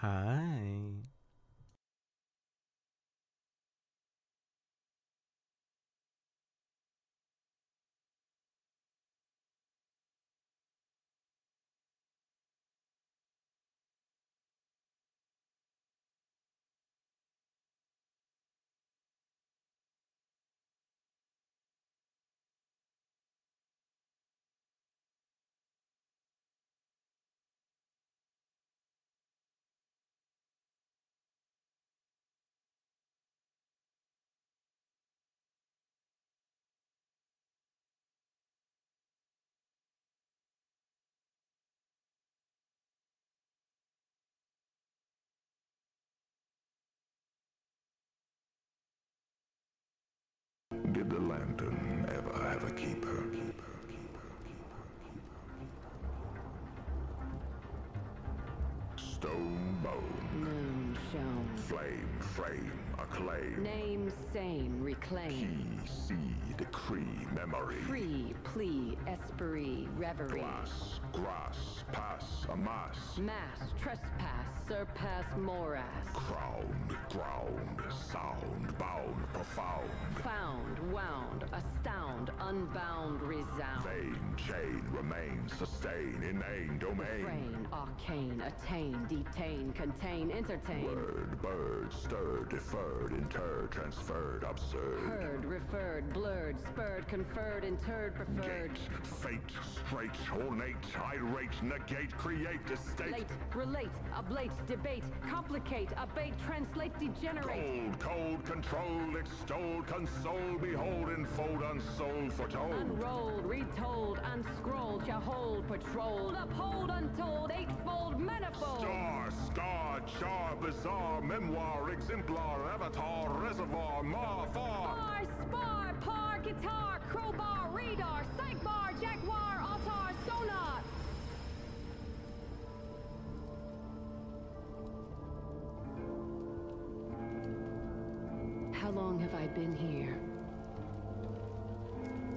Hi. Did the lantern ever have a keeper? Stone bone, Noon shown. flame, frame, acclaim. Name sane, reclaim. Key, see, decree, memory. Free, plea, esprit, reverie. Glass, grass, pass, amass. Mass, trespass, surpass morass. Crowned, ground, sound, bound, profound. Found, wound, astound, unbound, resound. Vein, chain, remain, sustain, inane, domain. Refrain, arcane, attain, detain, contain, entertain. Word, bird, stirred, deferred, interred, transferred, absurd. Heard, referred, blurred, spurred, conferred, interred, preferred. Gate, fate, straight, ornate, irate, negate, create, estate. Late, relate, ablate, debate, complicate, abate, translate, degenerate. Cold, cold, control, extol, console, behold, enfold, unsold, foretold. Unrolled, retold, unscrolled, shall hold, patrolled, uphold, untold, eightfold, manifold. Star, scar, char, bizarre, memoir, exemplar, avatar, reservoir, mar, far. Bar, spar, par, guitar, crowbar, radar, sight bar, jaguar, altar, sonar. How long have I been here?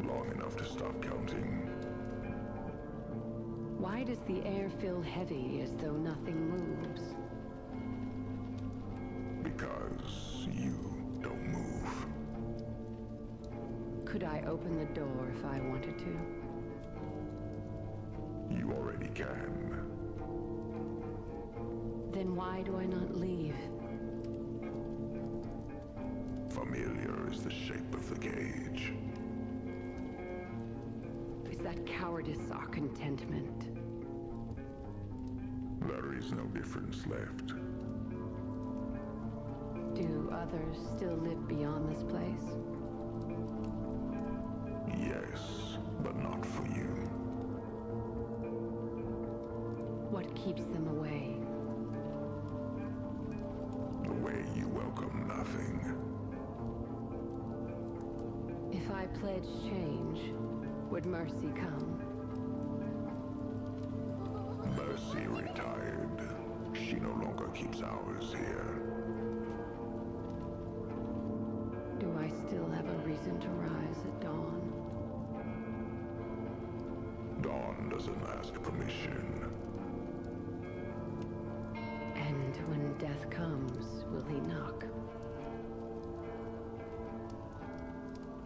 Long enough to stop counting. Why does the air feel heavy as though nothing moves? Because you don't move. Could I open the door if I wanted to? You already can. Then why do I not leave? Familiar is the shape of the cage. Is that cowardice our contentment? There is no difference left. Do others still live beyond this place? Yes, but not for you. What keeps them away? The way you welcome nothing. If I pledge change, would mercy come? Mercy retired. She no longer keeps ours here. Do I still have a reason to rise at dawn? Dawn doesn't ask permission. And when death comes, will he knock?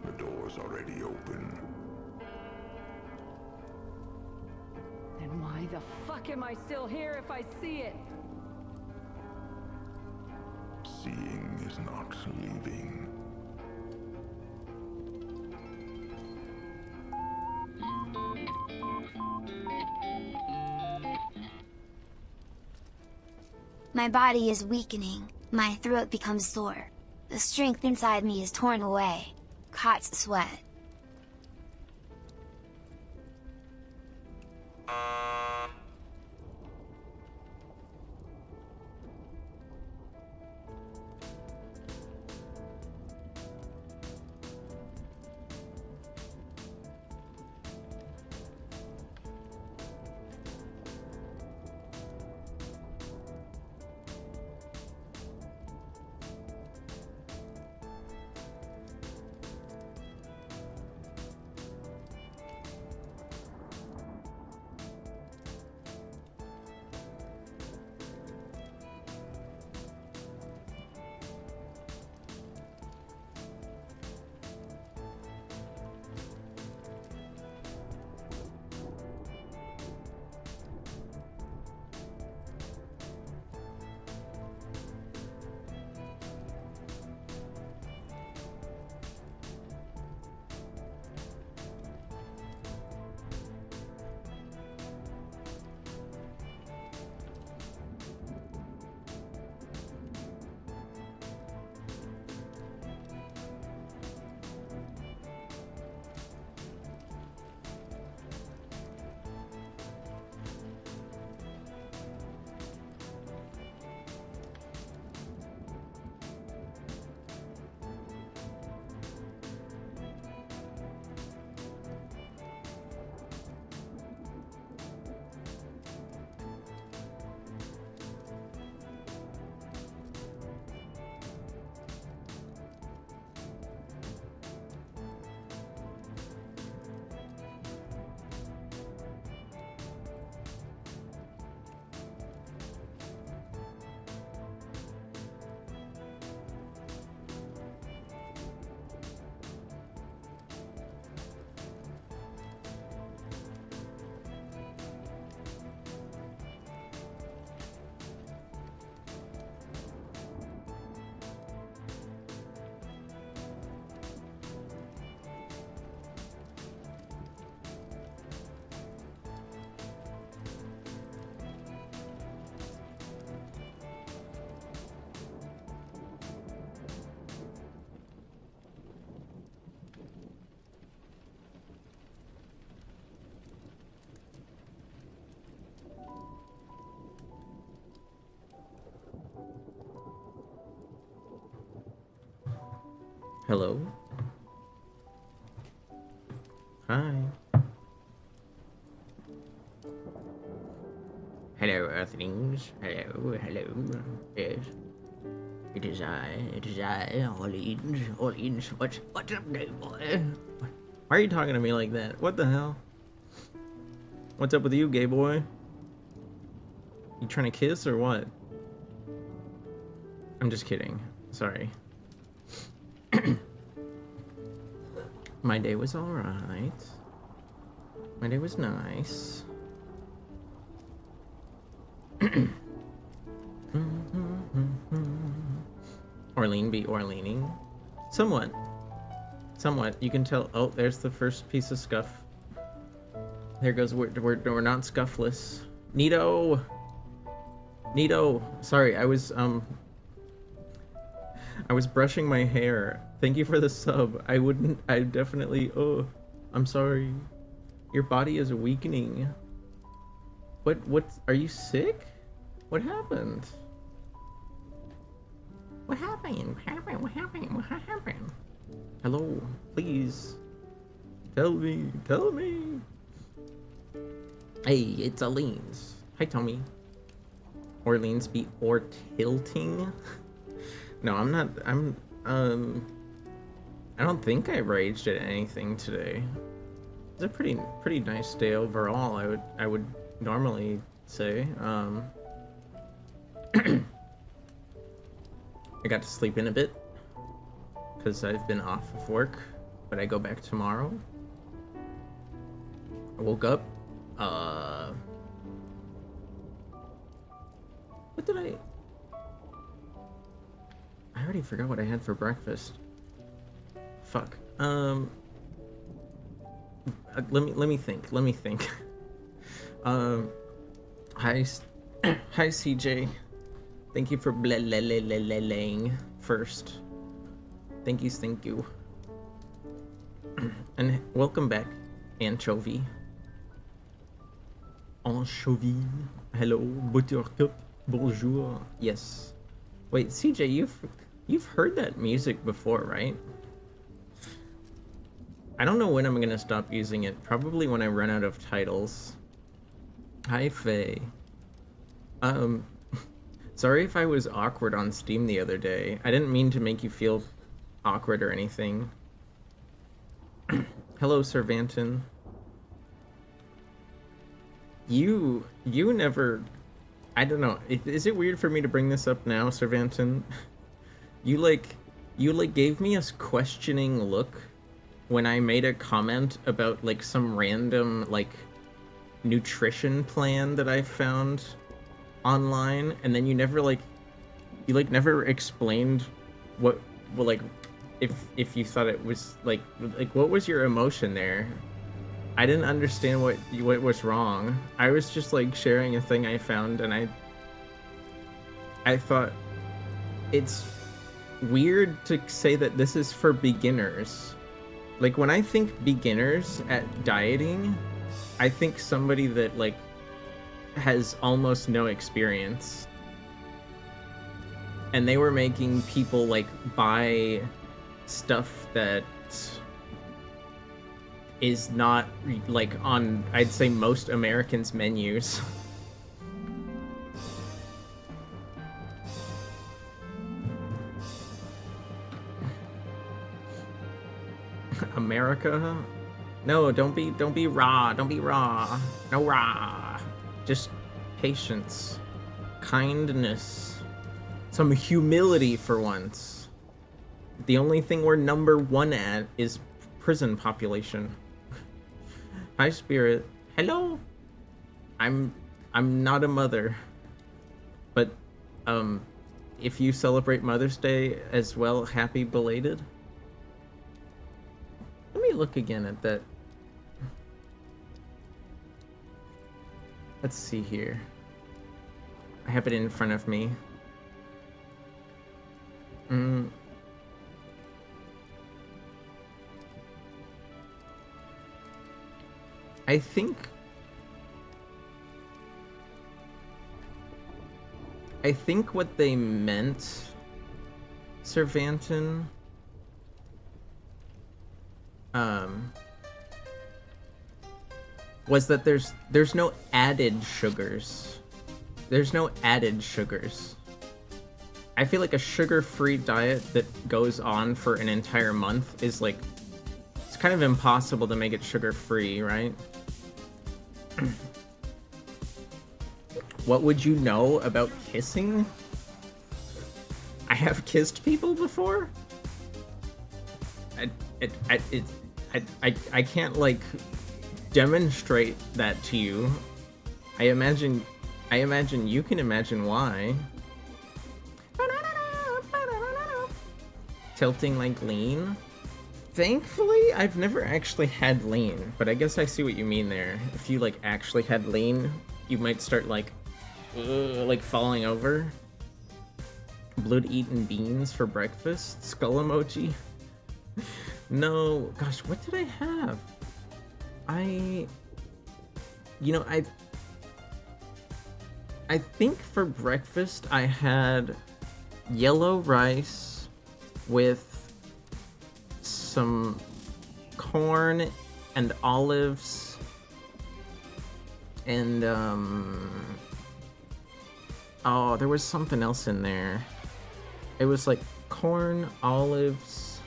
The door's already open. Then why the fuck am I still here if I see it? Seeing is not leaving. My body is weakening, my throat becomes sore. The strength inside me is torn away. Caught sweat. Hello? Hi. Hello, Earthlings. Hello, hello. Yes. It is I, Orleans. What's up, gay boy? Why are you talking to me like that? What the hell? What's up with you, gay boy? You trying to kiss or what? I'm just kidding. Sorry. My day was alright. My day was nice. Orlean be Orleaning. Somewhat. Somewhat. You can tell. Oh, there's the first piece of scuff. There goes. We're not scuffless. Nito. Sorry, I was brushing my hair. Thank you for the sub. I definitely. Oh, I'm sorry. Your body is weakening. What? Are you sick? What happened? What happened? What happened? Hello, please. Tell me. Hey, it's Orleans. Hi, Tommy. Orleans be or tilting? No, I'm not. I don't think I raged at anything today. It's a pretty nice day overall. I would normally say. I got to sleep in a bit because I've been off of work, but I go back tomorrow. I woke up. What did I already forgot what I had for breakfast. Fuck. Let me think. Hi, CJ. Thank you for laying first. Thank you. And welcome back, Anchovy. Hello, Buttercup. Bonjour. Yes. Wait, CJ, you've heard that music before, right? I don't know when I'm gonna stop using it. Probably when I run out of titles. Hi, Faye. Sorry if I was awkward on Steam the other day. I didn't mean to make you feel awkward or anything. Hello, Cervantin. You never... I don't know. Is it weird for me to bring this up now, Cervantin? You gave me a questioning look when I made a comment about, like, some random, like, nutrition plan that I found online, and then you never, like, never explained what, well, like, if you thought it was, like, what was your emotion there? I didn't understand what was wrong. I was just, like, sharing a thing I found, and I thought it's weird to say that this is for beginners. Like, when I think beginners at dieting, I think somebody that, like, has almost no experience. And they were making people, like, buy stuff that is not, like, on, I'd say, most Americans' menus. America? No, don't be raw. Don't be raw. No raw. Just patience. Kindness. Some humility for once. The only thing we're number one at is prison population. Hi, Spirit. Hello. I'm not a mother. But, if you celebrate Mother's Day as well, happy belated. Let me look again at that. Let's see here. I have it in front of me. I think what they meant, Cervantin, um, was that there's no added sugars. There's no added sugars. I feel like a sugar-free diet that goes on for an entire month is like, it's kind of impossible to make it sugar-free, right? What would you know about kissing? I have kissed people before. I can't like demonstrate that to you. I imagine you can imagine why. Tilting like lean. Thankfully, I've never actually had lean, but I guess I see what you mean there. If you like actually had lean, you might start like falling over. Blood eaten beans for breakfast. Skull emoji. No, gosh, what did I have? I think for breakfast I had yellow rice with some corn and olives and oh, there was something else in there. It was like corn, olives.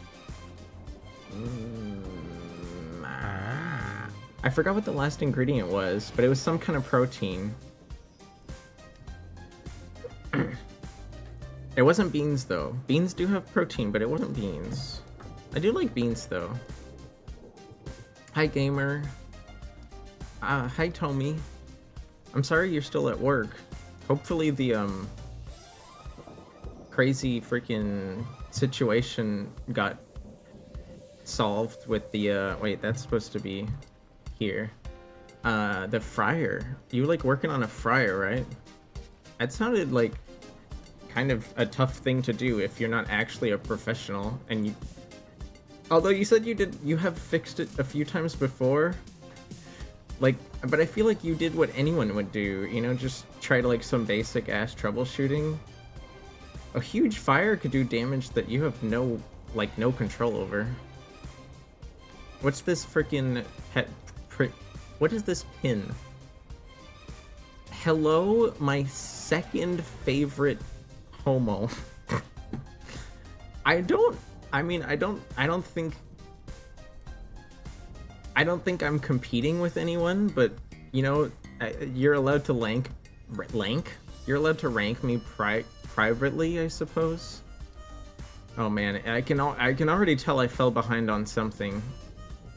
I forgot what the last ingredient was, but it was some kind of protein. It wasn't beans though. Beans do have protein, but it wasn't beans. I do like beans though. Hi gamer. Hi Tommy. I'm sorry you're still at work. Hopefully the crazy freaking situation got solved with the wait, that's supposed to be here. The fryer. You like working on a fryer, right? That sounded like kind of a tough thing to do if you're not actually a professional, and you, although you said you have fixed it a few times before, like, but I feel like you did what anyone would do, you know, just try to like some basic ass troubleshooting. A huge fire could do damage that you have no control over. What's this freaking what is this pin? Hello, my second favorite homo. I don't think I'm competing with anyone, but you know, you're allowed to you're allowed to rank me privately, I suppose. Oh man, I can already tell I fell behind on something.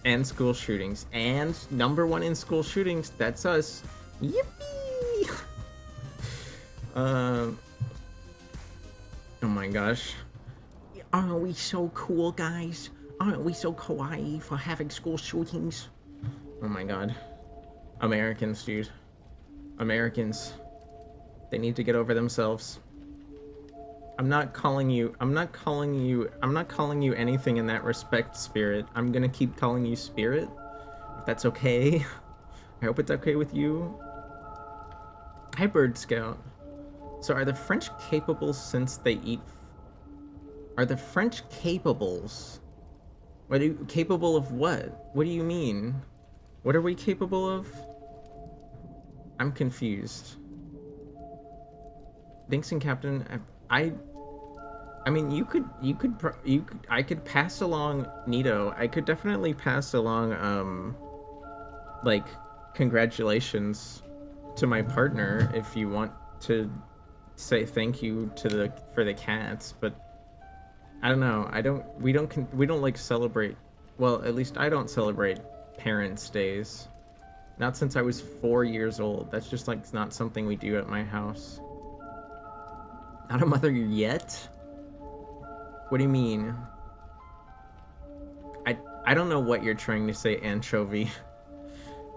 And school shootings. And #1 in school shootings, that's us. Yippee! Oh my gosh. Aren't we so cool, guys? Aren't we so kawaii for having school shootings? Oh my god. Americans, dude. Americans. They need to get over themselves. I'm not calling you anything in that respect, Spirit. I'm gonna keep calling you Spirit, if that's okay. I hope it's okay with you. Hi, Bird Scout. So are the French capable since they eat... Are the French capables? Capable of what? What do you mean? What are we capable of? I'm confused. Dixon Captain, I mean, I could pass along Nito. I could definitely pass along, like, congratulations to my partner if you want to say thank you for the cats, but I don't know. We don't like celebrate. Well, at least I don't celebrate Parents' Days. Not since I was 4 years old. That's just like not something we do at my house. Not a mother yet? What do you mean? I don't know what you're trying to say, Anchovy.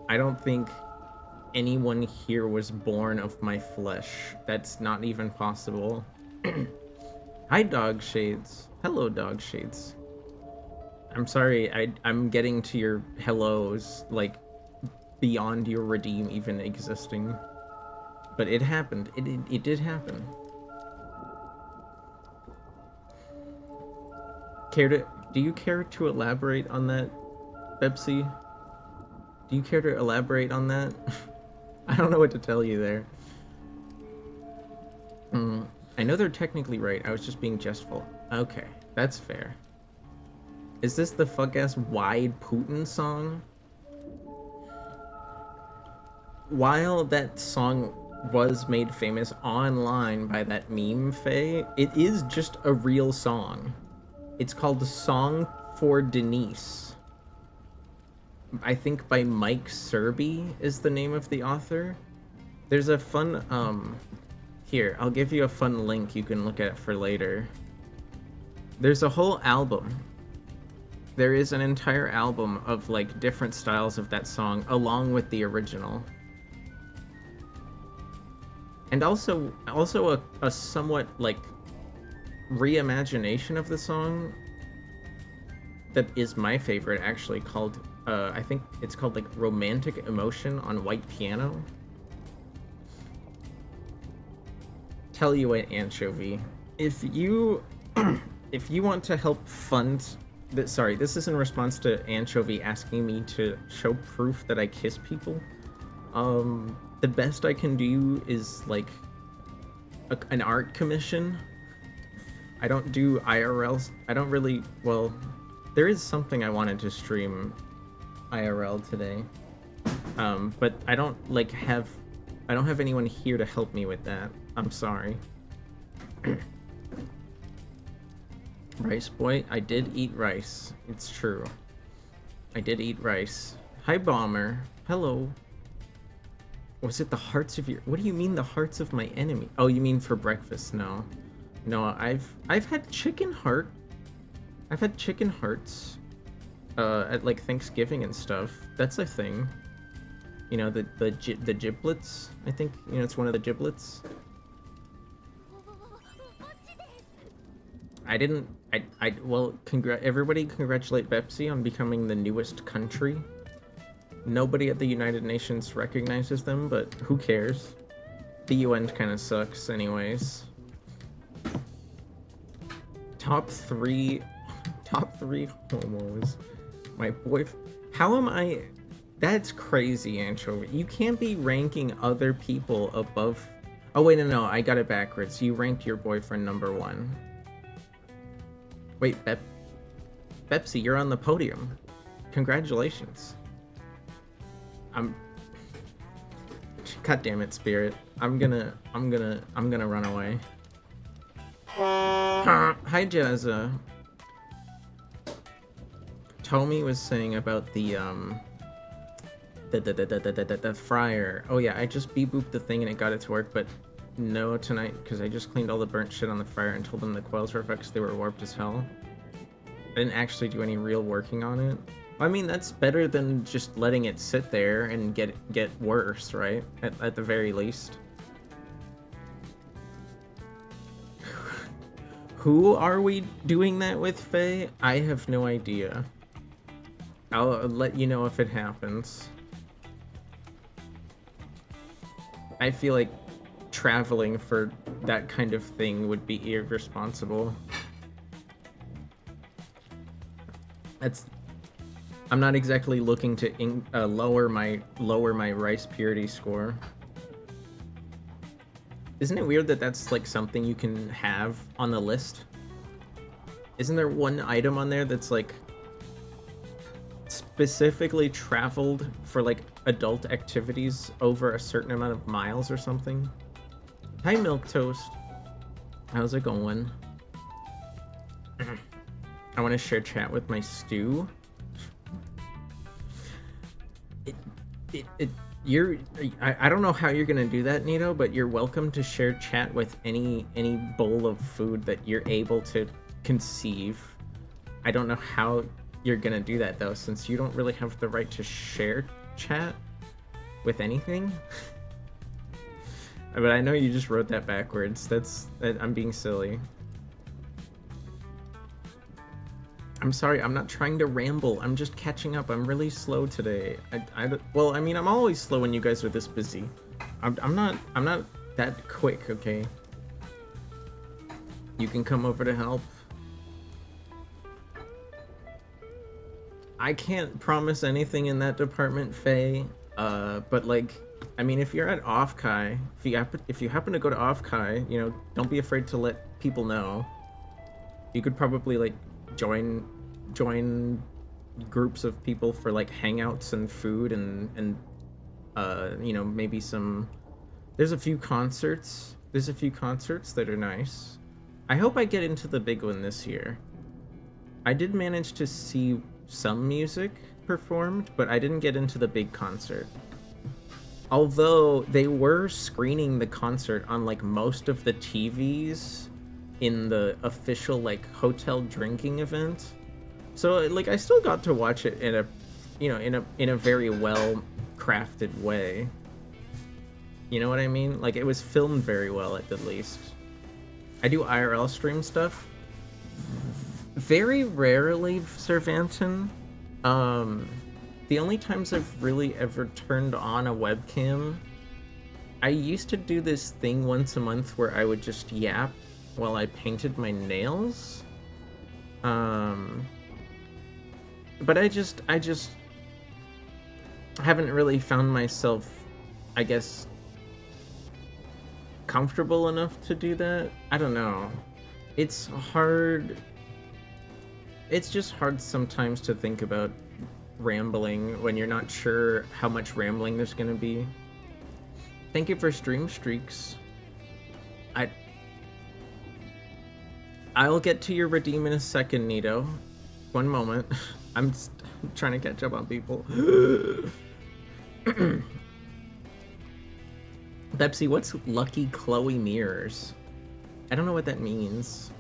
I don't think anyone here was born of my flesh. That's not even possible. Hi, Dog Shades. Hello, Dog Shades. I'm sorry, I'm getting to your hellos, like, beyond your redeem even existing. But it happened. It did happen. Do you care to elaborate on that, Pepsi? Do you care to elaborate on that? I don't know what to tell you there. I know they're technically right. I was just being jestful. Okay, that's fair. Is this the fuck-ass Wide Putin song? While that song was made famous online by that meme Faye, it is just a real song. It's called Song for Denise. I think by Mike Serby is the name of the author. There's a fun, here, I'll give you a fun link you can look at for later. There's a whole album. There is an entire album of like different styles of that song along with the original. And also a somewhat like reimagination of the song that is my favorite, actually, called I think it's called like Romantic Emotion on White Piano. Tell you what, Anchovy, if you want to help fund that, sorry, this is in response to Anchovy asking me to show proof that I kiss people. The best I can do is like an art commission. I don't do IRLs. I don't really, well, there is something I wanted to stream IRL today. But I don't like have anyone here to help me with that. I'm sorry. Rice boy, I did eat rice. It's true. I did eat rice. Hi, Bomber. Hello. Was it the hearts of your... What do you mean the hearts of my enemy? Oh, you mean for breakfast? No. No, I've had chicken heart. I've had chicken hearts at like Thanksgiving and stuff. That's a thing. You know, the giblets. I think, you know, it's one of the giblets. Well, everybody congratulate Pepsi on becoming the newest country. Nobody at the United Nations recognizes them, but who cares? The UN kind of sucks anyways. Top three homos. My boyfriend. How am I? That's crazy, Anchovy. You can't be ranking other people above. Oh wait, no, I got it backwards. You ranked your boyfriend number 1. Wait, Pepsi, you're on the podium. Congratulations. God damn it, Spirit. I'm gonna run away. Hi, Jazza. Tommy was saying about the fryer. Oh yeah, I just booped the thing and it got it to work, but no tonight because I just cleaned all the burnt shit on the fryer and told them the coils were fucked because they were warped as hell. I didn't actually do any real working on it. I mean, that's better than just letting it sit there and get worse, right? At the very least. Who are we doing that with, Faye? I have no idea. I'll let you know if it happens. I feel like traveling for that kind of thing would be irresponsible. I'm not exactly looking to lower my rice purity score. Isn't it weird that that's like something you can have on the list? Isn't there one item on there that's like specifically traveled for like adult activities over a certain amount of miles or something? Hi, Milk Toast. How's it going? I want to share chat with my stew. I don't know how you're gonna do that, Nito, but you're welcome to share chat with any bowl of food that you're able to conceive. I don't know how you're gonna do that though, since you don't really have the right to share chat with anything. But I know you just wrote that backwards. I'm being silly. I'm sorry, I'm not trying to ramble. I'm just catching up. I'm really slow today. Well, I mean, I'm always slow when you guys are this busy. I'm not that quick, okay? You can come over to help. I can't promise anything in that department, Faye. But like, I mean, if you're at Offkai, if you happen to go to Offkai, you know, don't be afraid to let people know. You could probably like join groups of people for like hangouts and food and you know, maybe some. There's a few concerts. There's a few concerts that are nice. I hope I get into the big one this year. I did manage to see some music performed, but I didn't get into the big concert. Although they were screening the concert on like most of the TVs in the official like hotel drinking event. So like I still got to watch it in a, you know, in a very well crafted way. You know what I mean? Like it was filmed very well at the least. I do IRL stream stuff. Very rarely, Servantin. The only times I've really ever turned on a webcam, I used to do this thing once a month where I would just yap while I painted my nails. But I just haven't really found myself, I guess, comfortable enough to do that. I don't know. It's hard. It's just hard sometimes to think about rambling when you're not sure how much rambling there's gonna be. Thank you for stream streaks. I'll get to your redeem in a second, Nito. One moment. I'm trying to catch up on people. Pepsi, what's Lucky Chloe Mirrors? I don't know what that means.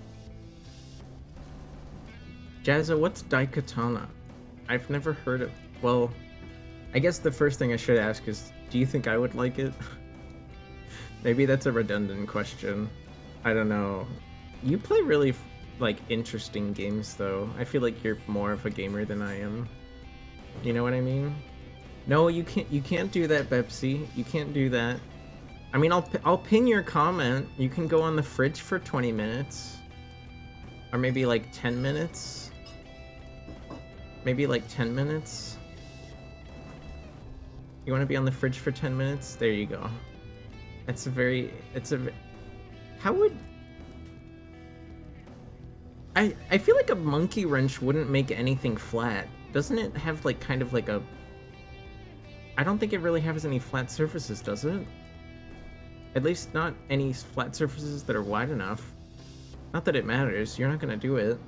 Jazza, what's Daikatana? I've never heard of... Well, I guess the first thing I should ask is, do you think I would like it? Maybe that's a redundant question. I don't know. You play really, like, interesting games, though. I feel like you're more of a gamer than I am. You know what I mean? No, you can't do that, Pepsi. You can't do that. I mean, I'll pin your comment. You can go on the fridge for 20 minutes. Or maybe, like, 10 minutes. Maybe like 10 minutes. You want to be on the fridge for 10 minutes? There you go. How would... I feel like a monkey wrench wouldn't make anything flat. Doesn't it have like kind of like a... I don't think it really has any flat surfaces, does it? At least not any flat surfaces that are wide enough. Not that it matters, you're not gonna do it.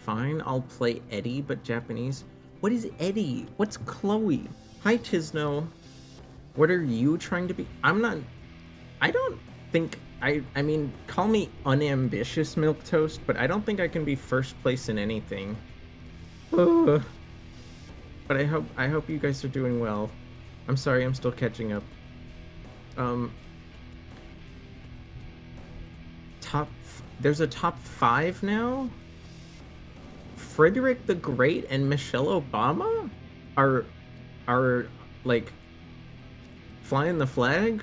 Fine, I'll play Eddie, but Japanese. What is Eddie? What's Chloe? Hi, Tisno. What are you trying to be? I don't think, I mean, call me unambitious, Milquetoast, but I don't think I can be first place in anything. But I hope you guys are doing well. I'm sorry, I'm still catching up. There's a top 5 now? Frederick the Great and Michelle Obama are like flying the flag?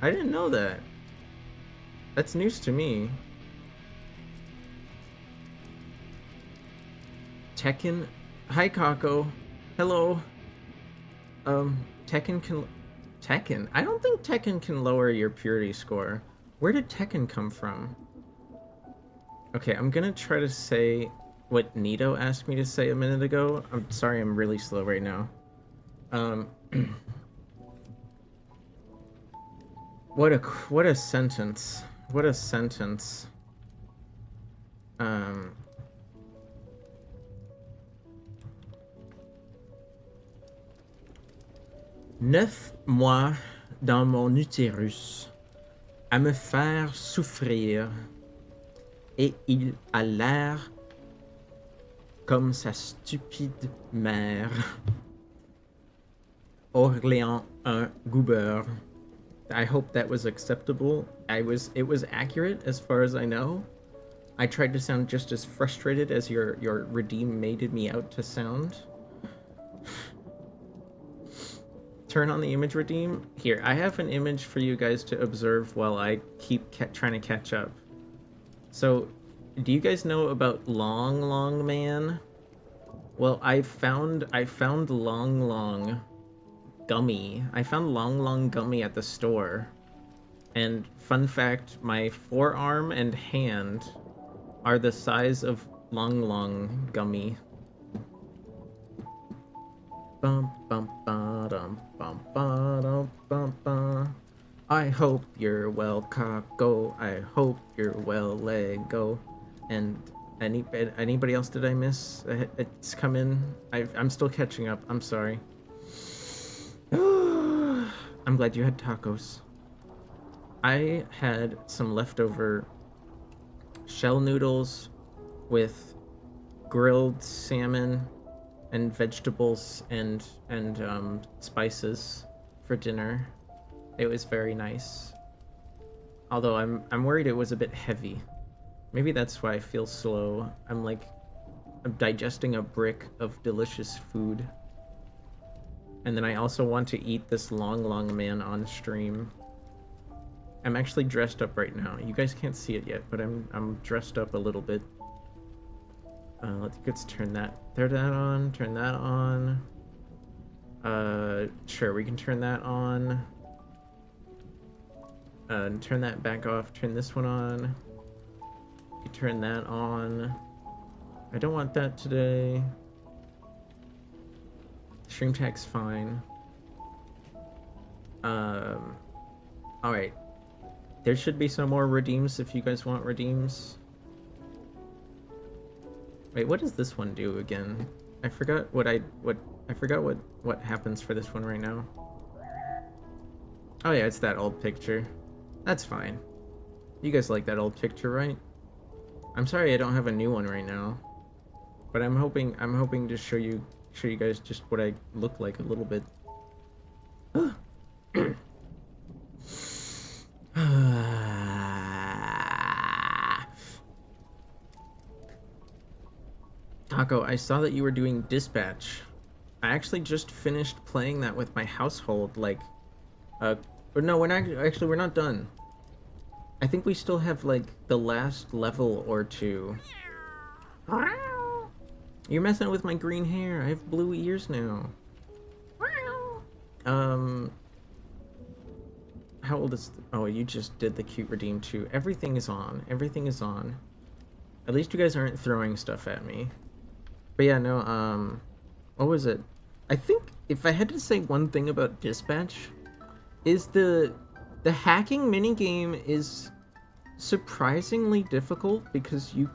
I didn't know that. That's news to me. Tekken. Hi, Kako. Hello. Tekken? I don't think Tekken can lower your purity score. Where did Tekken come from? Okay, I'm gonna try to say what Nito asked me to say a minute ago. I'm sorry, I'm really slow right now. What a sentence. What a sentence. 9 mois dans mon utérus, à me faire souffrir, et il a l'air comme sa stupide mère. Orléans 1 Goober. I hope that was acceptable. It was accurate as far as I know. I tried to sound just as frustrated as your redeem made me out to sound. Turn on the image, redeem. Here, I have an image for you guys to observe while I keep trying to catch up. So, do you guys know about Long Long Man? Well, I found Long Long Gummy. I found Long Long Gummy at the store. And fun fact, my forearm and hand are the size of Long Long Gummy. Bum bum ba dum bum ba dum bum ba. I hope you're well, Kako. I hope you're well, Lego. And anybody else did I miss? It's come in. I'm still catching up. I'm sorry. I'm glad you had tacos. I had some leftover shell noodles with grilled salmon and vegetables and spices for dinner. It was very nice. Although I'm worried it was a bit heavy. Maybe that's why I feel slow. I'm digesting a brick of delicious food. And then I also want to eat this Long Long Man on stream. I'm actually dressed up right now. You guys can't see it yet, but I'm dressed up a little bit. Let's turn that on, turn that on. Sure, we can turn that on. Turn that back off, turn this one on. You turn that on. I don't want that today. Stream tag's fine. Alright. There should be some more redeems if you guys want redeems. Wait, what does this one do again? I forgot what happens for this one right now. Oh yeah, it's that old picture. That's fine. You guys like that old picture, right? I'm sorry I don't have a new one right now. But I'm hoping to show you guys just what I look like a little bit. Taco, I saw that you were doing Dispatch. I actually just finished playing that with my household, like, or no, we're not done. I think we still have, like, the last level or two. You're messing with my green hair. I have blue ears now. How old is... Oh, you just did the cute redeem too. Everything is on. Everything is on. At least you guys aren't throwing stuff at me. But yeah, no, what was it? I think if I had to say one thing about Dispatch, is the hacking minigame is surprisingly difficult because you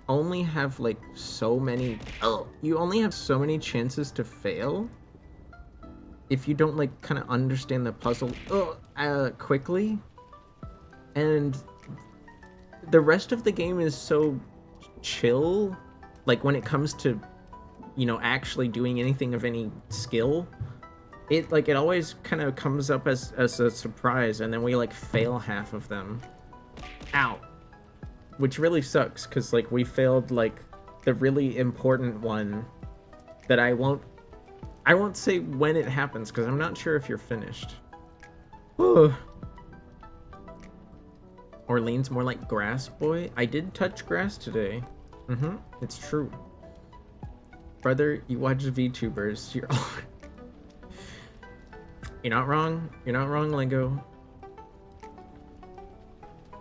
only have like so many chances to fail if you don't like kind of understand the puzzle quickly, and the rest of the game is so chill, like when it comes to, you know, actually doing anything of any skill. It always kind of comes up as a surprise, and then we like fail half of them. Ow. Which really sucks, because like we failed like the really important one that I won't say when it happens, because I'm not sure if you're finished. Orleans more like grass boy. I did touch grass today. It's true. Brother, you watch VTubers. You're not wrong. You're not wrong, Lego.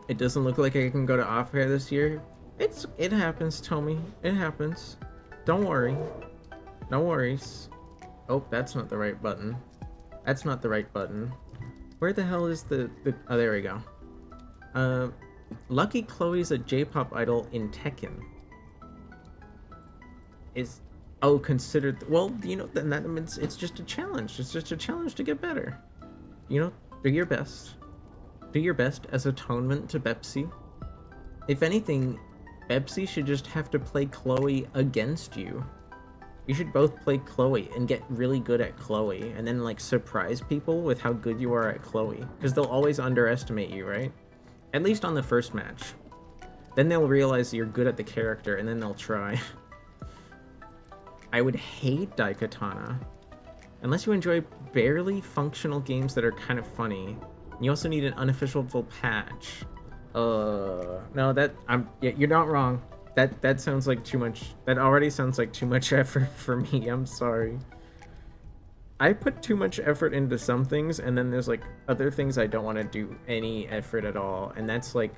It doesn't look like I can go to off-air this year. It happens, Tommy. It happens. Don't worry. No worries. Oh, that's not the right button. That's not the right button. Where the hell is the... Oh, there we go. Lucky Chloe's a J-pop idol in Tekken. Is... Oh, considered... Well, you know, then that means it's just a challenge. It's just a challenge to get better. You know, do your best. Do your best as atonement to Bepsi. If anything, Bepsi should just have to play Chloe against you. You should both play Chloe and get really good at Chloe, and then like surprise people with how good you are at Chloe. Because they'll always underestimate you, right? At least on the first match. Then they'll realize you're good at the character, and then they'll try. I would hate Daikatana. Unless you enjoy barely functional games that are kind of funny. You also need an unofficial patch. No, yeah, you're not wrong. That sounds like too much. That already sounds like too much effort for me. I'm sorry. I put too much effort into some things, and then there's like other things I don't want to do any effort at all, and that's like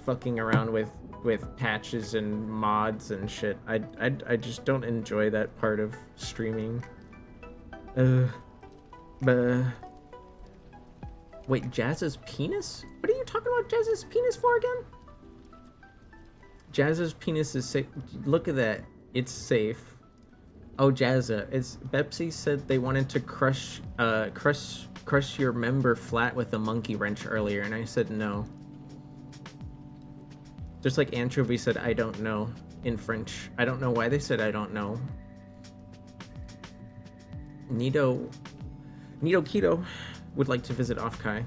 fucking around with patches and mods and shit. I just don't enjoy that part of streaming. But wait, Jazz's penis? What are you talking about Jazz's penis for again? Jazz's penis is safe. Look at that. It's safe. Oh, Jazza. It's Bepsi said they wanted to crush your member flat with a monkey wrench earlier, and I said no. Just like Anchovy said, I don't know in French. I don't know why they said I don't know. Nito Keto would like to visit Offkai.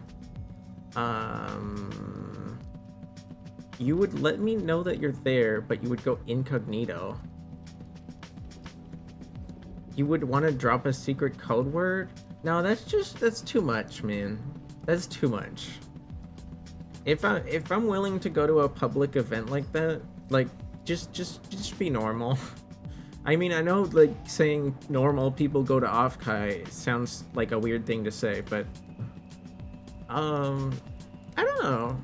You would let me know that you're there, but you would go incognito. You would want to drop a secret code word? No, that's too much, man. That's too much. If I'm willing to go to a public event like that, like just be normal. I mean, I know like saying normal people go to Offkai sounds like a weird thing to say, but I don't know.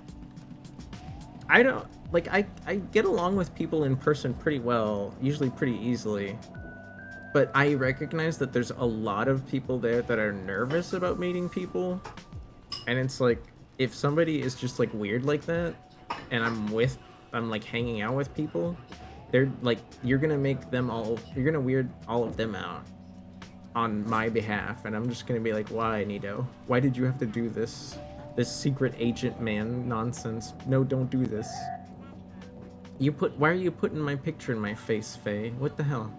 I get along with people in person pretty well, usually pretty easily. But I recognize that there's a lot of people there that are nervous about meeting people. And it's like, if somebody is just like weird like that, and I'm like hanging out with people, they're like, you're gonna weird all of them out on my behalf. And I'm just gonna be like, why, Nito? Why did you have to do this? This secret agent man nonsense. No, don't do this. Why are you putting my picture in my face, Faye? What the hell?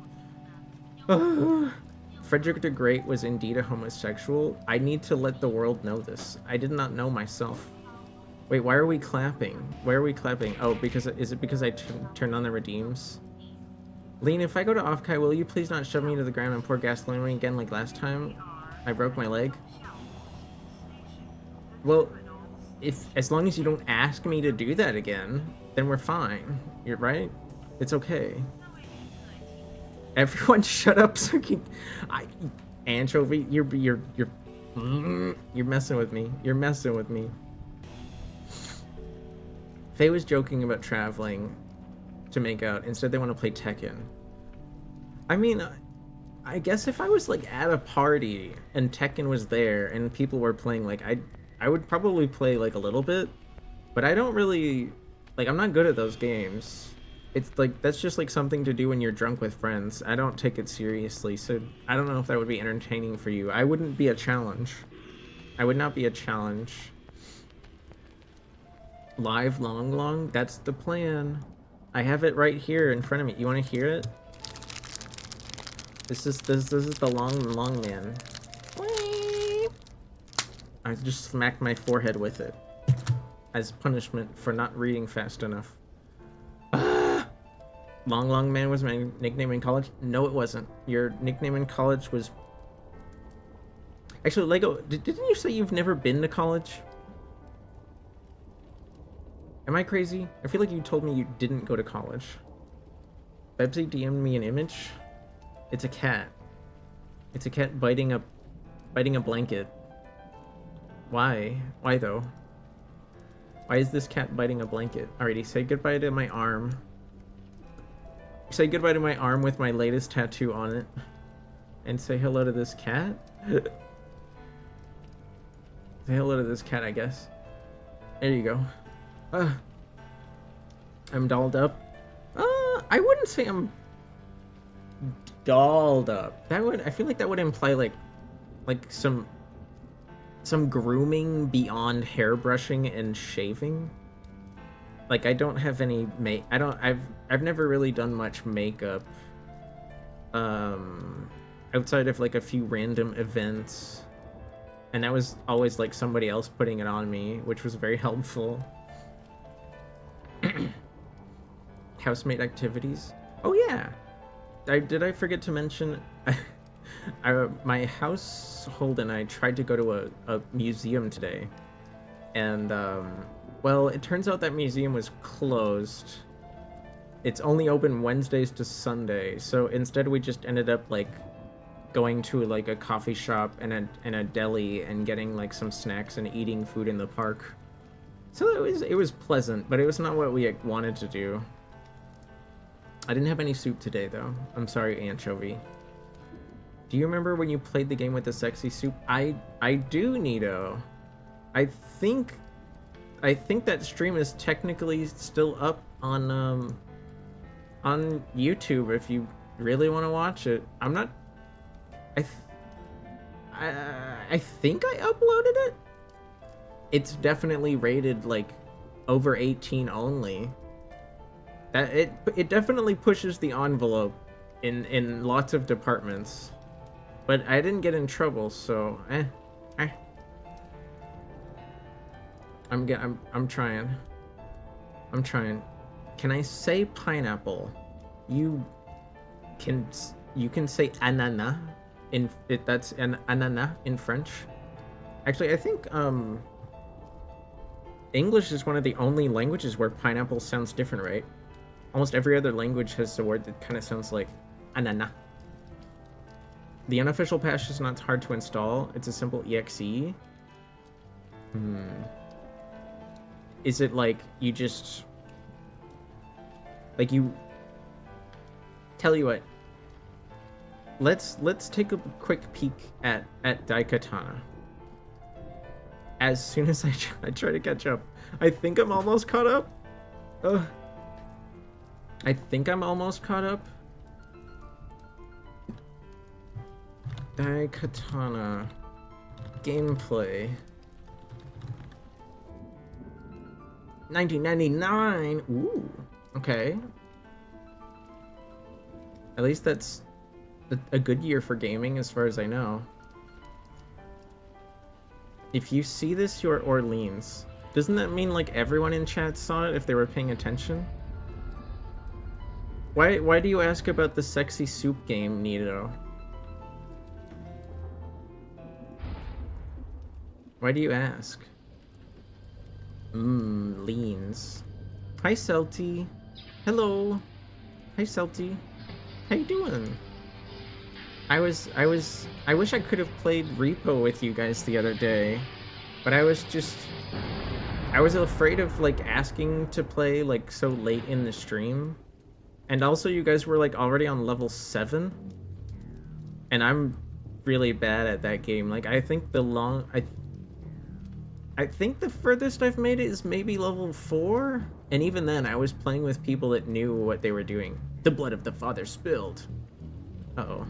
Frederick the Great was indeed a homosexual. I need to let the world know this. I did not know myself. Wait, why are we clapping? Why are we clapping? Oh, is it because I turned on the redeems? Lean, if I go to Offkai, will you please not shove me to the ground and pour gasoline on me again like last time I broke my leg? Well, as long as you don't ask me to do that again, then we're fine. You're right? It's okay. Everyone shut up so Anchovy, you're messing with me. You're messing with me. Faye was joking about traveling to make out. Instead they want to play Tekken. I mean, I guess if I was like at a party and Tekken was there and people were playing, like I would probably play like a little bit, but I don't really like, I'm not good at those games. It's like, that's just like something to do when you're drunk with friends. I don't take it seriously, so I don't know if that would be entertaining for you. I wouldn't be a challenge. I would not be a challenge. Live long, that's the plan. I have it right here in front of me. You want to hear it? This is the long man. I just smacked my forehead with it as punishment for not reading fast enough. Long Man was my nickname in college? No, it wasn't. Your nickname in college was... Actually, Lego, didn't you say you've never been to college? Am I crazy? I feel like you told me you didn't go to college. Bebsy DM'd me an image. It's a cat. It's a cat biting a blanket. Why? Why though? Why is this cat biting a blanket? Alrighty, say goodbye to my arm. Say goodbye to my arm with my latest tattoo on it. And say hello to this cat? Say hello to this cat, I guess. There you go. I'm dolled up. I wouldn't say I'm dolled up. I feel like that would imply like some grooming beyond hairbrushing and shaving. Like, I don't have any I've never really done much makeup outside of like a few random events, and that was always like somebody else putting it on me, which was very helpful. Housemate activities. Oh yeah, did I forget to mention my household and I tried to go to a museum today, and Well, it turns out that museum was closed. It's only open Wednesdays to Sunday, so instead we just ended up like going to like a coffee shop and a deli and getting like some snacks and eating food in the park. So it was pleasant, but it was not what we wanted to do. I didn't have any soup today though. I'm sorry, Anchovy. Do you remember when you played the game with the sexy soup? I do, Nito. I think that stream is technically still up on YouTube if you really want to watch it. I'm not. I think I uploaded it. It's definitely rated like over 18 only. That it definitely pushes the envelope in lots of departments. But I didn't get in trouble, so I'm trying. I'm trying. Can I say pineapple? You can say anana that's an anana in French. Actually, I think English is one of the only languages where pineapple sounds different, right? Almost every other language has a word that kind of sounds like anana. The unofficial patch is not hard to install. It's a simple exe. Is it like you just like you tell you what? Let's take a quick peek at Daikatana. As soon as I try to catch up. I think I'm almost caught up. I think I'm almost caught up. Daikatana gameplay 1999. Ooh, okay. At least that's a good year for gaming as far as I know. If you see this, you're Orleans. Doesn't that mean like everyone in chat saw it if they were paying attention? Why do you ask about the sexy soup game, Nito? Why do you ask? Leans. Hi, Celty. Hello. Hi, Celty. How you doing? I wish I could have played Repo with you guys the other day, but I was afraid of like asking to play like so late in the stream. And also you guys were like already on level 7. And I'm really bad at that game. Like I think I think the furthest I've made it is maybe level 4, and even then I was playing with people that knew what they were doing. The blood of the father spilled. Uh-oh.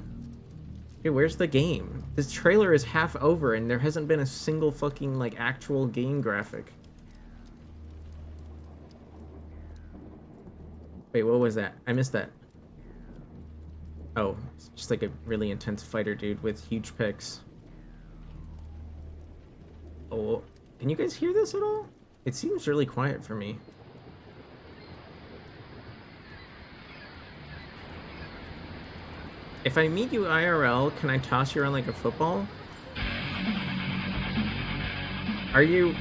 Hey, where's the game? This trailer is half over and there hasn't been a single fucking like actual game graphic. Wait, what was that? I missed that. Oh, it's just like a really intense fighter dude with huge pecs. Oh, can you guys hear this at all? It seems really quiet for me. If I meet you IRL, can I toss you around like a football? Are you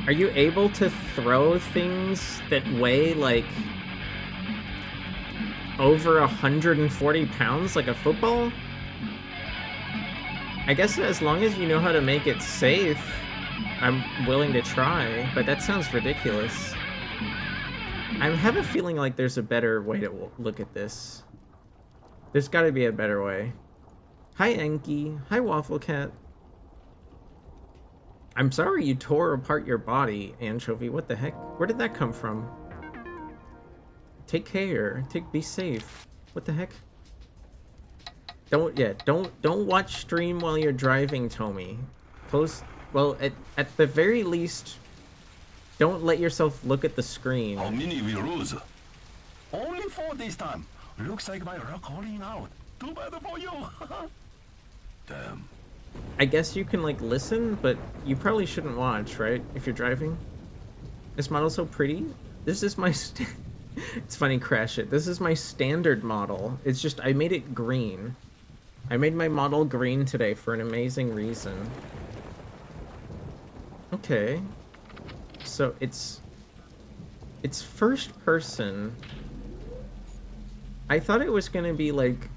able to throw things that weigh like over 140 pounds like a football? I guess as long as you know how to make it safe, I'm willing to try, but that sounds ridiculous. I have a feeling like there's a better way to look at this. There's gotta be a better way. Hi, Enki. Hi, Waffle Cat. I'm sorry you tore apart your body, Anchovy. What the heck? Where did that come from? Take care. Be safe. What the heck? Don't watch stream while you're driving, Tommy. Well, at the very least, don't let yourself look at the screen. How many we lose? Only 4 this time. Looks like my luck calling out. Too bad for you. Damn. I guess you can like listen, but you probably shouldn't watch, right? If you're driving. This model's so pretty. This is my it's funny, Crash It. This is my standard model. It's just I made it green. I made my model green today for an amazing reason. Okay. So it's first person. I thought it was gonna be like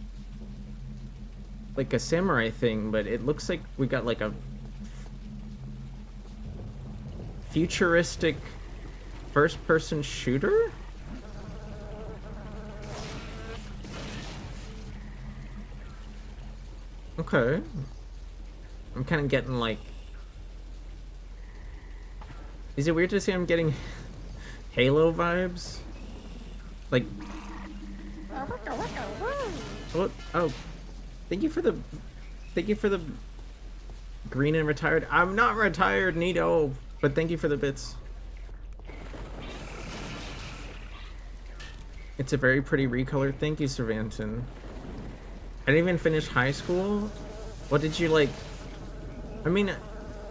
a samurai thing, but it looks like we got like a futuristic first person shooter? Okay. I'm kind of getting like... Is it weird to say I'm getting Halo vibes? Like... What? Oh. Thank you for the green and retired. I'm not retired, Nito, but thank you for the bits. It's a very pretty recolor. Thank you, Cervanton. I didn't even finish high school. What did you like? I mean,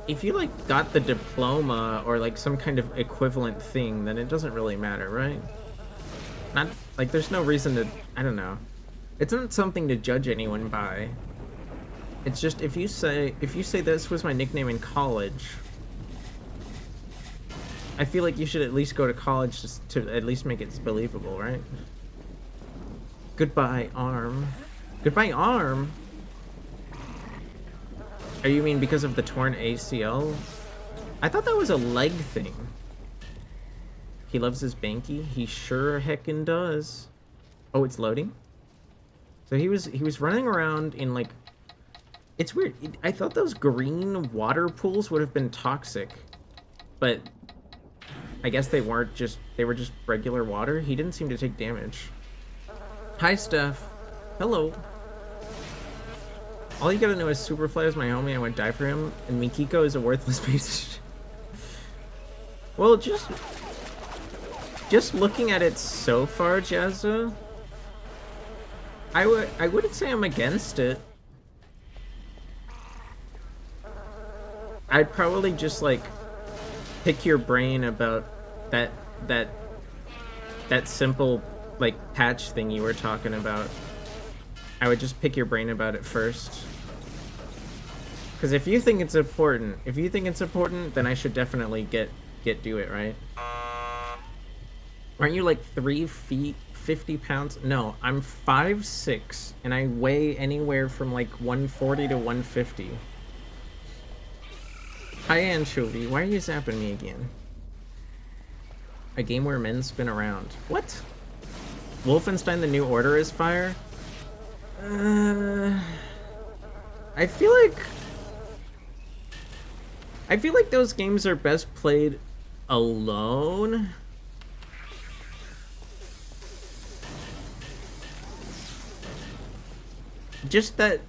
if you like got the diploma or like some kind of equivalent thing, then it doesn't really matter, right? Not like there's no reason to, I don't know. It's not something to judge anyone by. It's just if you say this was my nickname in college, I feel like you should at least go to college just to at least make it believable, right? Goodbye, arm. Goodbye, arm? Are you mean because of the torn ACL? I thought that was a leg thing. He loves his Banky? He sure heckin' does. Oh, it's loading? So he was running around in like... It's weird. I thought those green water pools would have been toxic. But I guess they weren't just... They were just regular water. He didn't seem to take damage. Hi, Steph. Hello. All you gotta know is Superfly is my homie, I would die for him, and Mikiko is a worthless piece of shit. Well, just looking at it so far, Jazza, I wouldn't say I'm against it. I'd probably just like pick your brain about that simple like patch thing you were talking about. I would just pick your brain about it first. Because if you think it's important, then I should definitely do it, right? Aren't you like 3 feet, 50 pounds? No, I'm 5'6", and I weigh anywhere from like 140 to 150. Hi, Anchovy. Why are you zapping me again? A game where men spin around. What? Wolfenstein: The New Order is fire? I feel like those games are best played alone. Just that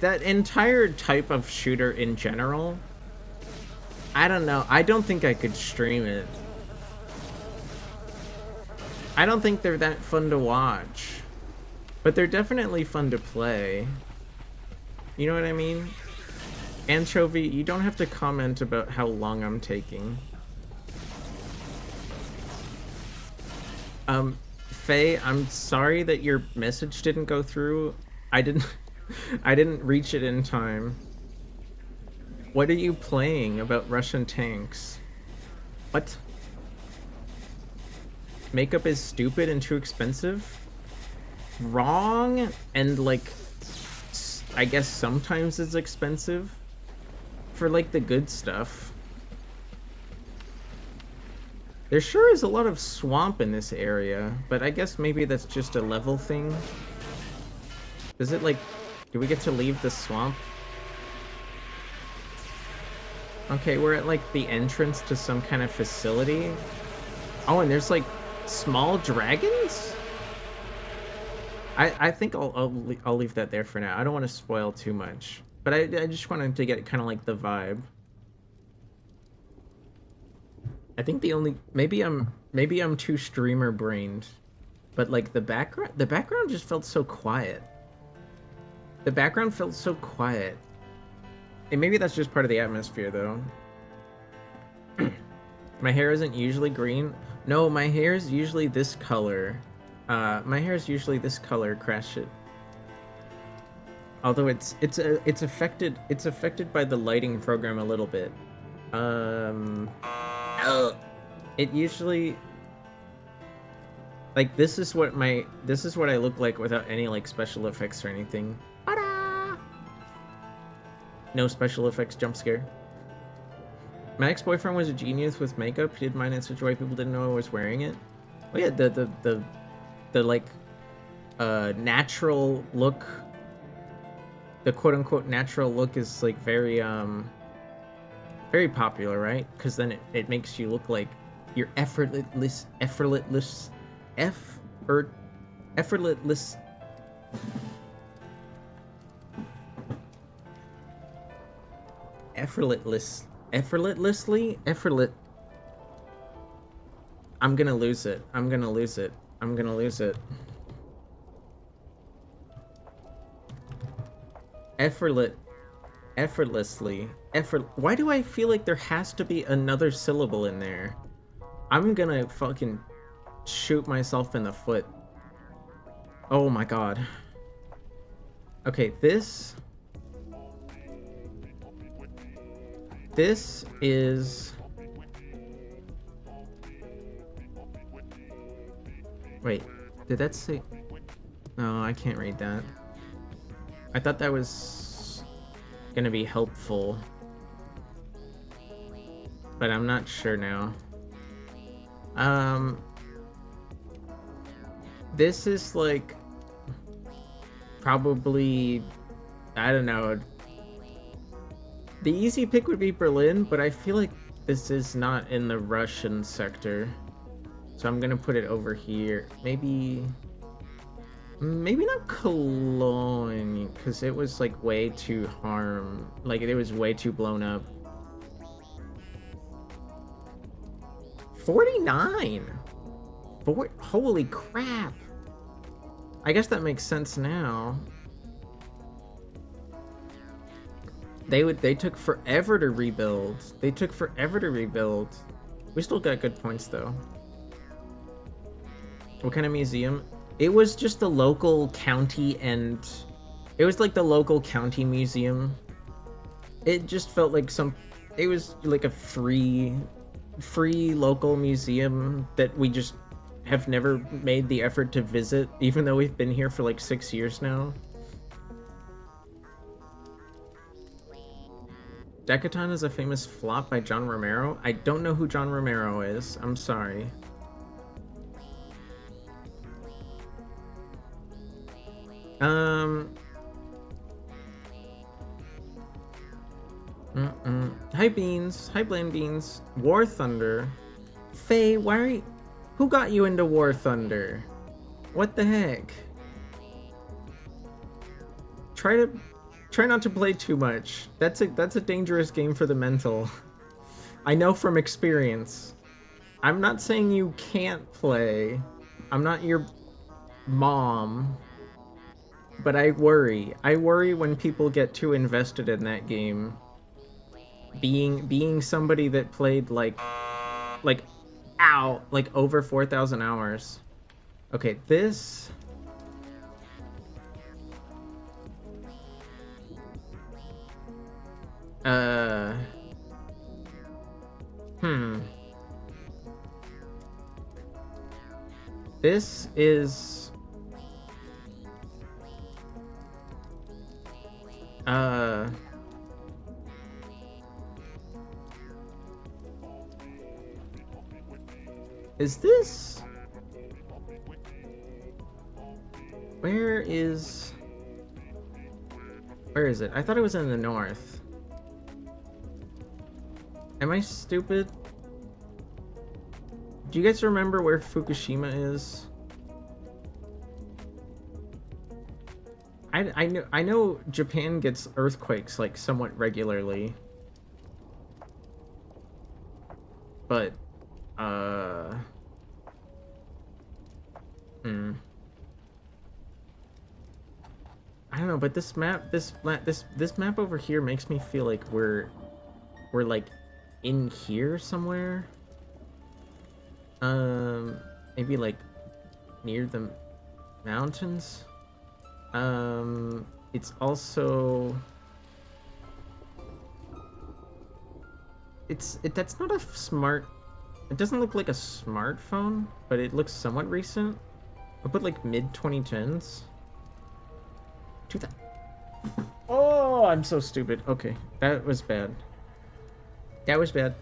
entire type of shooter in general, I don't know. I don't think I could stream it. I don't think they're that fun to watch. But they're definitely fun to play. You know what I mean? Anchovy, you don't have to comment about how long I'm taking. Faye, I'm sorry that your message didn't go through. I didn't reach it in time. What are you playing about Russian tanks? What? Makeup is stupid and too expensive? Wrong, and like I guess sometimes it's expensive for like the good stuff. There sure is a lot of swamp in this area, but I guess maybe that's just a level thing. Is it like, do we get to leave the swamp? Okay, we're at like the entrance to some kind of facility. Oh, and there's like small dragons? I think I'll leave that there for now. I don't want to spoil too much, but I just wanted to get kind of like the vibe. I think the only maybe I'm too streamer brained, but like the background just felt so quiet. The background felt so quiet. And maybe that's just part of the atmosphere though. My hair isn't usually green. No, my hair is usually this color. My hair is usually this color, Crash It. Although it's affected by the lighting program a little bit. Oh, it usually like this is what I look like without any like special effects or anything. Ta-da! No special effects jump scare. My ex-boyfriend was a genius with makeup. He did mine in such a way people didn't know I was wearing it. Oh yeah, the like natural look, the quote-unquote natural look is like very very popular, right? Because then it makes you look like you're effortless I'm gonna lose it. I'm gonna lose it. I'm gonna lose it. Effortlessly. Why do I feel like there has to be another syllable in there? I'm gonna fucking shoot myself in the foot. Oh my god. Okay, this is... Wait, did that say... No, I can't read that. I thought that was gonna be helpful. But I'm not sure now. This is like... Probably... I don't know. The easy pick would be Berlin, but I feel like this is not in the Russian sector. So I'm gonna put it over here. Maybe not Cologne, because it was like way too like it was way too blown up. 49! Holy crap! I guess that makes sense now. They took forever to rebuild. We still got good points though. What kind of museum? It was just the local county, and it was like the local county museum. It just felt like it was like a free local museum that we just have never made the effort to visit, even though we've been here for like 6 years now. Decathlon is a famous flop by John Romero. I don't know who John Romero is. I'm sorry. Hi Beans. Hi Bland Beans. War Thunder. Faye, why are you... Who got you into War Thunder? What the heck? Try not to play too much. That's a dangerous game for the mental. I know from experience. I'm not saying you can't play. I'm not your mom. But I worry. I worry when people get too invested in that game. Being somebody that played like over 4,000 hours. Okay, this... This is... Is this... Where is it? I thought it was in the north. Am I stupid? Do you guys remember where Fukushima is? I know Japan gets earthquakes like somewhat regularly. But I don't know, but this map over here makes me feel like we're like in here somewhere. Maybe like near the mountains. It's also... that's not a smart It doesn't look like a smartphone, but it looks somewhat recent. I'll put like mid 2010s. 2000. Oh, I'm so stupid. Okay, that was bad. That was bad.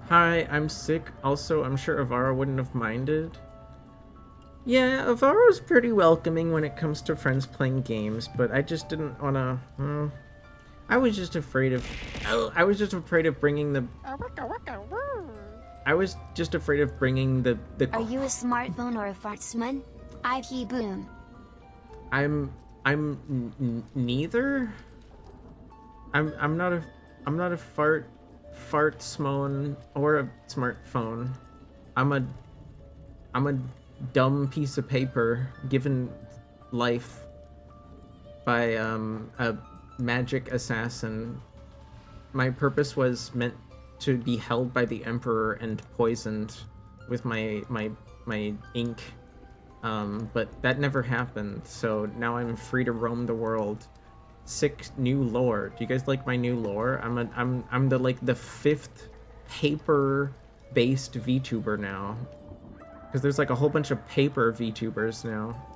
Hi, I'm sick. Also, I'm sure Avaro wouldn't have minded. Yeah, Avaro's pretty welcoming when it comes to friends playing games, but I just didn't wanna. I was just afraid of. I was just afraid of bringing the. I was just afraid of bringing the. Are you a smartphone or a fartsman? IP boom. I'm neither. I'm not a fartsmone or a smartphone. I'm a dumb piece of paper given life by a magic assassin. My purpose was meant to be held by the emperor and poisoned with my ink. But that never happened, so now I'm free to roam the world. Sick new lore. Do you guys like my new lore? I'm the like the 5th paper-based VTuber now. Because there's like a whole bunch of paper VTubers now.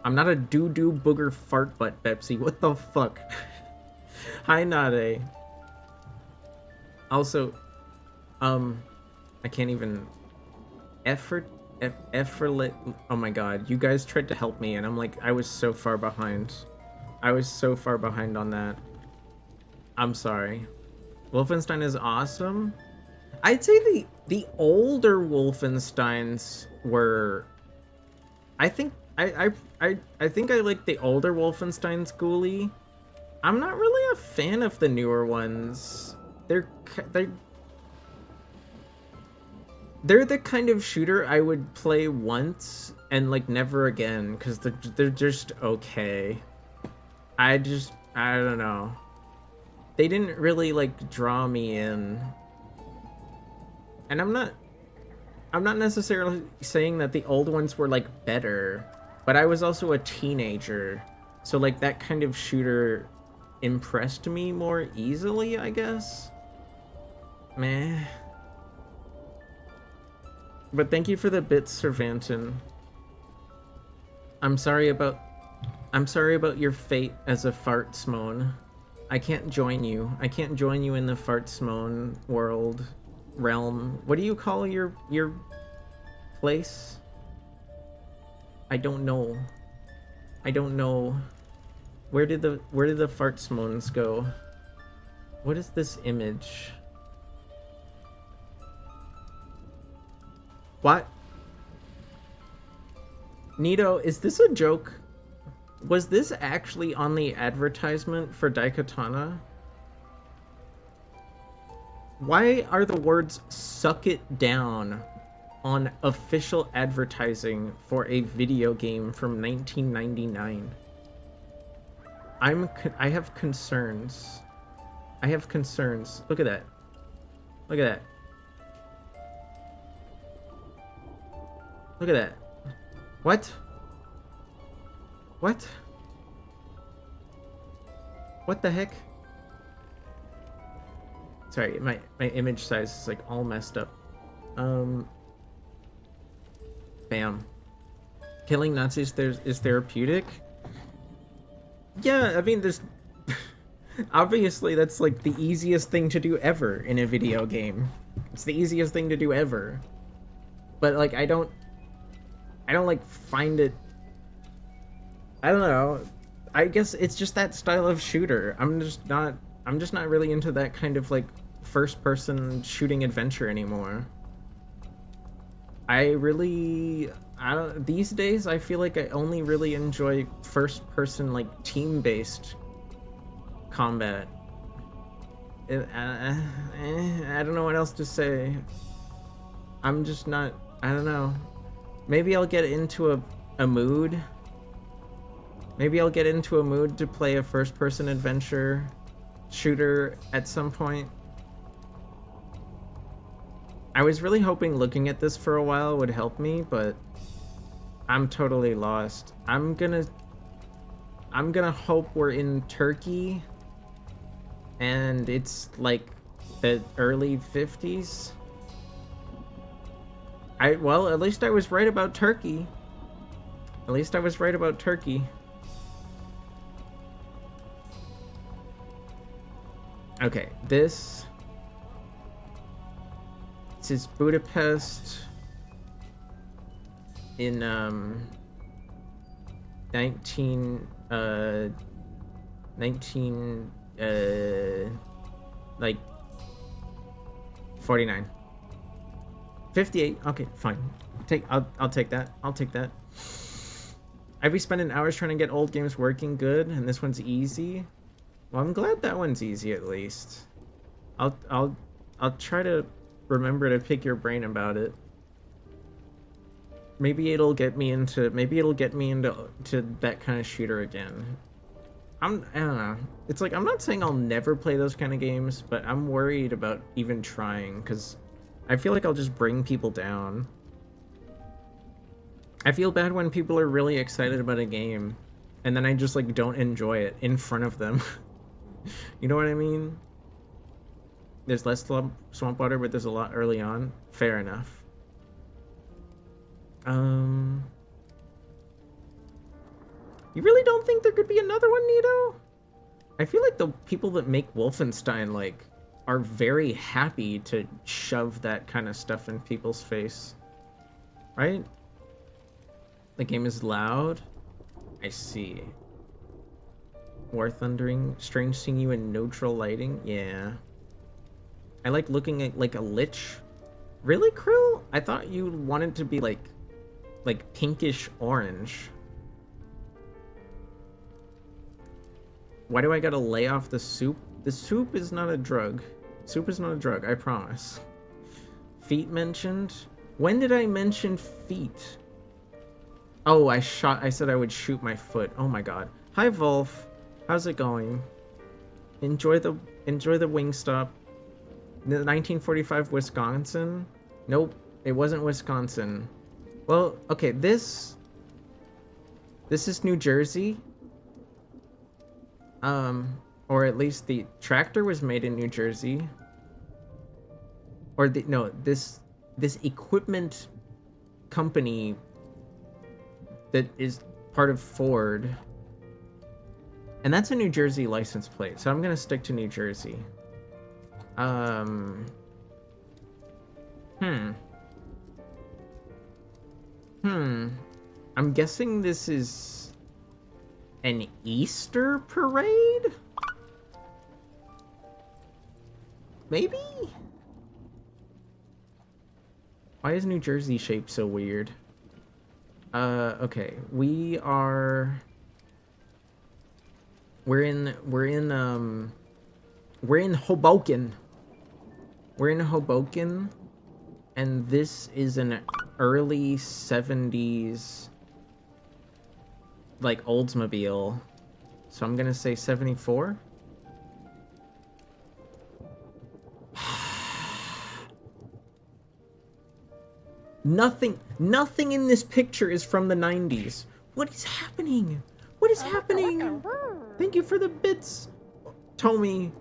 I'm not a doo-doo booger fart butt, Pepsi. What the fuck? Hi, Nade. Also, I can't even... Effortless. Oh my god, you guys tried to help me and I'm like, I was so far behind. I was so far behind on that. I'm sorry. Wolfenstein is awesome. I'd say the older Wolfensteins were... I think I think I like the older Wolfensteins, Ghoulie. I'm not really a fan of the newer ones. They're the kind of shooter I would play once and like never again because they're just okay. I don't know. They didn't really like draw me in. And I'm not necessarily saying that the old ones were like better, but I was also a teenager. So like that kind of shooter impressed me more easily, I guess. Meh. But thank you for the bits, Cervantin. I'm sorry about your fate as a fartsmone. I can't join you. I can't join you in the fartsmone realm. What do you call your place? I don't know. I don't know. Where did the fartsmones go? What is this image? What? Nito, is this a joke? Was this actually on the advertisement for Daikatana? Why are the words "suck it down" on official advertising for a video game from 1999? I have concerns. I have concerns. Look at that. Look at that. Look at that. What? What? What the heck? Sorry, my image size is like all messed up. Bam. Killing Nazis is therapeutic? Yeah, I mean, there's... Obviously, that's like the easiest thing to do ever in a video game. It's the easiest thing to do ever. But like, I don't like find it... I don't know. I guess it's just that style of shooter. I'm just not really into that kind of like first-person shooting adventure anymore. These days I feel like I only really enjoy first-person like team-based combat. I don't know what else to say. I'm just not... I don't know. Maybe I'll get into a mood. Maybe I'll get into a mood to play a first-person adventure shooter at some point. I was really hoping looking at this for a while would help me, but I'm totally lost. I'm gonna hope we're in Turkey and it's like The early 50s? Well, at least I was right about Turkey. At least I was right about Turkey. Okay, this is Budapest in 19 like 49. 58. Okay, fine. I'll take that. I'll take that. I've been spending hours trying to get old games working good, and this one's easy. Well, I'm glad that one's easy at least. I'll try to remember to pick your brain about it. Maybe it'll get me into that kind of shooter again. I don't know. It's like I'm not saying I'll never play those kind of games, but I'm worried about even trying because I feel like I'll just bring people down. I feel bad when people are really excited about a game and then I just like don't enjoy it in front of them. You know what I mean? There's less swamp water, but there's a lot early on. Fair enough. You really don't think there could be another one, Nito? I feel like the people that make Wolfenstein, like, are very happy to shove that kind of stuff in people's face. Right? The game is loud? I see. War Thundering, strange seeing you in neutral lighting? Yeah. I like looking at, like, a lich. Really, Krill? I thought you wanted to be, like pinkish orange. Why do I gotta lay off the soup? The soup is not a drug. Soup is not a drug, I promise. Feet mentioned? When did I mention feet? Oh, I said I would shoot my foot. Oh my god. Hi, Wolf. How's it going? Enjoy the Wingstop. The 1945 Wisconsin? Nope, it wasn't Wisconsin. Well, okay, this is New Jersey. Or at least the tractor was made in New Jersey. Or this equipment company that is part of Ford. And that's a New Jersey license plate, so I'm gonna stick to New Jersey. I'm guessing this is an Easter parade? Maybe? Why is New Jersey shaped so weird? Okay, we're in Hoboken. We're in Hoboken, and this is an early 70s, like, Oldsmobile. So I'm gonna say 74. Nothing in this picture is from the 90s. What is happening? What is happening? Thank you for the bits, Tommy.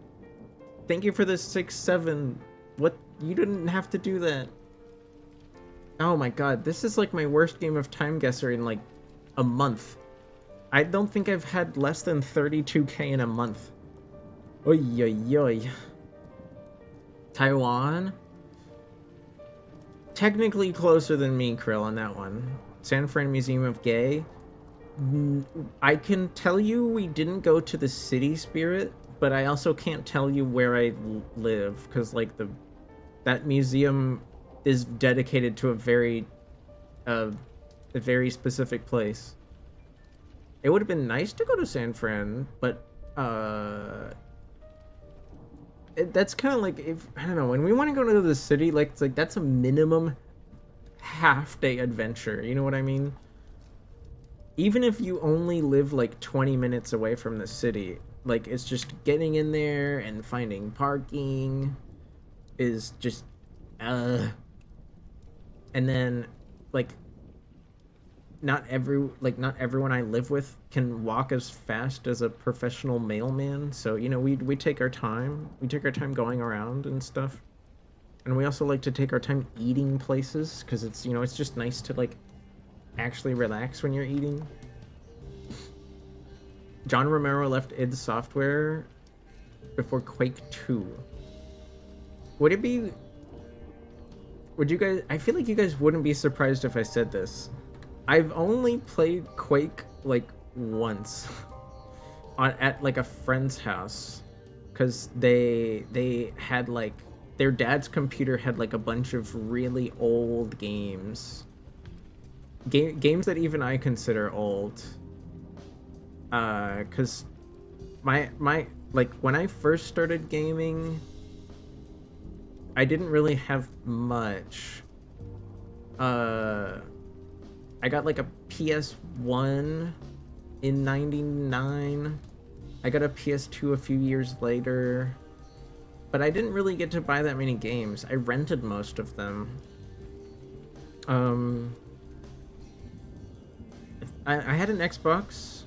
Thank you for the 6-7. What? You didn't have to do that. Oh my god, this is like my worst game of Time Guesser in like a month. I don't think I've had less than 32k in a month. Oy oy oy. Taiwan? Technically closer than me, Krill, on that one. San Fran Museum of Gay. I can tell you we didn't go to the City Spirit, but I also can't tell you where I live, because like that museum is dedicated to a very specific place. It would have been nice to go to San Fran, but that's kind of like, if I don't know, when we want to go to the city, like it's like that's a minimum half-day adventure. You know what I mean? Even if you only live like 20 minutes away from the city, like it's just getting in there and finding parking is just and then like not everyone I live with can walk as fast as a professional mailman. So, you know, we take our time. We take our time going around and stuff. And we also like to take our time eating places because it's, you know, it's just nice to like actually relax when you're eating. John Romero left id Software before Quake 2. Would you guys, I feel like you guys wouldn't be surprised if I said this. I've only played Quake like once at like a friend's house because they had like their dad's computer had like a bunch of really old games. Games that even I consider old. Cause my like when I first started gaming, I didn't really have much. I got like a PS1 in '99. I got a PS2 a few years later. But I didn't really get to buy that many games. I rented most of them. I had an Xbox,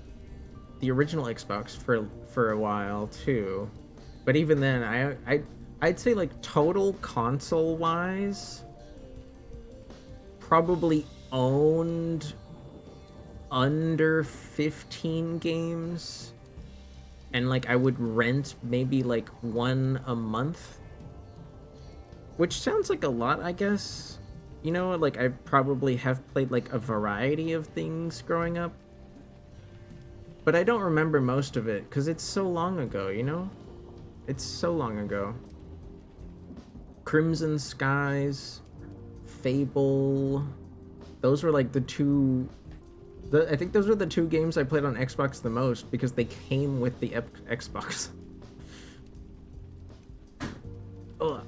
the original Xbox for a while too. But even then, I'd say like total console wise, probably owned under 15 games. And like I would rent maybe like one a month, which sounds like a lot, I guess. You know, like I probably have played like a variety of things growing up, but I don't remember most of it because it's so long ago, you know? It's so long ago. Crimson Skies, Fable, those were like the two... I think those were the two games I played on Xbox the most because they came with the Xbox. Ugh.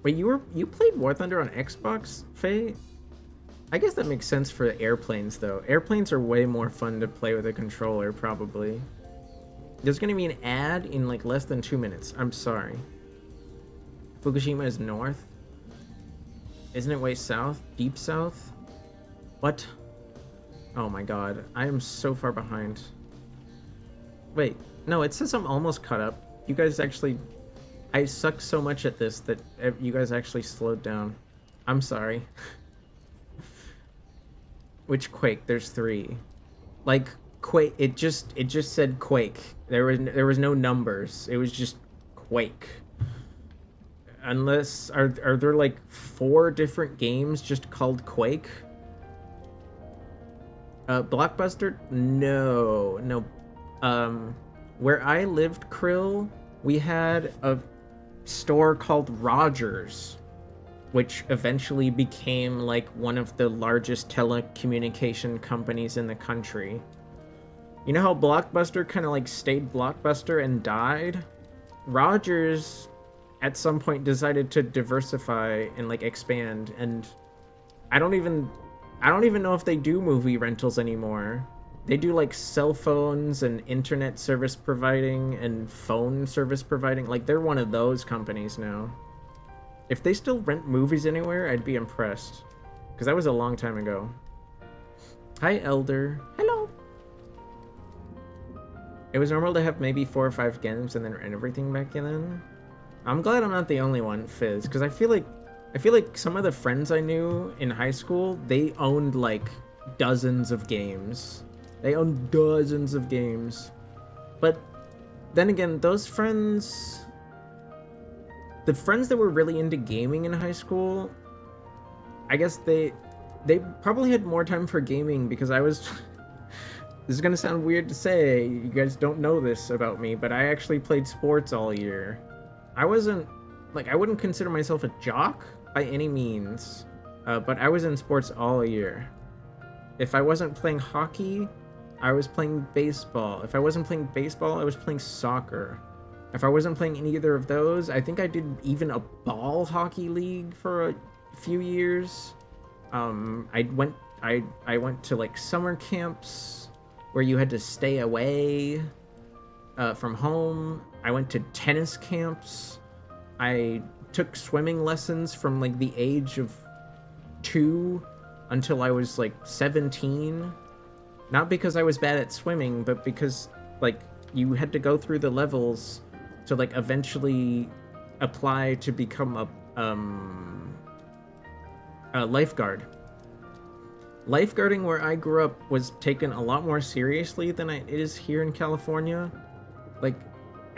Wait, you played War Thunder on Xbox, Faye? I guess that makes sense for airplanes though. Airplanes are way more fun to play with a controller, probably. There's gonna be an ad in like less than 2 minutes. I'm sorry. Fukushima is north. Isn't it way south? Deep south? What? Oh my god, I am so far behind. Wait, no, it says I'm almost caught up. You guys actually... I suck so much at this that you guys actually slowed down. I'm sorry. Which Quake? There's 3. Like, Quake, it just said Quake. There was no numbers. It was just Quake. Unless, are there like 4 different games just called Quake? Blockbuster? No. Where I lived, Krill, we had a store called Rogers, which eventually became like one of the largest telecommunication companies in the country. You know how Blockbuster kind of like stayed Blockbuster and died? Rogers at some point decided to diversify and like expand, and I don't even know if they do movie rentals anymore. They do like cell phones and internet service providing and phone service providing. Like they're one of those companies now. If they still rent movies anywhere, I'd be impressed. Because that was a long time ago. Hi, Elder. Hello. It was normal to have maybe 4 or 5 games and then rent everything back in then. I'm glad I'm not the only one, Fizz, because I feel like some of the friends I knew in high school, they owned like dozens of games. They owned dozens of games. But then again, those friends... The friends that were really into gaming in high school, I guess they probably had more time for gaming because I was... This is gonna sound weird to say, you guys don't know this about me, but I actually played sports all year. I wasn't... Like, I wouldn't consider myself a jock by any means, but I was in sports all year. If I wasn't playing hockey, I was playing baseball. If I wasn't playing baseball, I was playing soccer. If I wasn't playing either of those, I think I did even a ball hockey league for a few years. I went to like summer camps where you had to stay away from home. I went to tennis camps. I took swimming lessons from like the age of 2 until I was like 17. Not because I was bad at swimming, but because like you had to go through the levels to like eventually apply to become a lifeguard. Lifeguarding where I grew up was taken a lot more seriously than it is here in California. Like,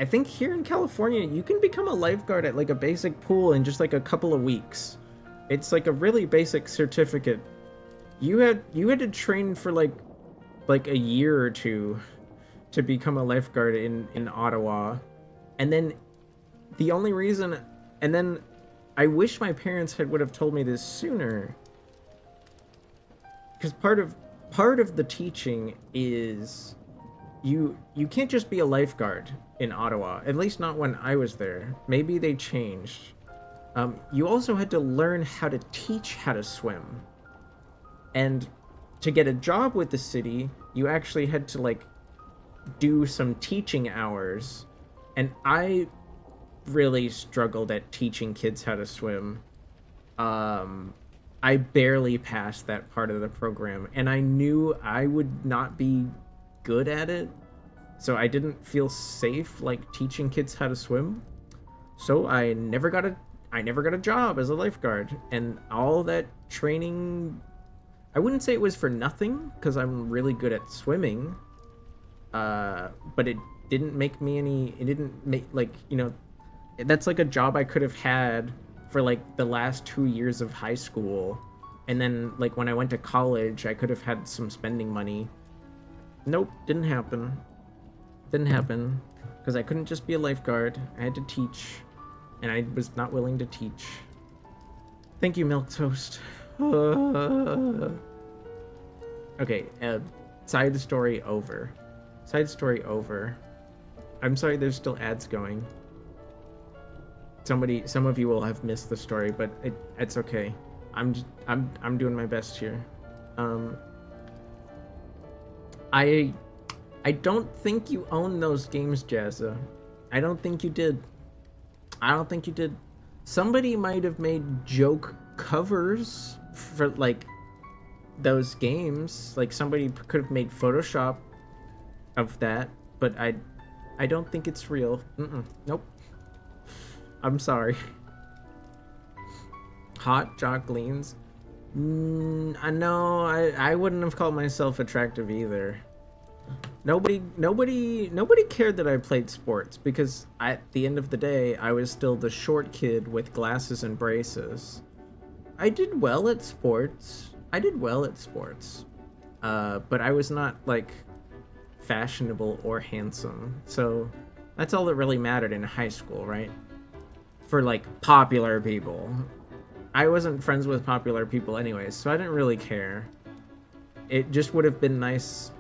I think here in California, you can become a lifeguard at like a basic pool in just like a couple of weeks. It's like a really basic certificate. You had to train for like a year or two to become a lifeguard in Ottawa. And then the only reason, and then I wish my parents would have told me this sooner. Because part of the teaching is you can't just be a lifeguard in Ottawa, at least not when I was there. Maybe they changed. You also had to learn how to teach how to swim. And to get a job with the city, you actually had to like do some teaching hours. And I really struggled at teaching kids how to swim. I barely passed that part of the program, and I knew I would not be good at it, so I didn't feel safe like teaching kids how to swim. So I never got a job as a lifeguard, and all that training, I wouldn't say it was for nothing because I'm really good at swimming, but it didn't make me that's like a job I could have had for like the last 2 years of high school, and then like when I went to college I could have had some spending money. Nope, didn't happen because I couldn't just be a lifeguard. I had to teach, and I was not willing to teach. Thank you, Milk Toast. Okay, side story over. I'm sorry there's still ads going. Some of you will have missed the story, but it's okay. I'm doing my best here. I don't think you own those games, Jazza. I don't think you did. Somebody might have made joke covers for like those games. Like somebody could have made Photoshop of that, but I don't think it's real. Nope. I'm sorry. Hot Jocklines? No, I wouldn't have called myself attractive either. Nobody cared that I played sports because at the end of the day, I was still the short kid with glasses and braces. I did well at sports. But I was not like fashionable or handsome. So that's all that really mattered in high school, right? For like popular people. I wasn't friends with popular people anyways, so I didn't really care. It just would have been nice.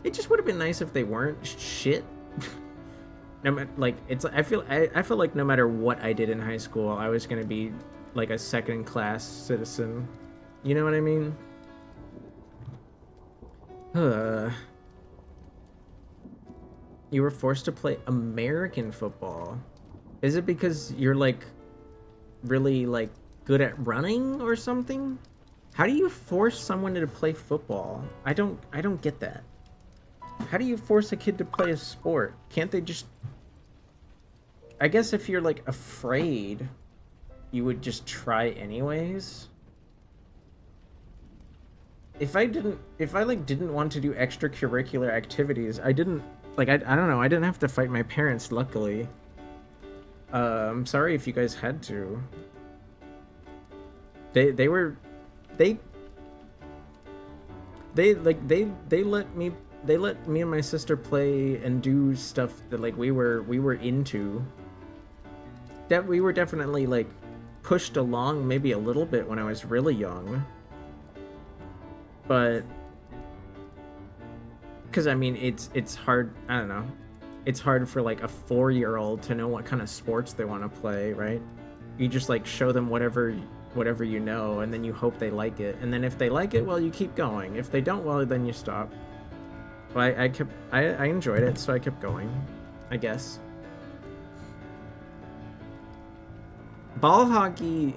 It just would have been nice if they weren't shit. I feel like no matter what I did in high school, I was gonna be like a second-class citizen. You know what I mean? You were forced to play American football. Is it because you're like really like good at running or something? How do you force someone to play football? I don't get that. How do you force a kid to play a sport? Can't they just... I guess if you're like afraid, you would just try anyways. If I didn't want to do extracurricular activities, I didn't like I don't know, I didn't have to fight my parents, luckily. I'm sorry if you guys had to. They let me and my sister play and do stuff that like we were into. That we were definitely like pushed along maybe a little bit when I was really young. But because I mean it's hard, I don't know. It's hard for like a 4-year-old to know what kind of sports they want to play, right? You just like show them whatever you know, and then you hope they like it. And then if they like it, well, you keep going. If they don't, well, then you stop. Well, I enjoyed it, so I kept going, I guess. Ball hockey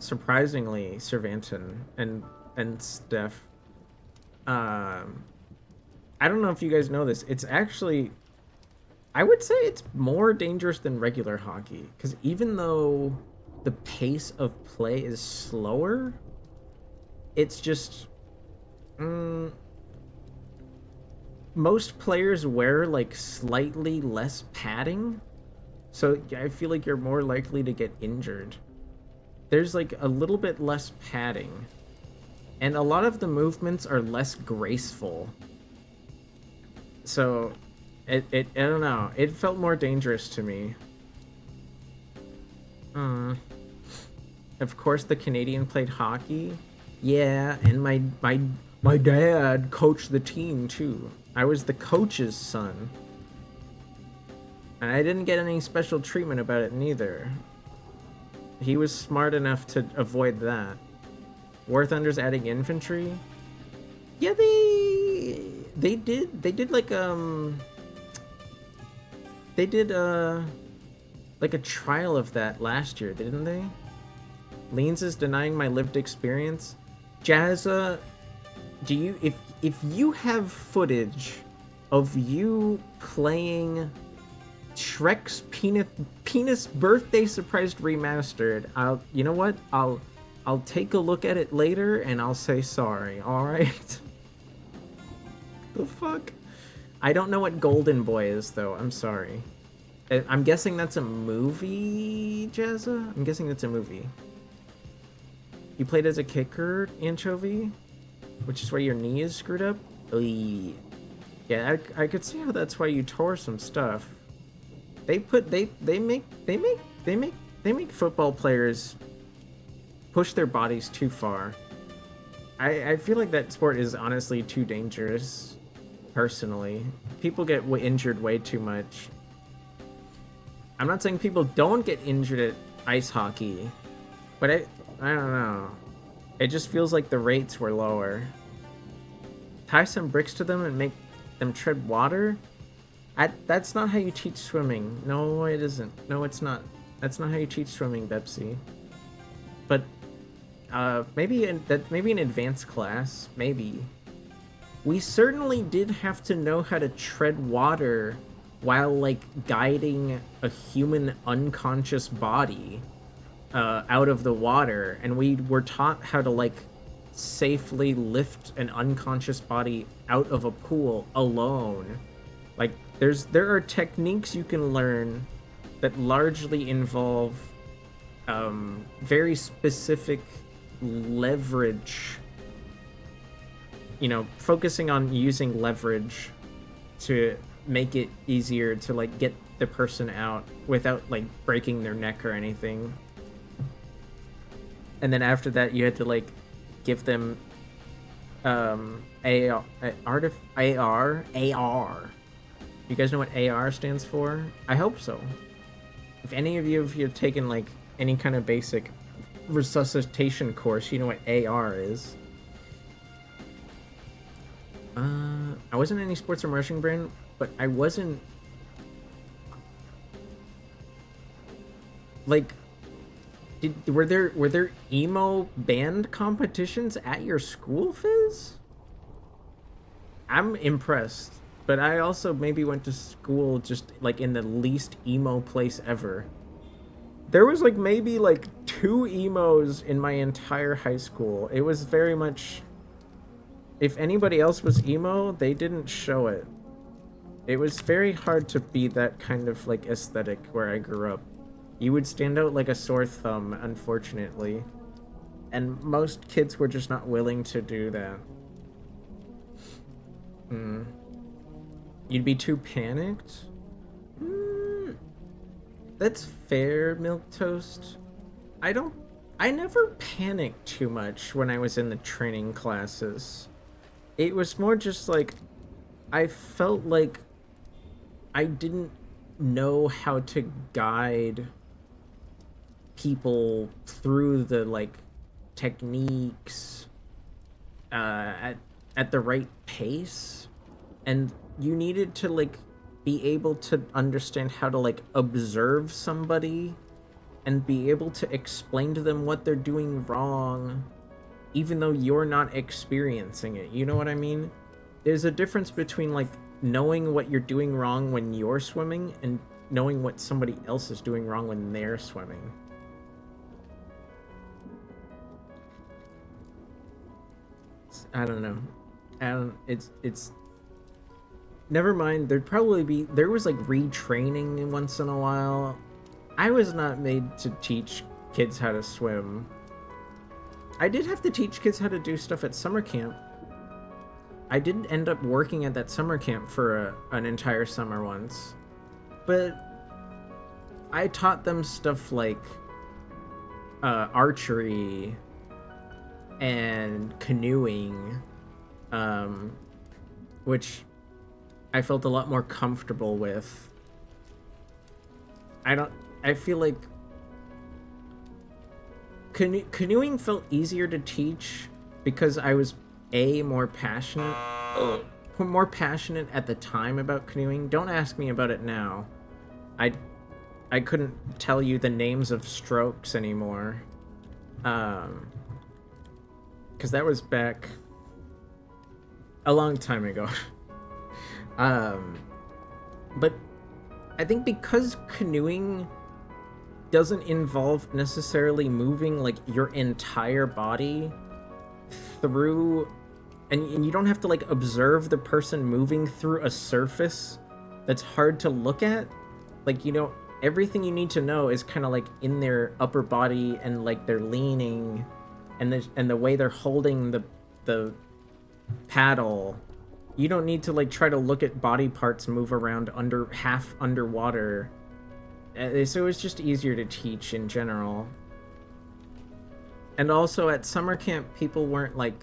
surprisingly, Cervanton and Steph. I don't know if you guys know this. It's actually, I would say it's more dangerous than regular hockey, because even though the pace of play is slower, it's just most players wear like slightly less padding, so I feel like you're more likely to get injured. There's like a little bit less padding, and a lot of the movements are less graceful. So I don't know. It felt more dangerous to me. Of course, the Canadian played hockey. Yeah, and my dad coached the team too. I was the coach's son. And I didn't get any special treatment about it neither. He was smart enough to avoid that. War Thunder's adding infantry? Yeah, they did like they did like a trial of that last year, didn't they? Leans is denying my lived experience. Jazza, do you if you have footage of you playing Shrek's penis birthday surprised remastered, you know what? I'll take a look at it later and I'll say sorry, alright? The fuck? I don't know what Golden Boy is though, I'm sorry. I'm guessing that's a movie, Jazza? I'm guessing that's a movie. You played as a kicker, Anchovy? Which is why your knee is screwed up? Oy. Yeah, I could see how that's why you tore some stuff. They make football players push their bodies too far. I feel like that sport is honestly too dangerous, personally. People get injured way too much. I'm not saying people don't get injured at ice hockey, but I don't know. It just feels like the rates were lower. Tie some bricks to them and make them tread water? That's not how you teach swimming. No, it isn't. No, it's not. That's not how you teach swimming, Bepsi. But maybe in advanced class, maybe. We certainly did have to know how to tread water while like guiding a human unconscious body out of the water, and we were taught how to like safely lift an unconscious body out of a pool alone. Like there are techniques you can learn that largely involve very specific leverage, you know, focusing on using leverage to make it easier to like get the person out without like breaking their neck or anything. And then after that you had to like give them AR. You guys know what AR stands for? I hope so. If any of you have taken like any kind of basic resuscitation course, you know what AR is. I wasn't in any sports or marching band, but I wasn't like were there emo band competitions at your school, Fizz? I'm impressed, but I also maybe went to school just like in the least emo place ever. There was like maybe like 2 emos in my entire high school. It was very much, if anybody else was emo, they didn't show it. It was very hard to be that kind of like aesthetic where I grew up. You would stand out like a sore thumb, unfortunately. And most kids were just not willing to do that. You'd be too panicked? That's fair, Milquetoast. I never panicked too much when I was in the training classes. It was more just like, I felt like I didn't know how to guide people through the like techniques at the right pace, and you needed to like be able to understand how to like observe somebody and be able to explain to them what they're doing wrong, even though you're not experiencing it. You know what I mean? There's a difference between like knowing what you're doing wrong when you're swimming and knowing what somebody else is doing wrong when they're swimming. I don't know. It's never mind. There was like retraining once in a while. I was not made to teach kids how to swim. I did have to teach kids how to do stuff at summer camp. I did end up working at that summer camp for an entire summer once. But I taught them stuff like archery and canoeing, which I felt a lot more comfortable with. I feel like canoeing felt easier to teach because I was more passionate at the time about canoeing. Don't ask me about it now. I couldn't tell you the names of strokes anymore. Because that was back a long time ago. But I think because canoeing doesn't involve necessarily moving like your entire body through, and you don't have to like observe the person moving through a surface that's hard to look at. Like, you know, everything you need to know is kind of like in their upper body and like they're leaning and the way they're holding the paddle. You don't need to like try to look at body parts move around half underwater. So it's just easier to teach in general. And also at summer camp, people weren't like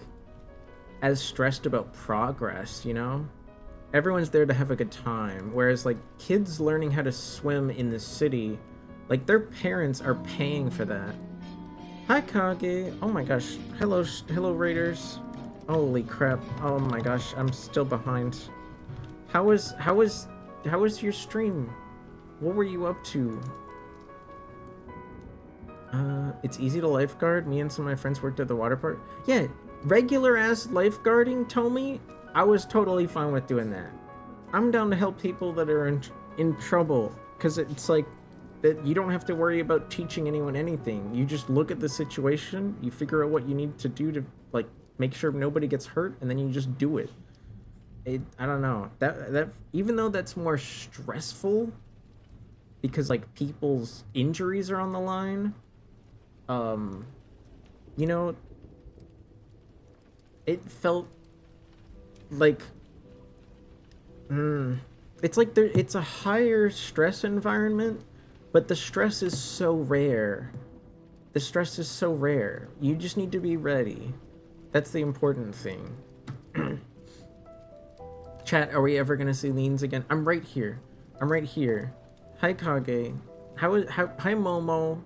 as stressed about progress, you know? Everyone's there to have a good time. Whereas like kids learning how to swim in the city, like their parents are paying for that. Hi Kage. Oh my gosh. Hello Raiders. Holy crap. Oh my gosh, I'm still behind. How was your stream? What were you up to? It's easy to lifeguard. Me and some of my friends worked at the water park. Yeah, regular ass lifeguarding, Tommy. I was totally fine with doing that. I'm down to help people that are in trouble, because it's like that you don't have to worry about teaching anyone anything. You just look at the situation, you figure out what you need to do to like make sure nobody gets hurt, and then you just do it. I don't know. That even though that's more stressful because like people's injuries are on the line, you know, it felt like it's like it's a higher stress environment, but the stress is so rare. The stress is so rare. You just need to be ready. That's the important thing. Chat, are we ever gonna see Leans again? I'm right here. Hi Kage. Hi Momo.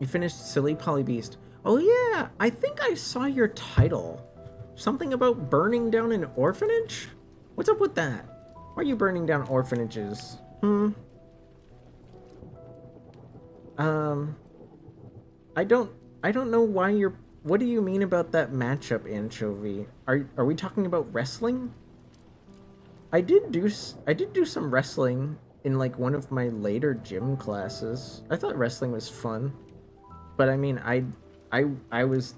You finished Silly Polybeast. Oh yeah, I think I saw your title. Something about burning down an orphanage? What's up with that? Why are you burning down orphanages? I don't know why you're... What do you mean about that matchup, Anchovy? Are we talking about wrestling? I did do some wrestling in like one of my later gym classes. I thought wrestling was fun. But I mean, I was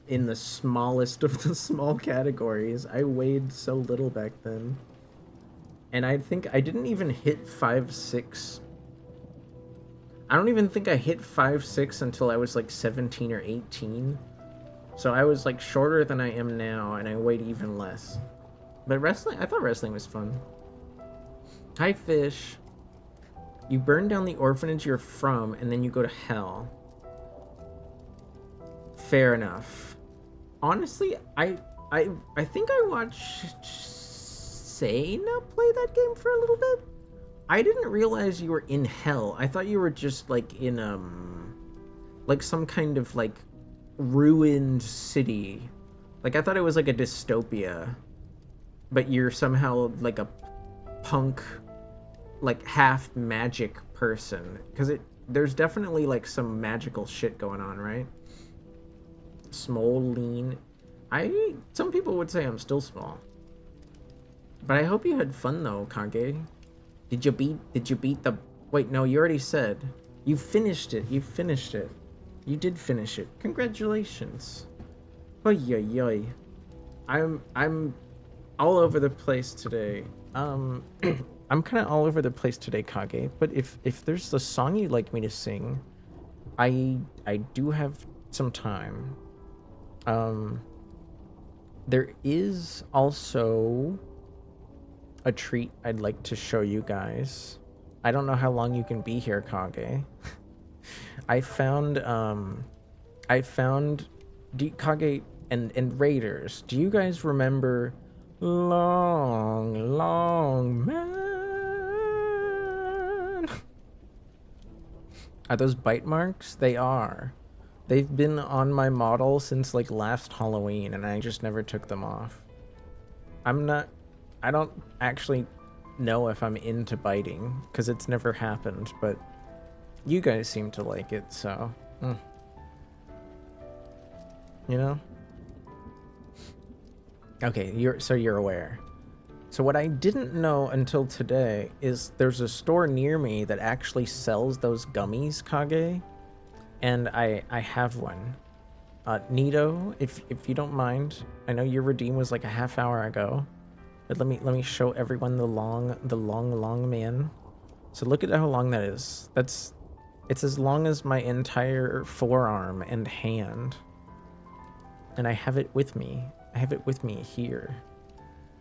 in the smallest of the small categories. I weighed so little back then. And I think I didn't even hit 5'6". I don't even think I hit 5'6" until I was like 17 or 18. So I was like shorter than I am now, and I weighed even less. But wrestling, I thought wrestling was fun. Hi Fish. You burn down the orphanage you're from, and then you go to hell. Fair enough. Honestly, I think I watched Sena play that game for a little bit. I didn't realize you were in hell. I thought you were just like in like some kind of like ruined city. Like I thought it was like a dystopia, but you're somehow like a punk, like half magic person. Because there's definitely like some magical shit going on, right? Small, lean. Some people would say I'm still small. But I hope you had fun though, Kage. Did you beat the... Wait, no, you already said. You finished it. You finished it. You did finish it. Congratulations. Oy, oy, oy. I'm all over the place today. I'm kind of all over the place today, Kage. But if there's a song you'd like me to sing, I do have some time. There is also a treat I'd like to show you guys. I don't know how long you can be here, Kage. I found Kage and Raiders. Do you guys remember Long, Long Man? Are those bite marks? They are. They've been on my model since like last Halloween and I just never took them off. I don't actually know if I'm into biting because it's never happened, but you guys seem to like it, so you know. Okay, you're aware. So what I didn't know until today is there's a store near me that actually sells those gummies, Kage, and I have one. Nito, if you don't mind, I know your redeem was like a half hour ago. But let me show everyone the long man. So look at how long that is. It's as long as my entire forearm and hand. And I have it with me. I have it with me here.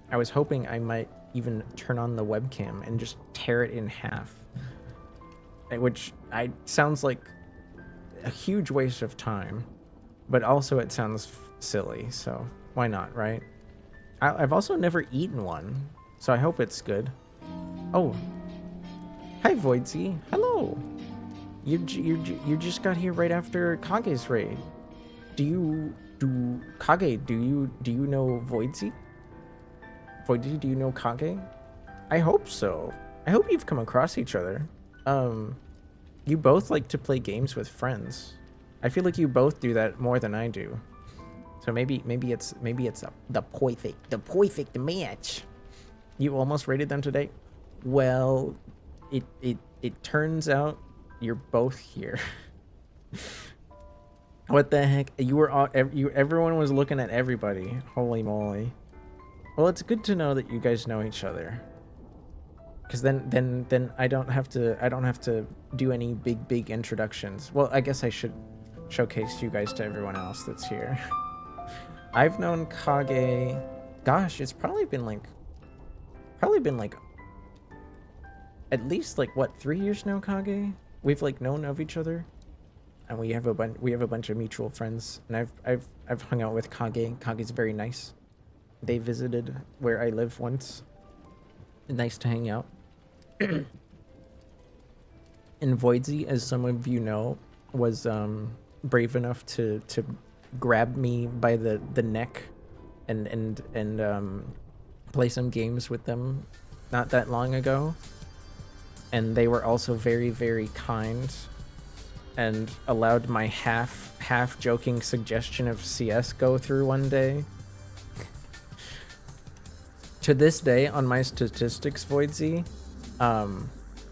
I was hoping I might even turn on the webcam and just tear it in half. Which sounds like a huge waste of time, but also it sounds silly, so why not, right? I've also never eaten one, so I hope it's good. Oh, hi Voidsy. Hello. You just got here right after Kage's raid. Do you know Voidsy? Voidsy, do you know Kage? I hope so. I hope you've come across each other. You both like to play games with friends. I feel like you both do that more than I do. So maybe it's the perfect match. You almost rated them today. Well, it turns out you're both here. What the heck? Everyone was looking at everybody. Holy moly. Well, it's good to know that you guys know each other. Cause then I don't have to do any big introductions. Well, I guess I should showcase you guys to everyone else that's here. I've known Kage, gosh, it's probably been like at least like what, 3 years now, Kage? We've like known of each other, and we have a bunch of mutual friends, and I've hung out with Kage. Kage's very nice. They visited where I live once. Nice to hang out. And Voidsy, as some of you know, was brave enough to grab me by the neck and play some games with them not that long ago. And they were also very, very kind and allowed my half joking suggestion of CS go through one day. To this day, on my statistics, Voidsy,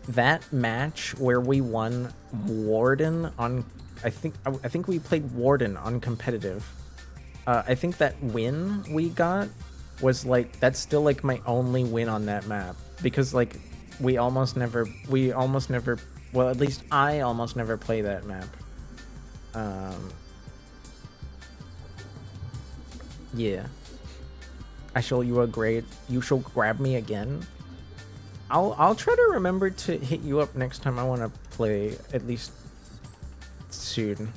that match where we won Warden on, I think we played Warden on competitive. I think that win we got was like, that's still like my only win on that map, because like we almost never, well, at least I almost never play that map. Yeah. I shall you a grade. You shall grab me again. I'll try to remember to hit you up next time I want to play, at least soon,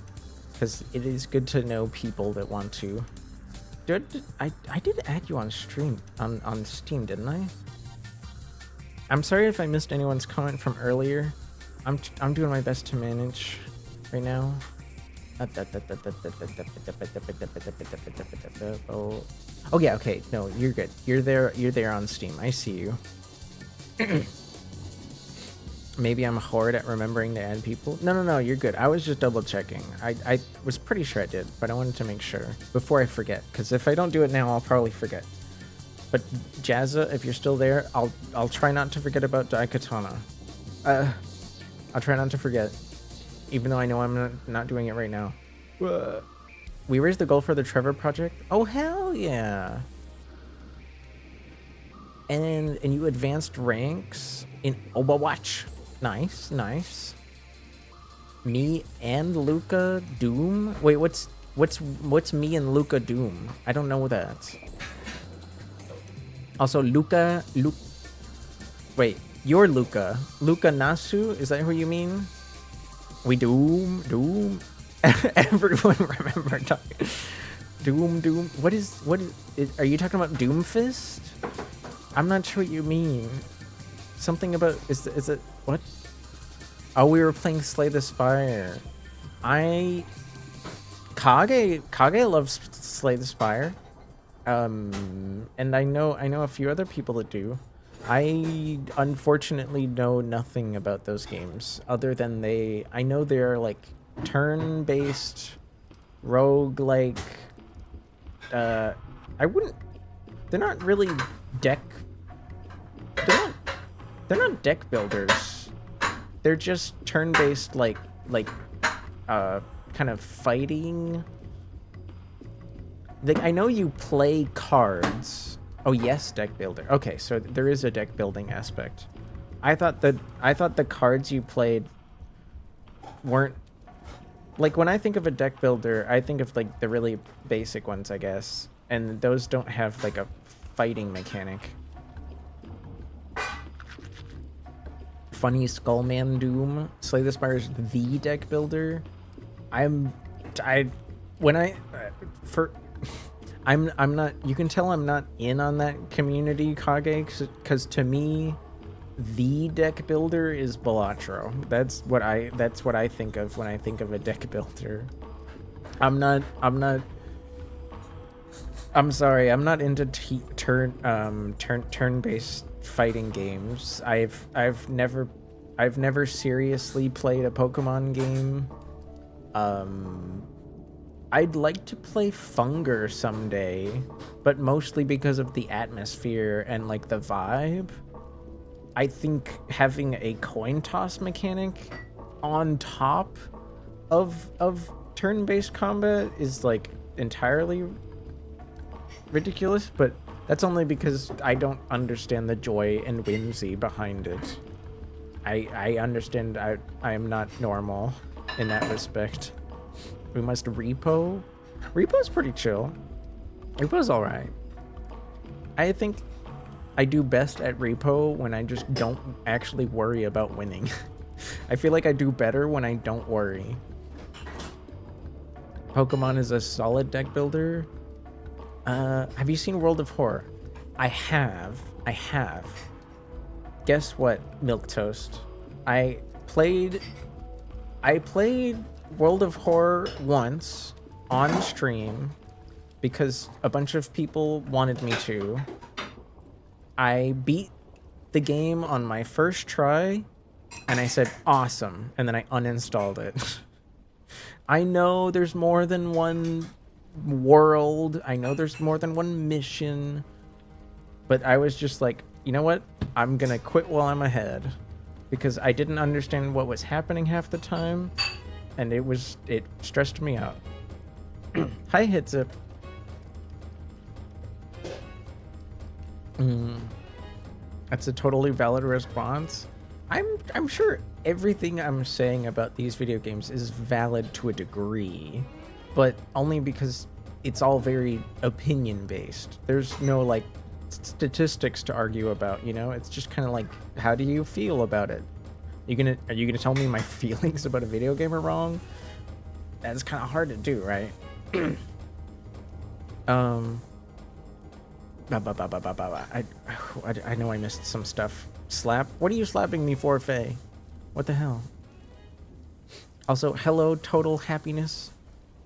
because it is good to know people that want to. I did add you on stream on Steam, didn't I? I'm sorry if I missed anyone's comment from earlier. I'm doing my best to manage right now. Oh yeah, okay. No, you're good. You're there on Steam. I see you. Maybe I'm a horde at remembering to add people. No, you're good. I was just double checking. I was pretty sure I did, but I wanted to make sure before I forget, because if I don't do it now, I'll probably forget. But Jazza, if you're still there, I'll try not to forget about Daikatana. I'll try not to forget, even though I know I'm not doing it right now. We raised the goal for the Trevor project. Oh hell yeah! And you advanced ranks in Overwatch. Nice, nice. Me and Luca Doom. Wait, what's me and Luca Doom? I don't know that. Also, Wait, you're Luca. Luca Nasu? Is that who you mean? We Doom. Everyone remember talking. Doom. What is, are you talking about Doomfist? I'm not sure what you mean. Something about, is it, what? Oh, we were playing Slay the Spire. Kage loves Slay the Spire. And I know a few other people that do. I unfortunately know nothing about those games other than I know they're like turn-based roguelike. They're not really deck. They're not deck builders. They're just turn-based like kind of fighting. I know you play cards. Oh yes, deck builder. Okay, so there is a deck building aspect. I thought the cards you played weren't, like, when I think of a deck builder, I think of like the really basic ones, I guess, and those don't have like a fighting mechanic. Funny Skullman Doom. Slay the Spire is the deck builder. I'm not, you can tell I'm not in on that community, Kage, because to me, the deck builder is Balatro. That's what I think of when I think of a deck builder. I'm sorry, I'm not into turn-based fighting games. I've never seriously played a Pokemon game. I'd like to play Funger someday, but mostly because of the atmosphere and like the vibe. I think having a coin toss mechanic on top of turn-based combat is like entirely ridiculous, but that's only because I don't understand the joy and whimsy behind it. I understand I am not normal in that respect. We must repo. Repo's pretty chill. Repo's alright. I think I do best at repo when I just don't actually worry about winning. I feel like I do better when I don't worry. Pokemon is a solid deck builder. Have you seen World of Horror? I have. Guess what, Milquetoast? I played World of Horror once on stream because a bunch of people wanted me to. I beat the game on my first try and I said awesome, and then I uninstalled it. I know there's more than one world, I know there's more than one mission, but I was just like, you know what, I'm gonna quit while I'm ahead, because I didn't understand what was happening half the time, and it stressed me out. Hi, Hitzip. That's a totally valid response. I'm sure everything I'm saying about these video games is valid to a degree, but only because it's all very opinion based. There's no like statistics to argue about, you know? It's just kind of like, how do you feel about it? Are you gonna tell me my feelings about a video game are wrong? That's kind of hard to do, right? I know I missed some stuff. Slap? What are you slapping me for, Faye? What the hell? Also, hello, Total Happiness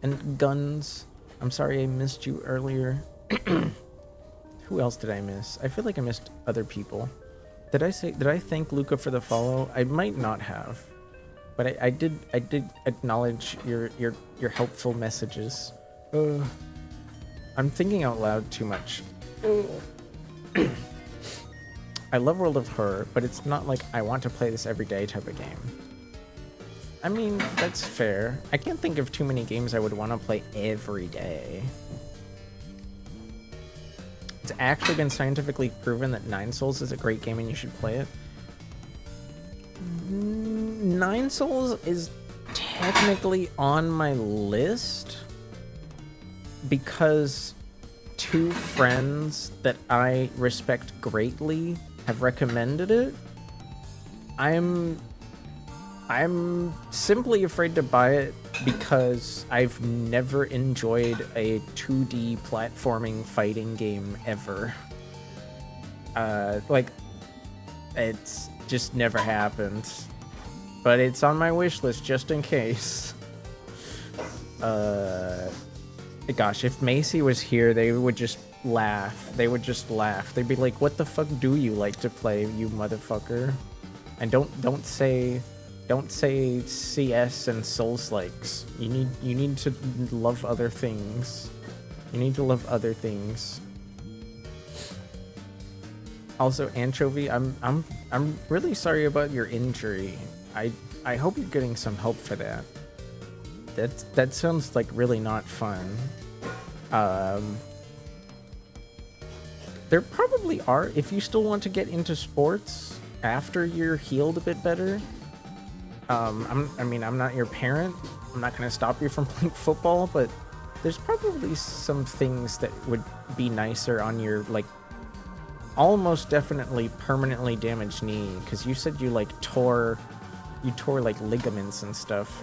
and Guns. I'm sorry I missed you earlier. Who else did I miss? I feel like I missed other people. Did I thank Luca for the follow? I might not have, but I did acknowledge your helpful messages. I'm thinking out loud too much. I love World of Horror, but it's not like I want to play this every day type of game. I mean, that's fair. I can't think of too many games I would want to play every day. It's actually been scientifically proven that Nine Souls is a great game and you should play it. Nine Souls is technically on my list because two friends that I respect greatly have recommended it. I'm simply afraid to buy it because I've never enjoyed a 2D platforming fighting game ever. Like, it's just never happened. But it's on my wish list just in case. Gosh, if Macy was here, they would just laugh. They would just laugh. They'd be like, "What the fuck do you like to play, you motherfucker?" And don't say CS and Souls-likes. You need to love other things. You need to love other things. Also, Anchovy, I'm really sorry about your injury. I hope you're getting some help for that. That sounds like really not fun. There probably are, if you still want to get into sports after you're healed a bit better. I'm not your parent. I'm not going to stop you from playing football, but there's probably some things that would be nicer on your, like, almost definitely permanently damaged knee, because you said you, like, tore like ligaments and stuff.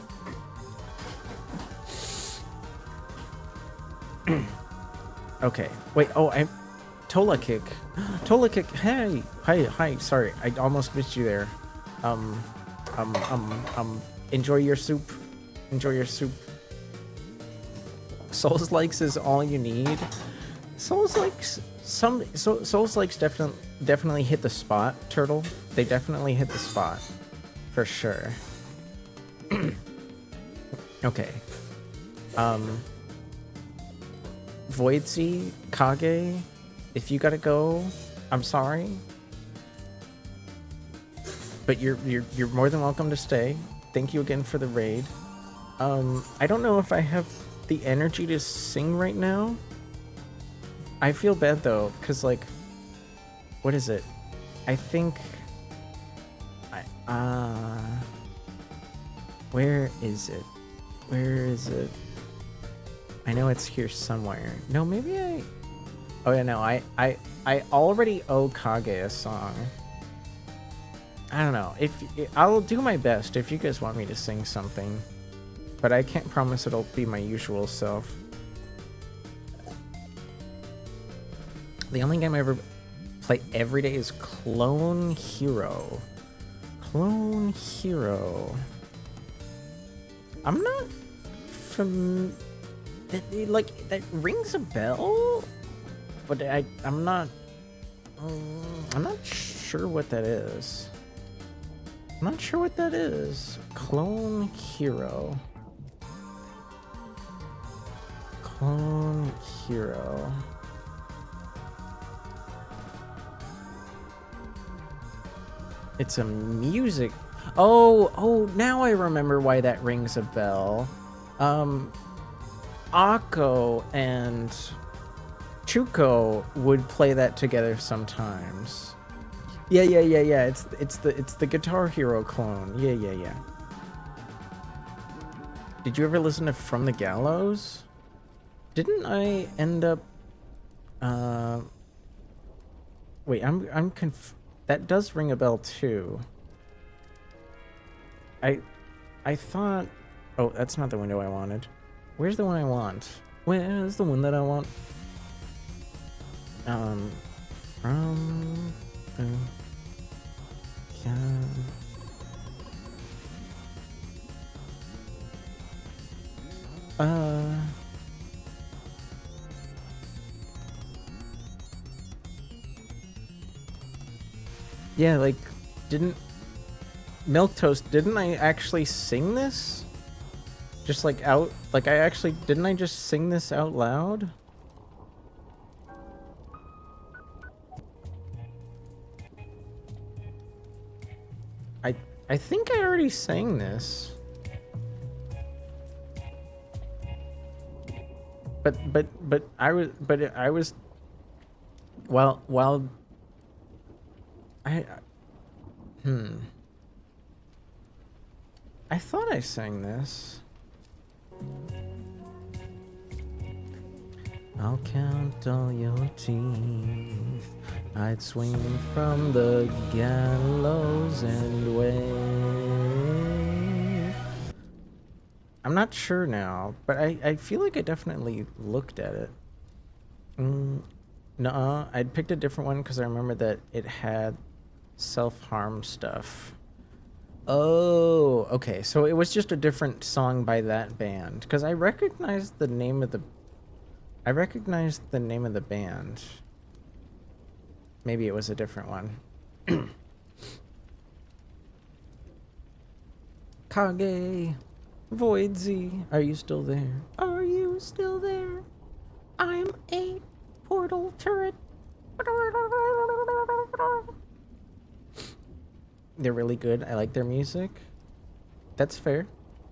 Okay, wait, Tola Kick, hi, sorry, I almost missed you there. Enjoy your soup. Souls-likes is all you need. Souls-likes definitely hit the spot, Turtle. They definitely hit the spot. For sure. Okay. Voidsy, Kage, if you gotta go, I'm sorry. But you're more than welcome to stay. Thank you again for the raid. I don't know if I have the energy to sing right now. I feel bad though, cause like, what is it? I think where is it? I know it's here somewhere. No, maybe oh yeah, no, I already owe Kage a song. I don't know. I'll do my best if you guys want me to sing something, but I can't promise it'll be my usual self. The only game I ever play every day is Clone Hero. Clone Hero. I'm not from that rings a bell, but I'm not sure what that is. I'm not sure what that is. Clone Hero. Clone Hero. It's a music. Oh, now I remember why that rings a bell. Akko and Chuko would play that together sometimes. Yeah. It's the Guitar Hero clone. Yeah. Did you ever listen to From the Gallows? Didn't I end up wait, I'm that does ring a bell too. I thought, oh, that's not the window I wanted. Where's the one I want? Where's the one that I want? From the Yeah, like, didn't... Milquetoast, didn't I actually sing this? Just like out... Like, didn't I just sing this out loud? I think I already sang this. But I was while I thought I sang this. I'll count all your teeth. I'd swing from the gallows and wave. I'm not sure now, but I feel like I definitely looked at it. Nuh-uh, I'd picked a different one because I remember that it had self-harm stuff. Oh, okay, so it was just a different song by that band. Because I recognized the name of the... band. Maybe it was a different one. Kage, Void Z, are you still there? Are you still there? I'm a portal turret. They're really good. I like their music. That's fair.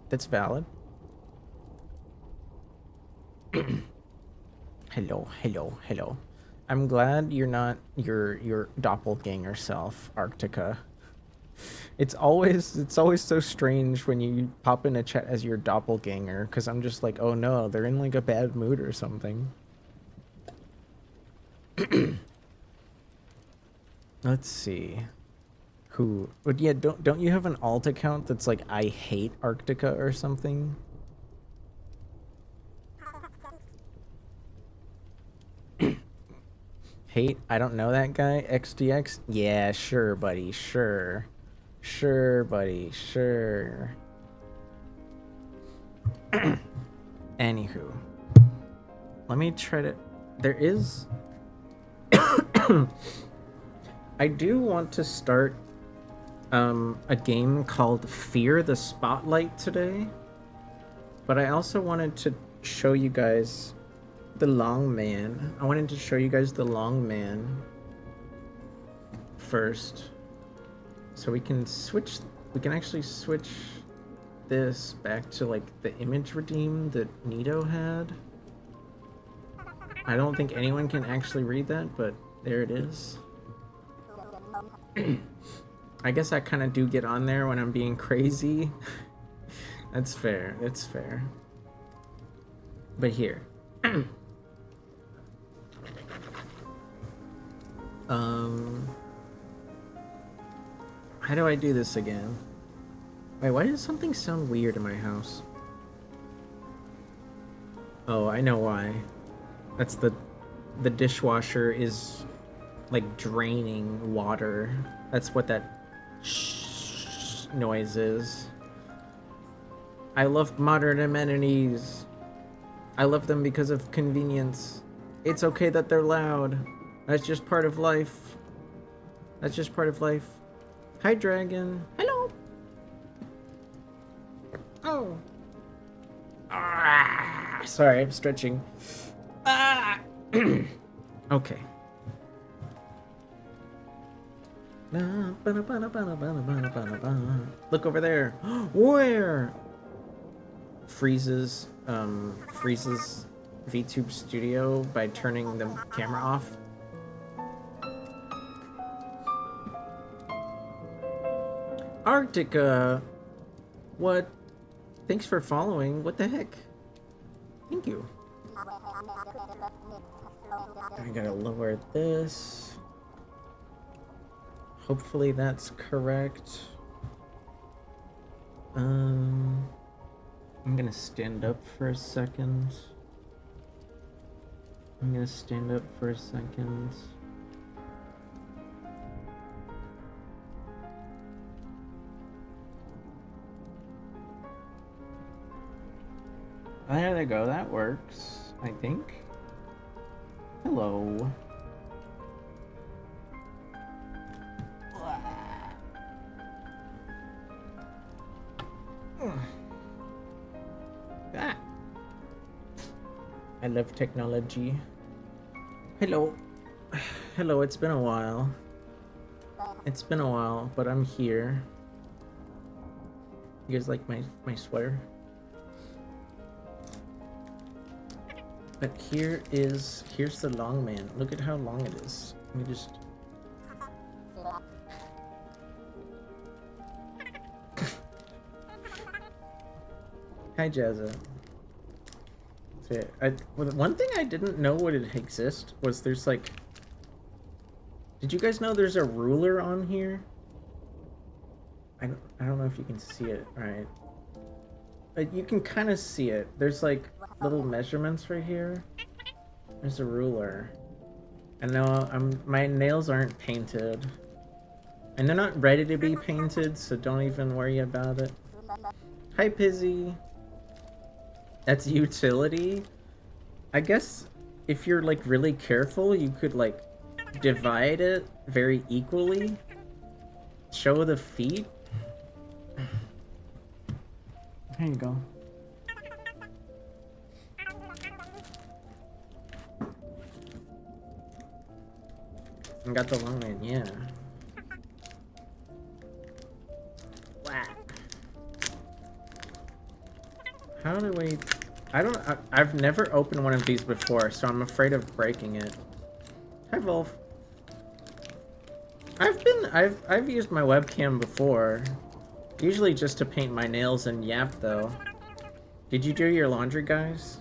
That's valid. Hello, hello, hello. I'm glad you're not your doppelganger self, Arctica. It's always so strange when you pop in a chat as your doppelganger, because I'm just like, oh no, they're in like a bad mood or something. Let's see. Who? But yeah, don't you have an alt account that's like I hate Arctica or something? Hate? I don't know that guy. XDX? Yeah, sure, buddy. Sure. Sure, buddy. Sure. Anywho. Let me try to... There is... I do want to start a game called Fear the Spotlight today. But I also wanted to show you guys... the long man. I wanted to show you guys the long man first. So we can actually switch this back to like the image redeem that Nito had. I don't think anyone can actually read that, but there it is. I guess I kind of do get on there when I'm being crazy. That's fair. That's fair. But here. How do I do this again? Wait, why does something sound weird in my house? Oh, I know why. That's the dishwasher is like draining water. That's what that noise is. I love modern amenities. I love them because of convenience. It's okay that they're loud. That's just part of life. That's just part of life. Hi, dragon. Hello. Oh. Ah, sorry, I'm stretching. Ah. Okay. Look over there. Where? Freezes VTube Studio by turning the camera off. Arctica! What? Thanks for following. What the heck? Thank you. I gotta lower this. Hopefully that's correct. I'm gonna stand up for a second. There they go, that works, I think. Hello. I love technology. Hello. Hello, it's been a while. It's been a while, but I'm here. You guys like my sweater? But here's the long man. Look at how long it is. Let me just... Hi, Jazza. So, one thing I didn't know would exist was there's like... Did you guys know there's a ruler on here? I don't know if you can see it, right? But you can kind of see it. There's like little measurements right here. There's a ruler. And now my nails aren't painted. And they're not ready to be painted, so don't even worry about it. Hi, Pizzy. That's utility. I guess if you're like really careful, you could like divide it very equally. Show the feet. There you go. I got the long man, yeah. Whack. How do we... I've never opened one of these before, so I'm afraid of breaking it. Hi, Wolf. I've used my webcam before. Usually just to paint my nails and yap, though. Did you do your laundry, guys?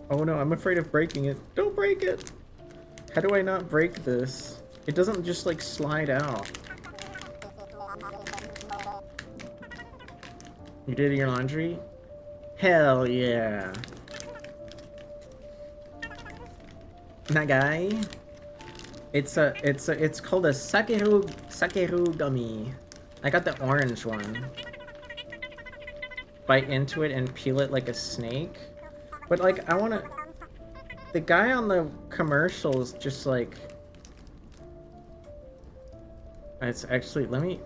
Oh no, I'm afraid of breaking it. Don't break it! How do I not break this? It doesn't just, like, slide out. You did your laundry? Hell yeah. That guy? It's called a Sakeru gummy. I got the orange one. Bite into it and peel it like a snake. But like, I wanna... The guy on the commercials just like... It's actually, let me,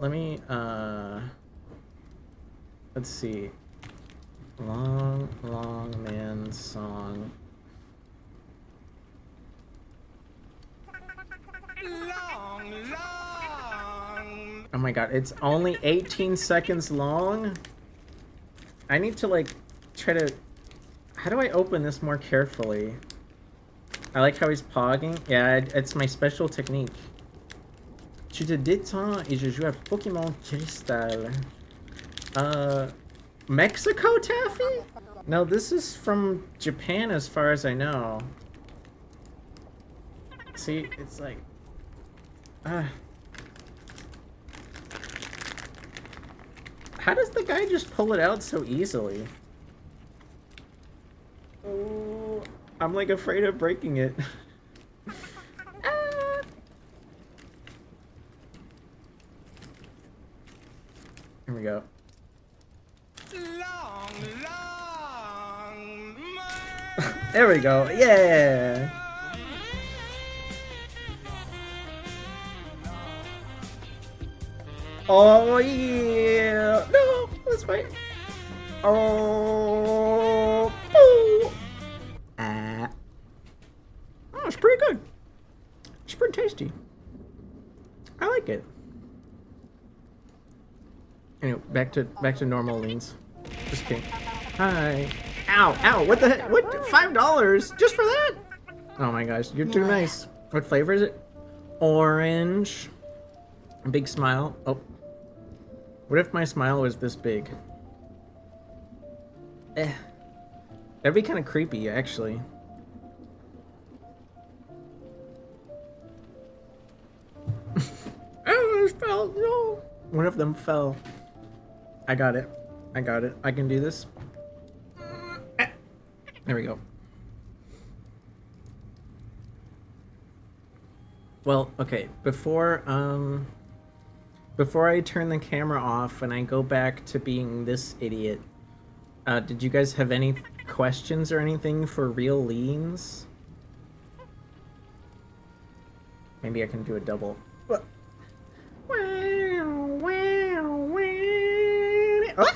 let's see. Long man song. Oh my god, it's only 18 seconds long? I need to like try to... How do I open this more carefully? I like how he's pogging. Yeah, it's my special technique. Tu te détends et je joue à Pokémon Crystal. Mexico taffy? No, this is from Japan as far as I know. See, it's like... How does the guy just pull it out so easily? Oh, I'm like afraid of breaking it. Here we go. There we go. Yeah. Oh yeah. No, let's fight. Oh. Oh, it's pretty good. It's pretty tasty. I like it. Anyway, back to normal leans. Just kidding. Hi. Ow, ow, what the heck? What? $5 just for that? Oh my gosh, you're too nice. What flavor is it? Orange. A big smile. Oh. What if my smile was this big? That'd be kind of creepy, actually. Oh, it fell. No. One of them fell. I got it. I got it. I can do this. There we go. Well, okay. Before I turn the camera off and I go back to being this idiot, did you guys have any questions or anything for real leans? Maybe I can do a double. Oh!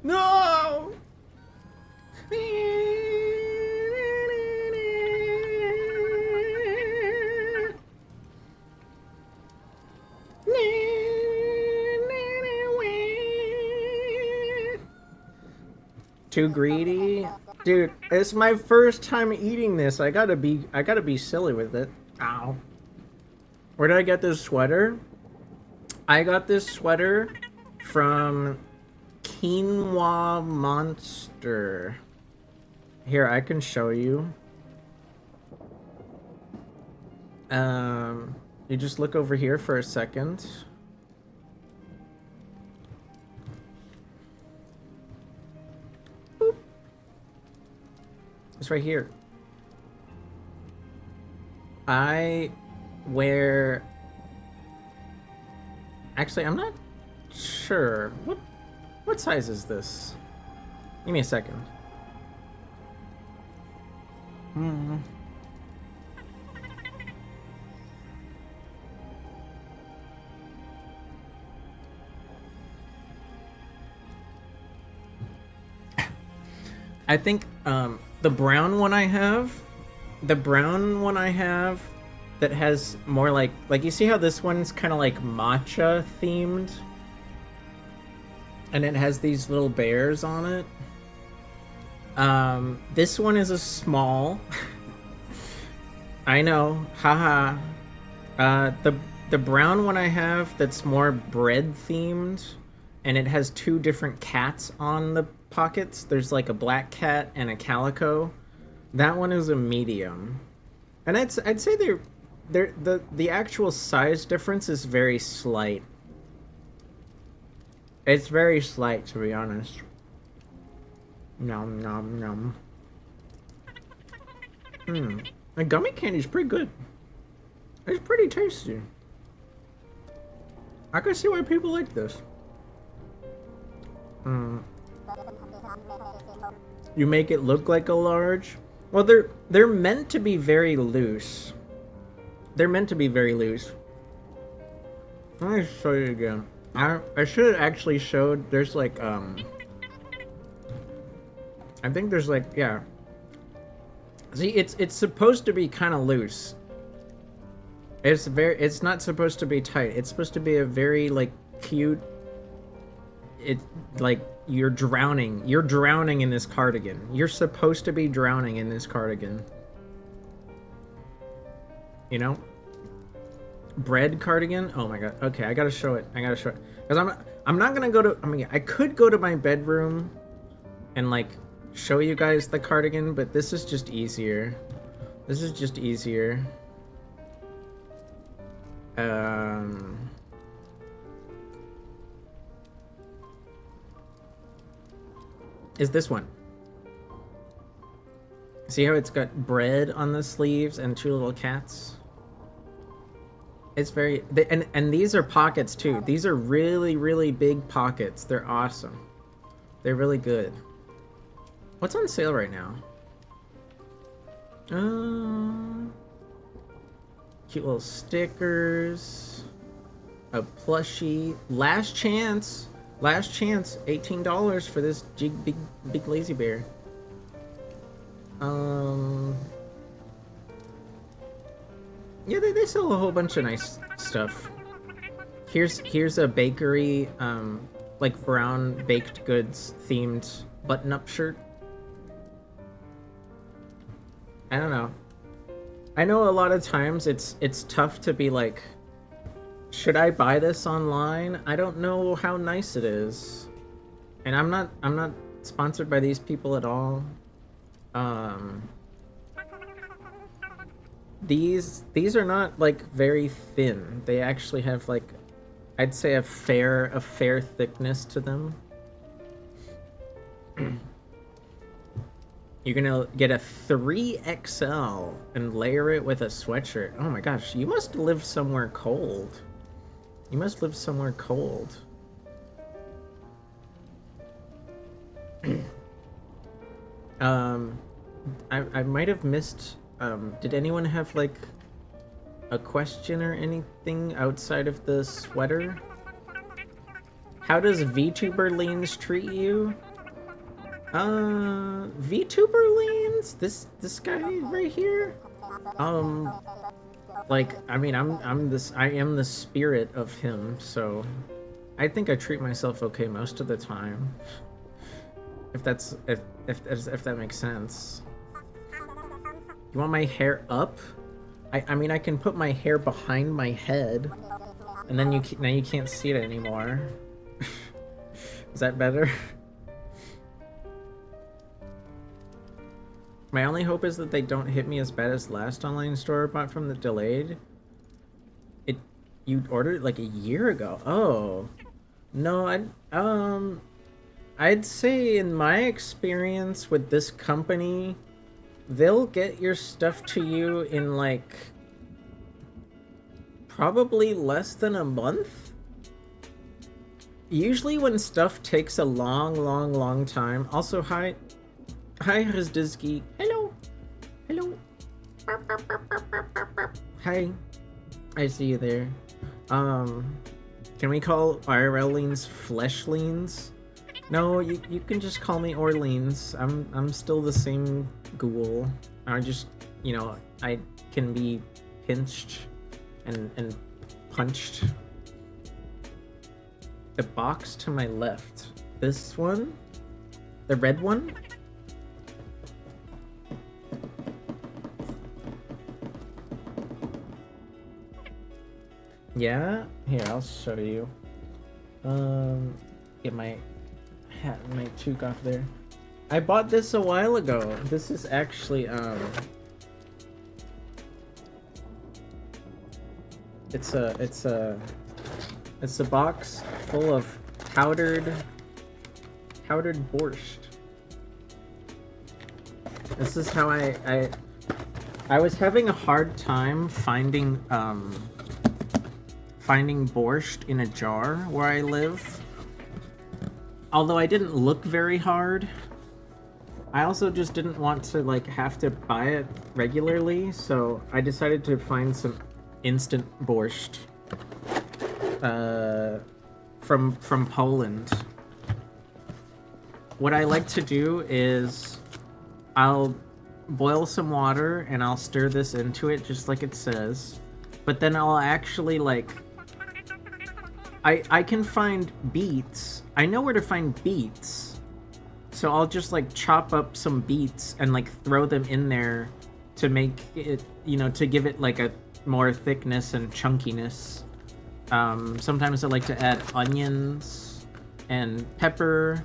No! too greedy? Dude, it's my first time eating this. I gotta be silly with it. Ow. Where did I get this sweater? I got this sweater from Quinoa Monster. Here, I can show you. You just look over here for a second. Boop. It's right here. I wear... Actually, I'm not sure. What size is this? Give me a second. I think the brown one I have, that has more like you see how this one's kind of like matcha themed, and it has these little bears on it. This one is a small. I know, haha. The brown one I have that's more bread themed, and it has two different cats on the pockets. There's like a black cat and a calico. That one is a medium, and I'd say the actual size difference is very slight. It's very slight, to be honest. Nom nom nom. The gummy candy's pretty good. It's pretty tasty. I can see why people like this. You make it look like a large? Well, they're meant to be very loose. They're meant to be very loose. Let me show you again. I should have actually showed. There's like I think there's like, yeah. See, it's supposed to be kind of loose. It's not supposed to be tight. It's supposed to be a very like cute. It's like you're drowning in this cardigan. You're supposed to be drowning in this cardigan. You know? Bread cardigan? Oh my god. Okay, I gotta show it. Because I'm not gonna go to... I mean, I could go to my bedroom and, like, show you guys the cardigan, but this is just easier. This is just easier. Is this one. See how it's got bread on the sleeves and two little cats? It's very... And these are pockets, too. These are really, really big pockets. They're awesome. They're really good. What's on sale right now? Cute little stickers. A plushie. Last chance. Last chance. $18 for this big lazy bear. Yeah, they sell a whole bunch of nice stuff. Here's a bakery, like brown baked goods themed button-up shirt. I don't know. I know a lot of times it's tough to be like, should I buy this online? I don't know how nice it is. And I'm not sponsored by these people at all. These are not like very thin. They actually have like, I'd say a fair thickness to them. You're gonna get a 3XL and layer it with a sweatshirt. Oh my gosh, you must live somewhere cold. You must live somewhere cold. I might have missed, did anyone have like a question or anything outside of the sweater? How does VTuber Leans treat you? VTuber Leans? This guy right here? Like, I mean, I am the spirit of him, so I think I treat myself okay most of the time. If that's if that makes sense. You want my hair up? I mean I can put my hair behind my head, and then now you can't see it anymore. Is that better? My only hope is that they don't hit me as bad as last online store I bought from the delayed. You ordered it like a year ago. Oh. No, I'd say in my experience with this company, they'll get your stuff to you in like probably less than a month. Usually when stuff takes a long time. Also, hi Rizdizki. Hello. Hi. I see you there. Can we call IRL leans flesh leans? No, you can just call me Orleans. I'm still the same ghoul. I just, you know, I can be pinched and punched. The box to my left. This one? The red one? Yeah? Here, I'll show you. Get my hat and my toque off there. I bought this a while ago. This is actually, it's a box full of powdered borscht. This is how I was having a hard time finding borscht in a jar where I live. Although I didn't look very hard. I also just didn't want to like have to buy it regularly, so I decided to find some instant borscht from Poland. What I like to do is I'll boil some water and I'll stir this into it just like it says, but then I'll actually like I can find beets. I know where to find beets. So I'll just like chop up some beets and like throw them in there to make it, you know, to give it like a more thickness and chunkiness. Sometimes I like to add onions and pepper.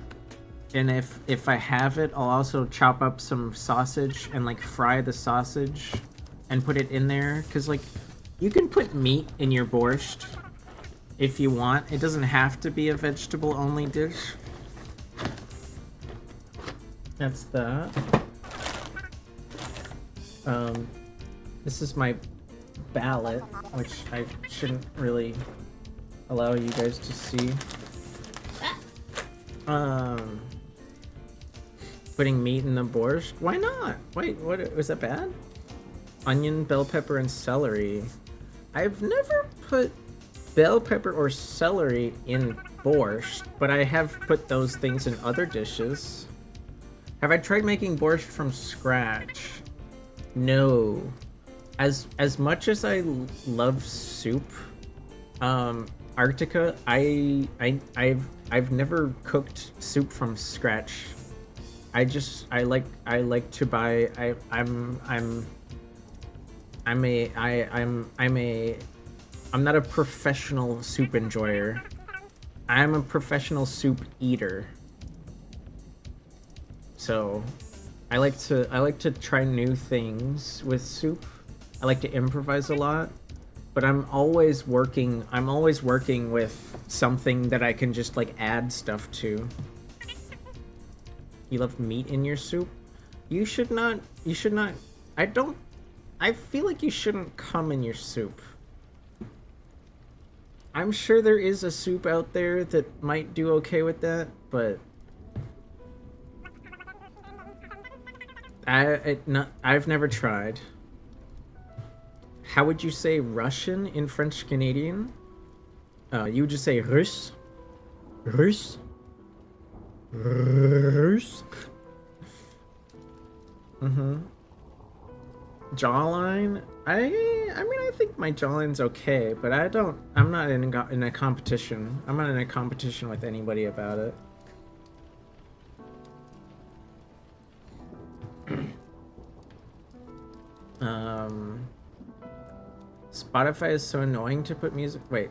And if I have it, I'll also chop up some sausage and like fry the sausage and put it in there. Cause like you can put meat in your borscht if you want. It doesn't have to be a vegetable only dish. That's that. This is my ballot, which I shouldn't really allow you guys to see. Putting meat in the borscht? Why not? Wait, what was that bad? Onion, bell pepper, and celery. I've never put bell pepper or celery in borscht, but I have put those things in other dishes. Have I tried making borscht from scratch? No. As much as I love soup, Arctica, I've never cooked soup from scratch. I like to buy. I'm not a professional soup enjoyer. I'm a professional soup eater. So, I like to try new things with soup. I like to improvise a lot, but I'm always working with something that I can just like add stuff to. You love meat in your soup? You should not, I feel like you shouldn't come in your soup. I'm sure there is a soup out there that might do okay with that, but I've never tried. How would you say Russian in French Canadian? You would just say Russe? Russe? Russe? Jawline? I mean, I think my jawline's okay, but I'm not in a competition. I'm not in a competition with anybody about it. Spotify is so annoying to put music. Wait.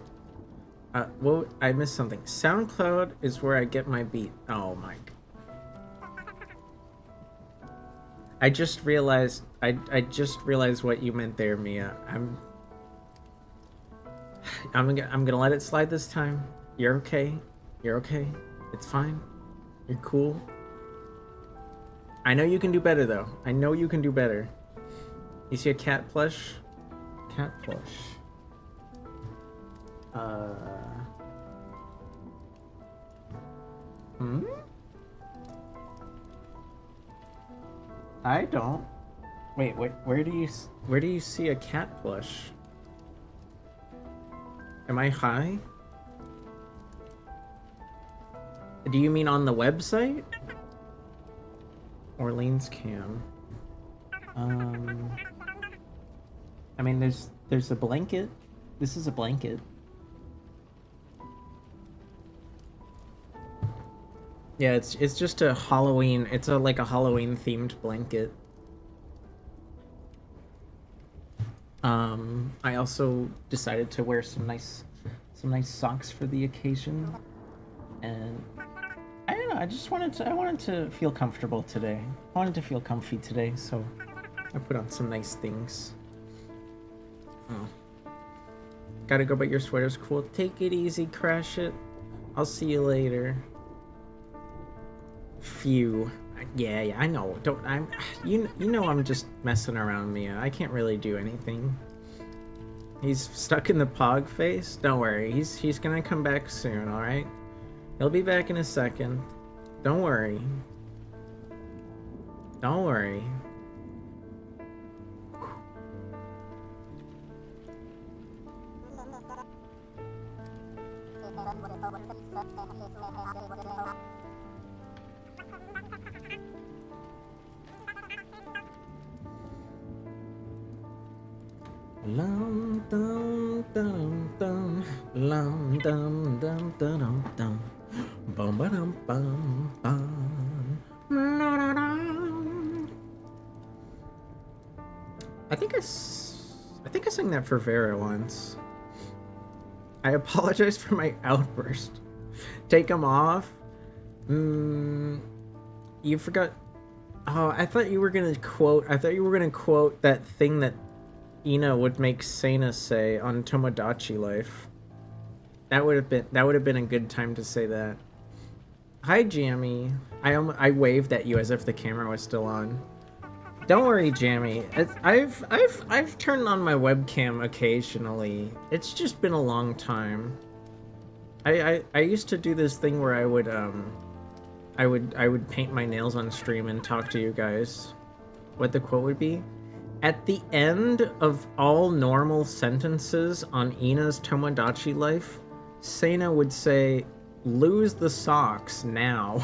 Well, I missed something. SoundCloud is where I get my beat. Oh my. I just realized. I just realized what you meant there, Mia. I'm gonna let it slide this time. You're okay. You're okay. It's fine. You're cool. I know you can do better though. I know you can do better. You see a cat plush? Cat plush. I don't. Wait, where do you see a cat plush? Am I high? Do you mean on the website? Orleans Cam. I mean, there's a blanket. This is a blanket. Yeah, it's just a Halloween. It's like a Halloween themed blanket. I also decided to wear some nice socks for the occasion, and I don't know. I wanted to feel comfortable today. I wanted to feel comfy today, so I put on some nice things. Oh. Gotta go, but your sweater's cool. Take it easy, Crash It. I'll see you later. Phew. Yeah, I know. You know I'm just messing around, Mia. I can't really do anything. He's stuck in the pog face. Don't worry. He's gonna come back soon, alright? He'll be back in a second. Don't worry. Don't worry. Lum dum dum dum, lum dum dum dum dum, bum ba dum bum bum. I think I sang that for Vera once. I apologize for my outburst. Take them off. You forgot. Oh, I thought you were gonna quote. I thought you were gonna quote that thing that Ina would make Sena say on Tomodachi Life. That would have been a good time to say that. Hi, Jammy. I waved at you as if the camera was still on. Don't worry, Jammy. I've turned on my webcam occasionally. It's just been a long time. I used to do this thing where I would paint my nails on stream and talk to you guys. What the quote would be? At the end of all normal sentences on Ina's Tomodachi Life, Sena would say, "Lose the socks now."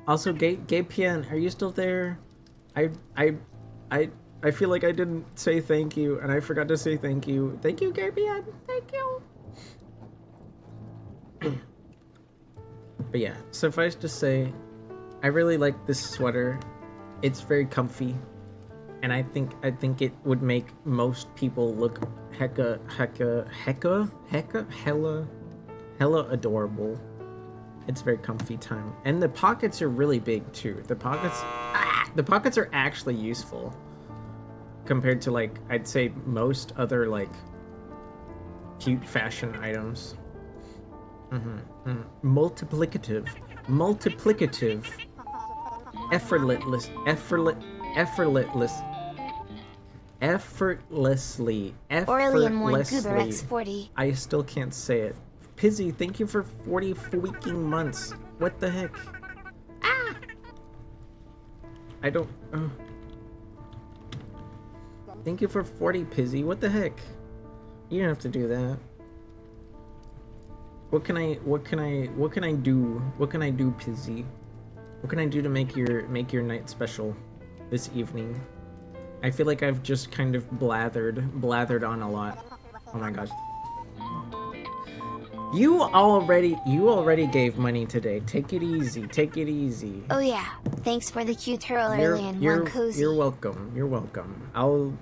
Also, Gay-Pian, are you still there? I feel like I didn't say thank you, and I forgot to say thank you. Thank you, Gay-Pian. Thank you. But yeah, suffice to say, I really like this sweater. It's very comfy, and I think it would make most people look hella adorable. It's very comfy time, and the pockets are really big too. The pockets are actually useful compared to, like, I'd say most other like cute fashion items. Multiplicative, effortlessly, Aurelian Moin Goober X40. I still can't say it. Pizzy, thank you for 40 freaking months. What the heck? Ah! I don't. Thank you for 40, Pizzy. What the heck? You don't have to do that. What can I do? What can I do, Pizzy? What can I do to make your night special this evening? I feel like I've just kind of blathered on a lot. Oh my gosh. You already gave money today. Take it easy. Take it easy. Oh yeah, thanks for the cute turtle early and one cozy. You're welcome. You're welcome.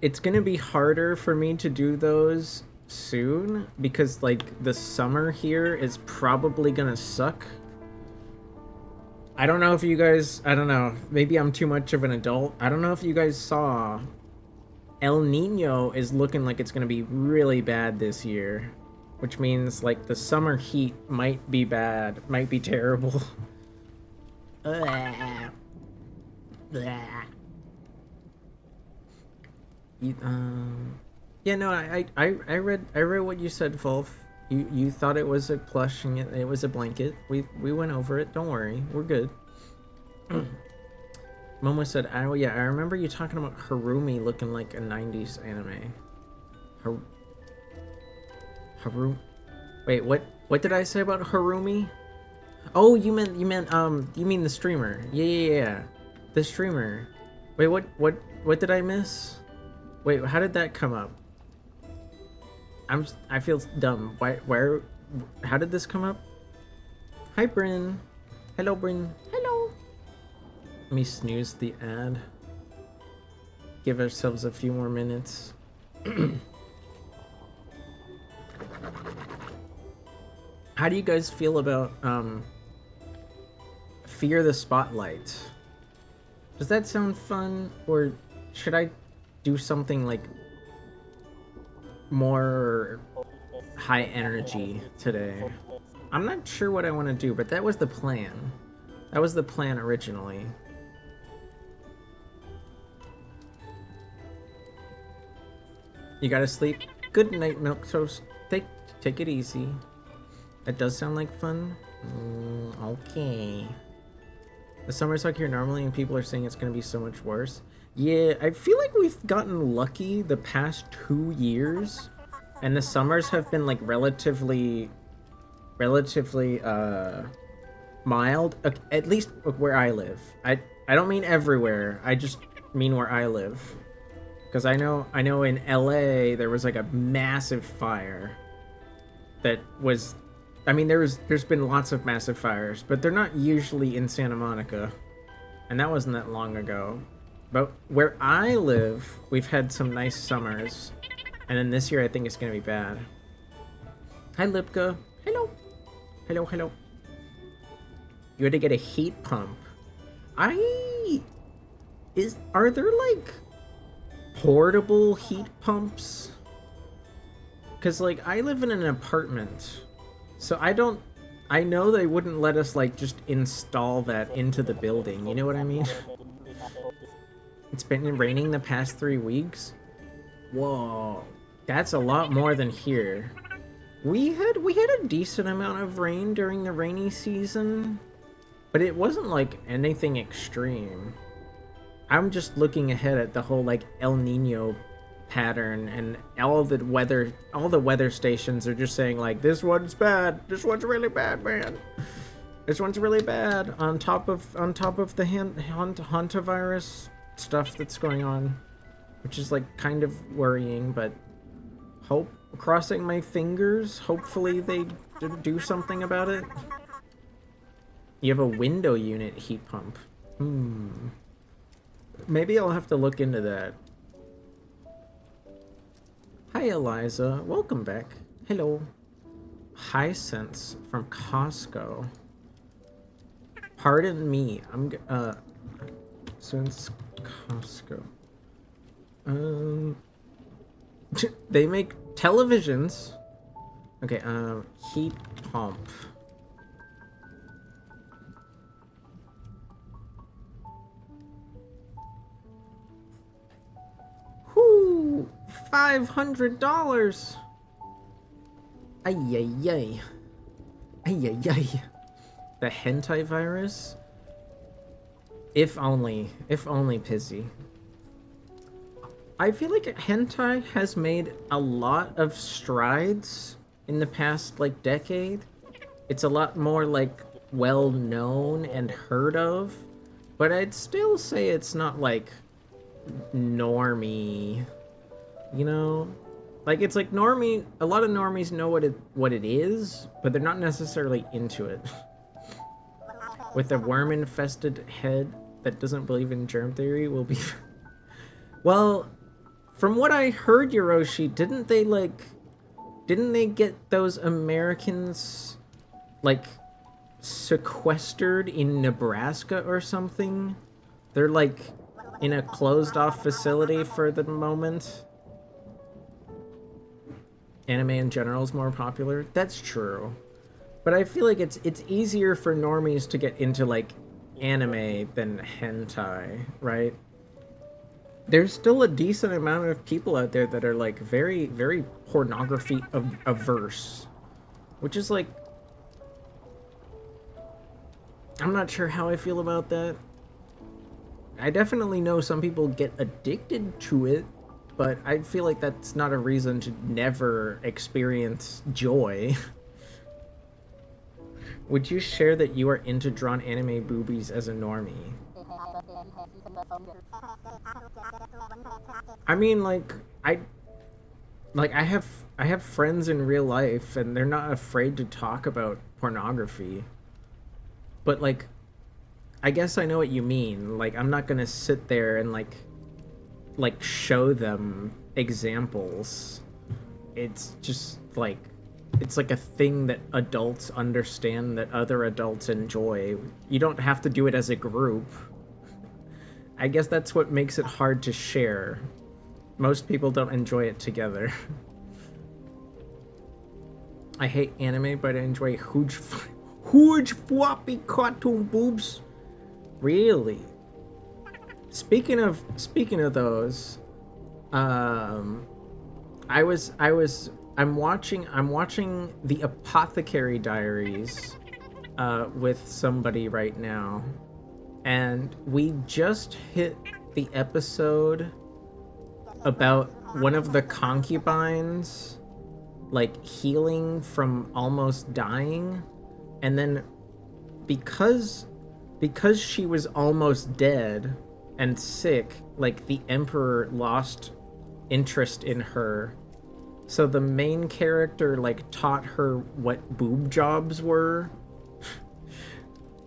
It's gonna be harder for me to do those soon because like the summer here is probably gonna suck. I don't know if you guys, I don't know, maybe I'm too much of an adult. I don't know if you guys saw El Nino is looking like it's gonna be really bad this year, which means like the summer heat might be bad, might be terrible. Blah. Blah. Yeah, no, I read what you said, Fulf. You thought it was a plush and it was a blanket. We went over it. Don't worry, we're good. Momo said, "Oh yeah, I remember you talking about Harumi looking like a '90s anime." Haru. Wait, what did I say about Harumi? Oh, you mean the streamer? Yeah, the streamer. Wait, what did I miss? Wait, how did that come up? I feel dumb. Where, how did this come up? Hi, Bryn. Hello, Bryn. Hello. Let me snooze the ad. Give ourselves a few more minutes. How do you guys feel about Fear the Spotlight? Does that sound fun, or should I do something like more high energy today? I'm not sure what I want to do, but that was the plan. That was the plan originally. You gotta sleep. Good night, Milquetoast. Take it easy. That does sound like fun. Okay. The summer's like here normally, and people are saying it's gonna be so much worse. Yeah, I feel like we've gotten lucky the past 2 years, and the summers have been like relatively mild. At least where I live. I don't mean everywhere. I just mean where I live. Because I know in LA there was like a massive fire that was, I mean there's been lots of massive fires, but they're not usually in Santa Monica. And that wasn't that long ago. But where I live, we've had some nice summers. And then this year I think it's gonna be bad. Hi Lipka. Hello. Hello. You had to get a heat pump. Are there like portable heat pumps? Cause like I live in an apartment, so I know they wouldn't let us like just install that into the building, you know what I mean? It's been raining the past 3 weeks. Whoa, that's a lot more than here. We had a decent amount of rain during the rainy season, but it wasn't like anything extreme. I'm just looking ahead at the whole like El Nino pattern, and all the weather stations are just saying like, this one's bad, this one's really bad, man. This one's really bad on top of the hantavirus stuff that's going on, which is like kind of worrying, but crossing my fingers, hopefully they do something about it. You have a window unit heat pump. Maybe I'll have to look into that. Hi Eliza, welcome back. Hello. Hisense from Costco. Pardon me, since Costco. They make televisions. Okay, heat pump. Whoo! $500. Ay ay ay. Ay ay ay. The hentai virus? If only Pizzy. I feel like hentai has made a lot of strides in the past like decade. It's a lot more like well known and heard of, but I'd still say it's not like normie, you know? Like, it's like normie, a lot of normies know what it is, but they're not necessarily into it. With a worm-infested head that doesn't believe in germ theory will be... Well, from what I heard, Yoroshi, didn't they get those Americans, like, sequestered in Nebraska or something? They're, like, in a closed-off facility for the moment. Anime in general is more popular. That's true. But I feel like it's easier for normies to get into, like, anime than hentai, right? There's still a decent amount of people out there that are, like, very, very pornography averse. Which is, like... I'm not sure how I feel about that. I definitely know some people get addicted to it, but I feel like that's not a reason to never experience joy. Would you share that you are into drawn anime boobies as a normie? I mean, like, I have friends in real life, and they're not afraid to talk about pornography. But, like, I guess I know what you mean. Like, I'm not gonna sit there and, like show them examples. It's just, like, it's like a thing that adults understand that other adults enjoy. You don't have to do it as a group. I guess that's what makes it hard to share. Most people don't enjoy it together. I hate anime, but I enjoy huge floppy cartoon boobs. Really? Speaking of those, I'm watching The Apothecary Diaries with somebody right now, and we just hit the episode about one of the concubines, like, healing from almost dying, and then because she was almost dead and sick, like, the Emperor lost interest in her. So the main character, like, taught her what boob jobs were.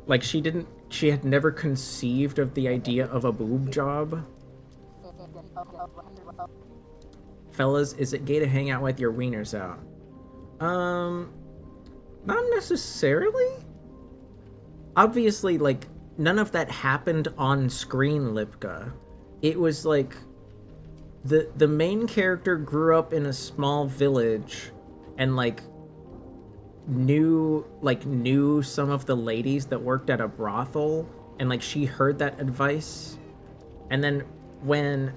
Like, she had never conceived of the idea of a boob job. Fellas, is it gay to hang out with your wieners out? Not necessarily. Obviously, like, none of that happened on screen, Lipka. It was like the main character grew up in a small village and, like, knew some of the ladies that worked at a brothel, and, like, she heard that advice. And then when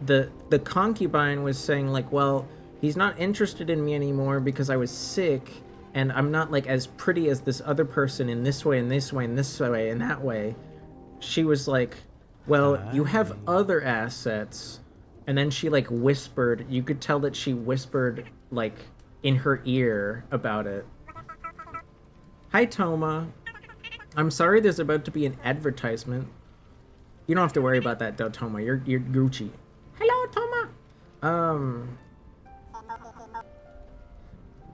the concubine was saying, like, well, he's not interested in me anymore because I was sick and I'm not, like, as pretty as this other person in this way and this way and this way and that way, she was like, well, you have other assets. And then she, like, whispered, you could tell that she whispered, like, in her ear about it. Hi, Toma. I'm sorry there's about to be an advertisement. You don't have to worry about that, though, Toma. You're Gucci. Hello, Toma.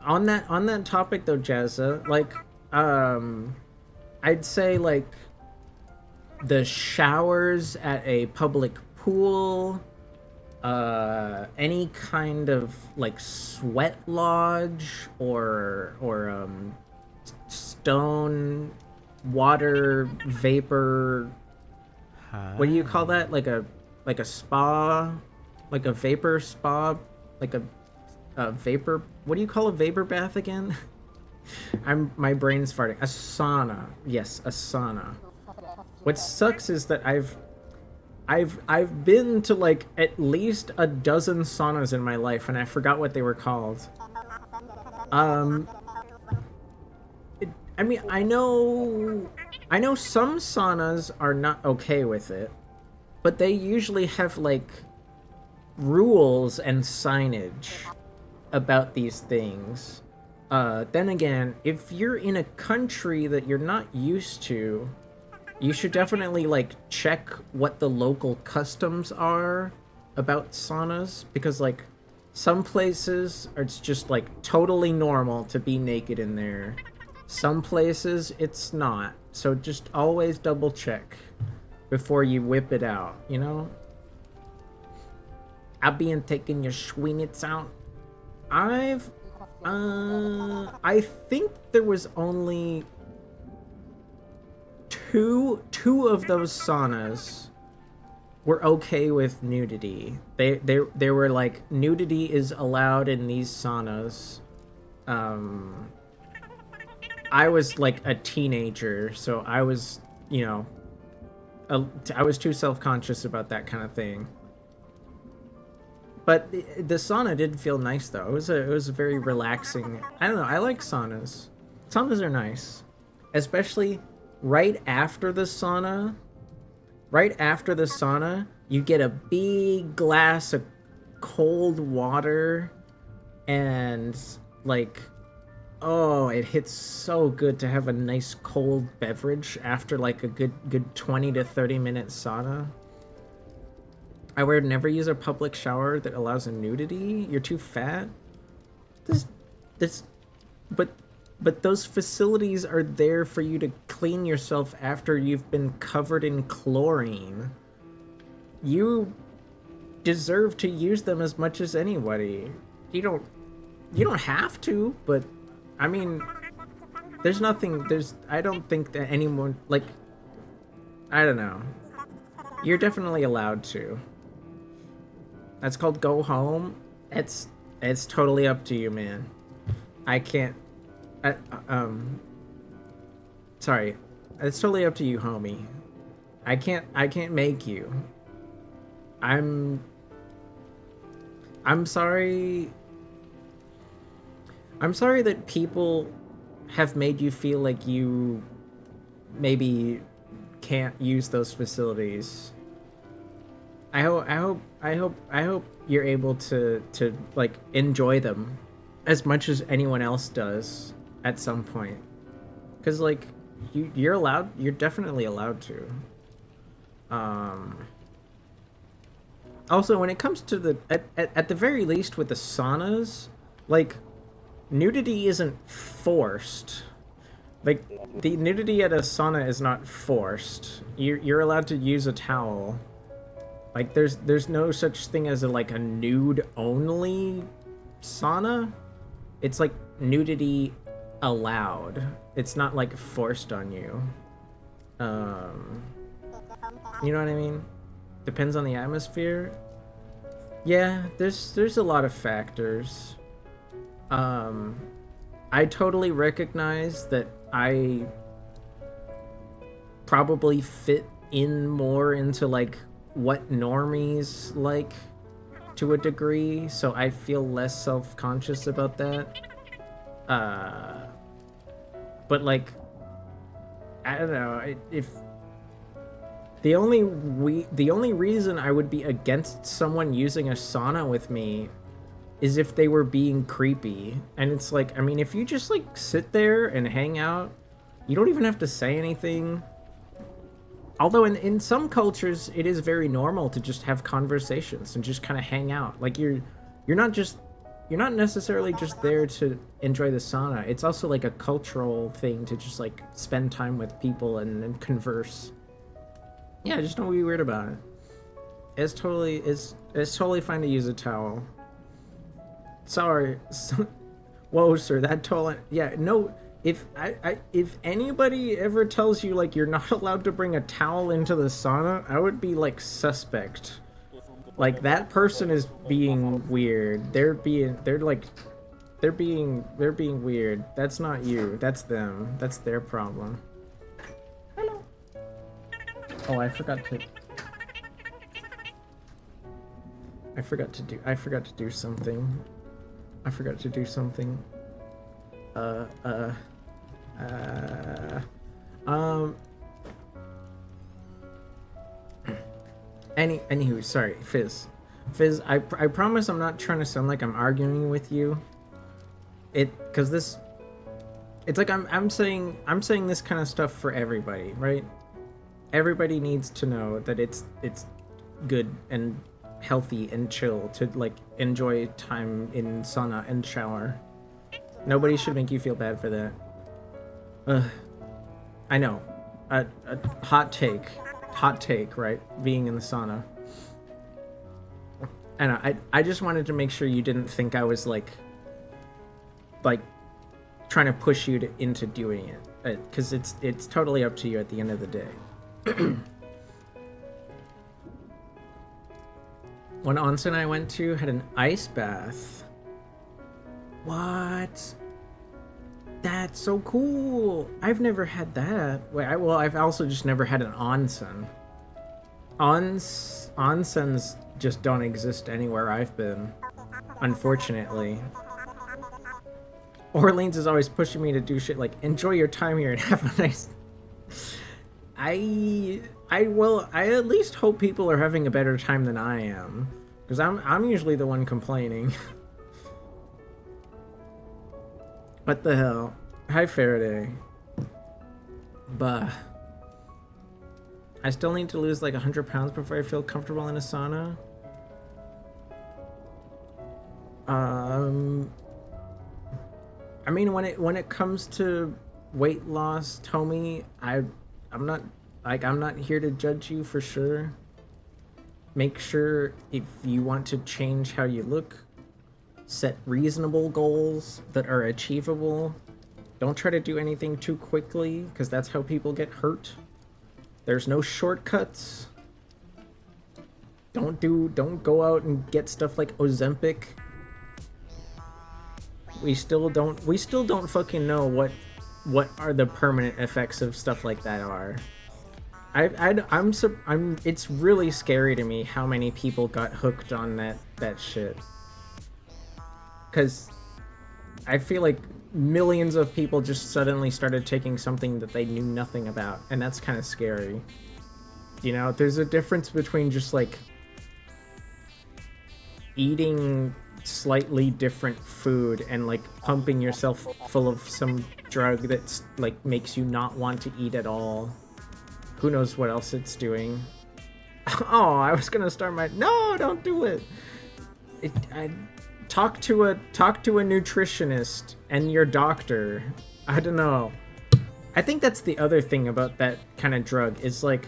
On that topic, though, Jazza, like, I'd say, like, the showers at a public pool, any kind of, like, sweat lodge or stone water vapor. What do you call that? Like a spa, like a vapor spa, like a vapor. What do you call a vapor bath again? My brain's farting. A sauna. Yes, a sauna. What sucks is that I've been to, like, at least a dozen saunas in my life, and I forgot what they were called. I mean, I know some saunas are not okay with it, but they usually have, like, rules and signage about these things. Then again, if you're in a country that you're not used to, you should definitely, like, check what the local customs are about saunas, because, like, Some places it's just like totally normal to be naked in there. Some places it's not. So just always double check before you whip it out, you know? I been taking your schweenitz out. I think there was only two of those saunas were okay with nudity. They were like, nudity is allowed in these saunas. I was like a teenager, so I was, you know, I was too self-conscious about that kind of thing. But the sauna did feel nice though. It was a very relaxing. I don't know. I like saunas. Saunas are nice, especially right after the sauna. Right after the sauna, you get a big glass of cold water, and like, oh, it hits so good to have a nice cold beverage after like a good 20 to 30 minute sauna. I would never use a public shower that allows a nudity. You're too fat. But those facilities are there for you to clean yourself after you've been covered in chlorine. You deserve to use them as much as anybody. You don't have to, but I mean, I don't think that anyone, like, I don't know. You're definitely allowed to. That's called go home. It's totally up to you, man. I can't. Sorry. It's totally up to you, homie. I can't make you. I'm sorry. I'm sorry that people have made you feel like you maybe can't use those facilities. I hope you're able to like enjoy them as much as anyone else does at some point. 'Cause like you're definitely allowed to. Also, when it comes to the at the very least with the saunas, like, nudity isn't forced. Like, the nudity at a sauna is not forced. You're allowed to use a towel. Like, there's no such thing as a nude only sauna. It's like nudity allowed. It's not like forced on you. You know what I mean? Depends on the atmosphere. Yeah, there's a lot of factors. I totally recognize that I probably fit in more into like what normies like to a degree, so I feel less self-conscious about that. But like, I don't know, if the only reason I would be against someone using a sauna with me is if they were being creepy. And it's like, I mean, if you just like sit there and hang out, you don't even have to say anything. Although in some cultures it is very normal to just have conversations and just kind of hang out. Like you're not necessarily just there to enjoy the sauna. It's also like a cultural thing to just like spend time with people and converse. Yeah, just don't be weird about it. It's totally fine to use a towel. Sorry. Whoa, sir, that towel. Yeah, no. If anybody ever tells you like you're not allowed to bring a towel into the sauna, I would be like suspect. Like, that person is being weird. They're being weird. That's not you. That's them. That's their problem. Hello. Oh, I forgot to do something. Anywho, sorry, Fizz, I promise I'm not trying to sound like I'm arguing with you. Cause it's like I'm saying this kind of stuff for everybody, right? Everybody needs to know that it's good and healthy and chill to like enjoy time in sauna and shower. Nobody should make you feel bad for that. I know. A hot take, right? Being in the sauna. And I just wanted to make sure you didn't think I was like trying to push you into doing it, because it's totally up to you at the end of the day. One onsen I went to had an ice bath. What? That's so cool. I've never had that. Well, I've also just never had an onsen. Onsens just don't exist anywhere I've been, unfortunately. Orleans is always pushing me to do shit like enjoy your time here and have a nice. I at least hope people are having a better time than I am, because I'm usually the one complaining. What the hell? Hi Faraday. Bah. I still need to lose like 100 pounds before I feel comfortable in a sauna. I mean, when it comes to weight loss, Tommy, I'm not here to judge you for sure. Make sure if you want to change how you look, set reasonable goals that are achievable. Don't try to do anything too quickly, because that's how people get hurt. There's no shortcuts. Don't go out and get stuff like Ozempic. We still don't fucking know what are the permanent effects of stuff like that are. It's really scary to me how many people got hooked on that shit. Cause I feel like millions of people just suddenly started taking something that they knew nothing about, and that's kind of scary. You know, there's a difference between just like eating slightly different food and like pumping yourself full of some drug that's like makes you not want to eat at all. Who knows what else it's doing. Oh, I was gonna start my... No, don't do it. Talk to a nutritionist and your doctor. I don't know. I think that's the other thing about that kind of drug is like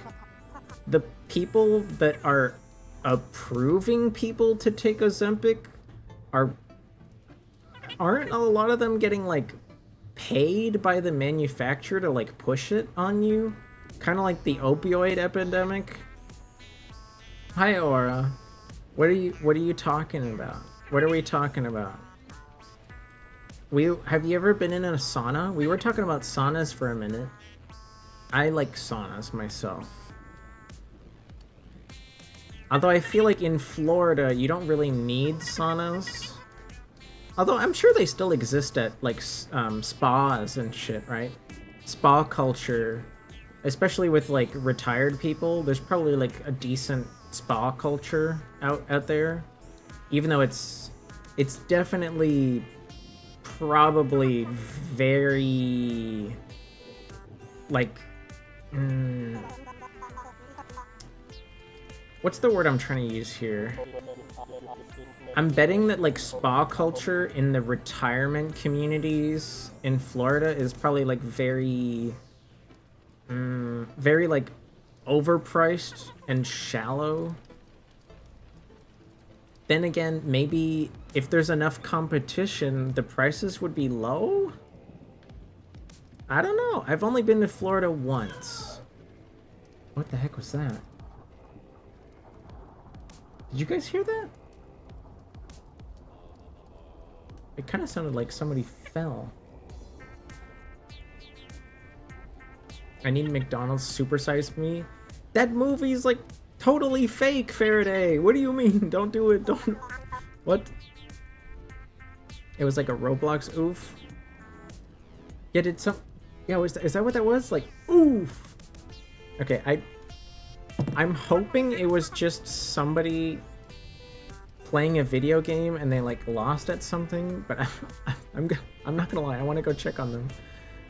the people that are approving people to take Ozempic aren't a lot of them getting like paid by the manufacturer to like push it on you, kind of like the opioid epidemic. Hi Aura, what are you talking about? What are we talking about? Have you ever been in a sauna? We were talking about saunas for a minute. I like saunas myself. Although I feel like in Florida, you don't really need saunas. Although I'm sure they still exist at like spas and shit, right? Spa culture, especially with like retired people, there's probably like a decent spa culture out there. Even though it's definitely probably very like what's the word I'm trying to use here? I'm betting that like spa culture in the retirement communities in Florida is probably like very like overpriced and shallow. Then again, maybe if there's enough competition, the prices would be low? I don't know. I've only been to Florida once. What the heck was that? Did you guys hear that? It kind of sounded like somebody fell. I need McDonald's supersize me. That movie's like totally fake, Faraday. What do you mean? Don't do it. Don't. What? It was like a Roblox oof. Yeah, did some... Yeah, is that what that was? Like, oof. Okay, I'm hoping it was just somebody playing a video game and they like lost at something, but I'm not gonna lie, I want to go check on them.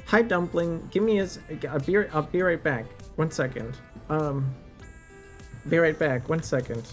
Hi Dumpling, give me a beer. I'll be right back. 1 second. Be right back. 1 second.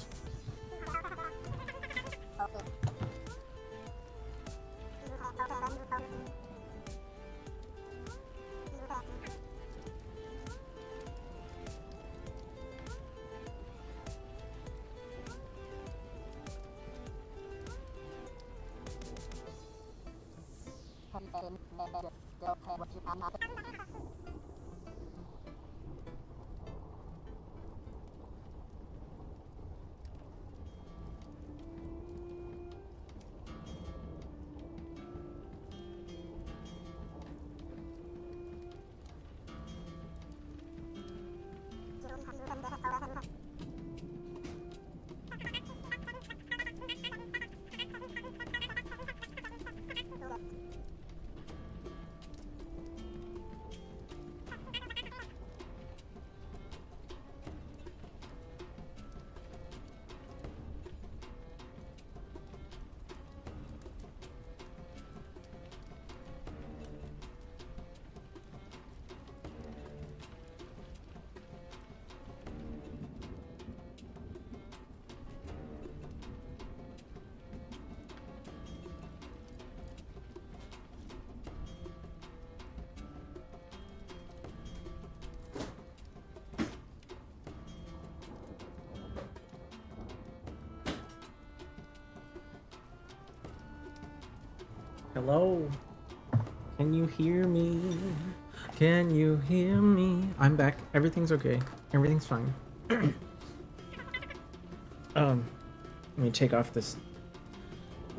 Hello? Can you hear me? Can you hear me? I'm back. Everything's okay. Everything's fine. Let me take off this.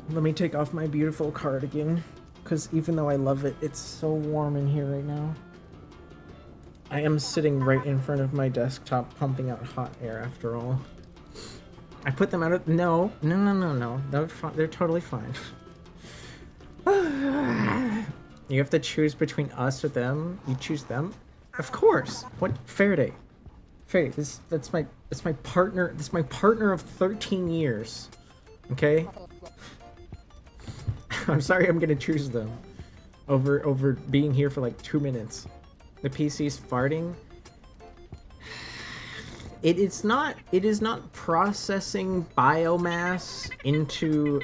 Let me take off my beautiful cardigan. Because even though I love it, it's so warm in here right now. I am sitting right in front of my desktop pumping out hot air after all. I put them out of... No. They're totally fine. You have to choose between us or them. You choose them? Of course. What? Faraday. Faraday, that's my partner. This is my partner of 13 years. Okay? I'm sorry I'm gonna choose them over being here for like 2 minutes. The PC's farting. It is not processing biomass into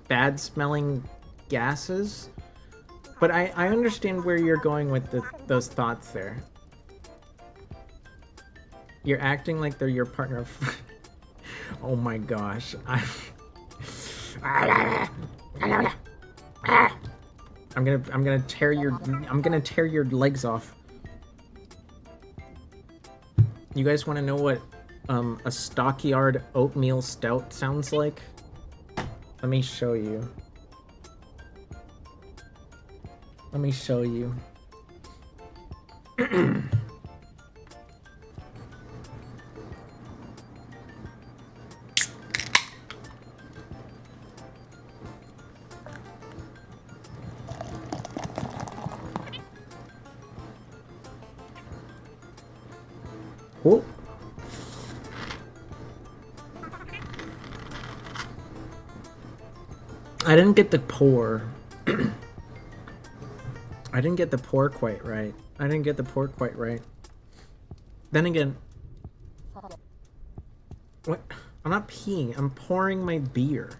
bad smelling gases. But I understand where you're going with those thoughts there. You're acting like they're your partner. Oh my gosh. I'm gonna tear your legs off. You guys want to know what a stockyard oatmeal stout sounds like? Let me show you. Let me show you. Oh. I didn't get the pour. I didn't get the pour quite right. Then again... What? I'm not peeing. I'm pouring my beer.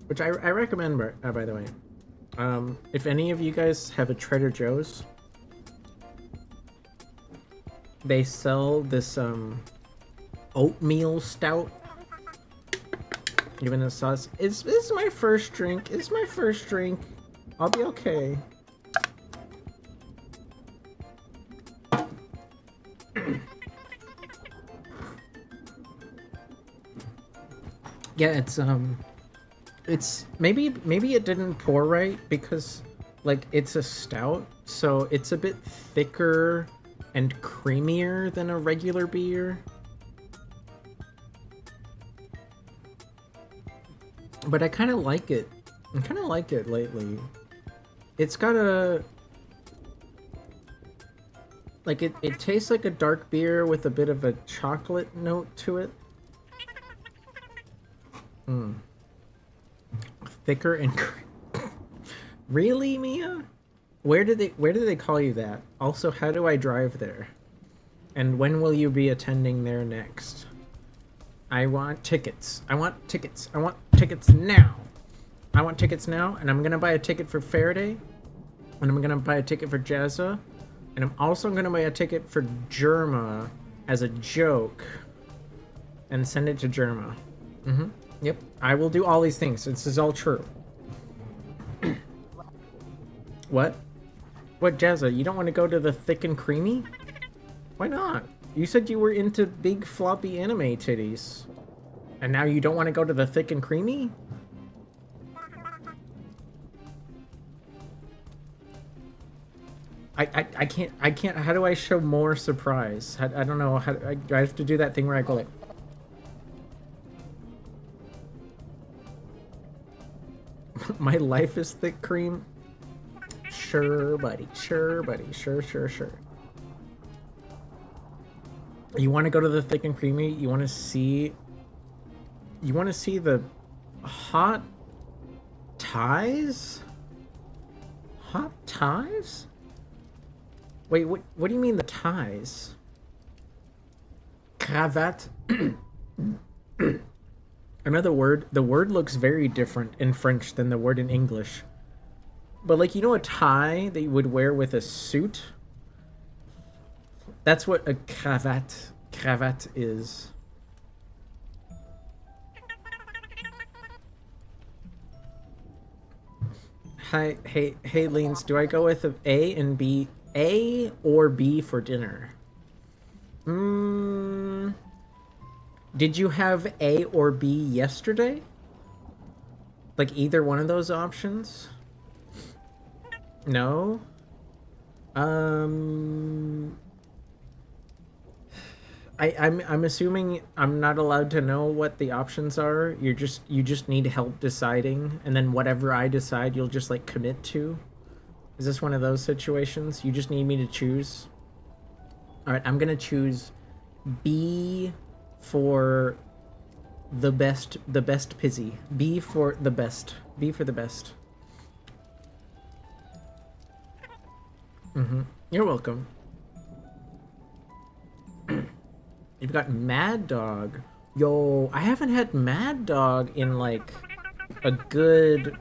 Which I recommend, by the way. If any of you guys have a Trader Joe's... They sell this, oatmeal stout. Even the sauce. This is my first drink. I'll be okay. Yeah, it's maybe it didn't pour right because like it's a stout, so it's a bit thicker and creamier than a regular beer. But I kind of like it. Lately. It's got a like it tastes like a dark beer with a bit of a chocolate note to it. Thicker and really, Mia? Where do they call you that? Also, how do I drive there? And when will you be attending there next? I want tickets. I want tickets now. And I'm gonna buy a ticket for Faraday. And I'm gonna buy a ticket for Jazza. And I'm also gonna buy a ticket for Germa as a joke. And send it to Germa. Yep, I will do all these things. This is all true. What? What, Jazza? You don't want to go to the thick and creamy? Why not? You said you were into big floppy anime titties. And now you don't want to go to the thick and creamy? I can't, how do I show more surprise? I don't know, how, do I have to do that thing where I go like... My life is thick cream? Sure, buddy, sure, buddy, sure. You want to go to the thick and creamy? You want to see the hot ties? Hot ties? Wait, what do you mean the ties? Cravate? Another word. The word looks very different in French than the word in English. But like, you know, a tie that you would wear with a suit? That's what a cravat is. Hi, hey, Leans, do I go with A and B? A or B for dinner? Did you have A or B yesterday? Like either one of those options? No? I'm assuming I'm not allowed to know what the options are. You just need help deciding, and then whatever I decide you'll just like commit to. Is this one of those situations? You just need me to choose? Alright, I'm gonna choose B for the best pizzy. B for the best. B for the best. You're welcome. You've got Mad Dog. Yo, I haven't had Mad Dog in like a good...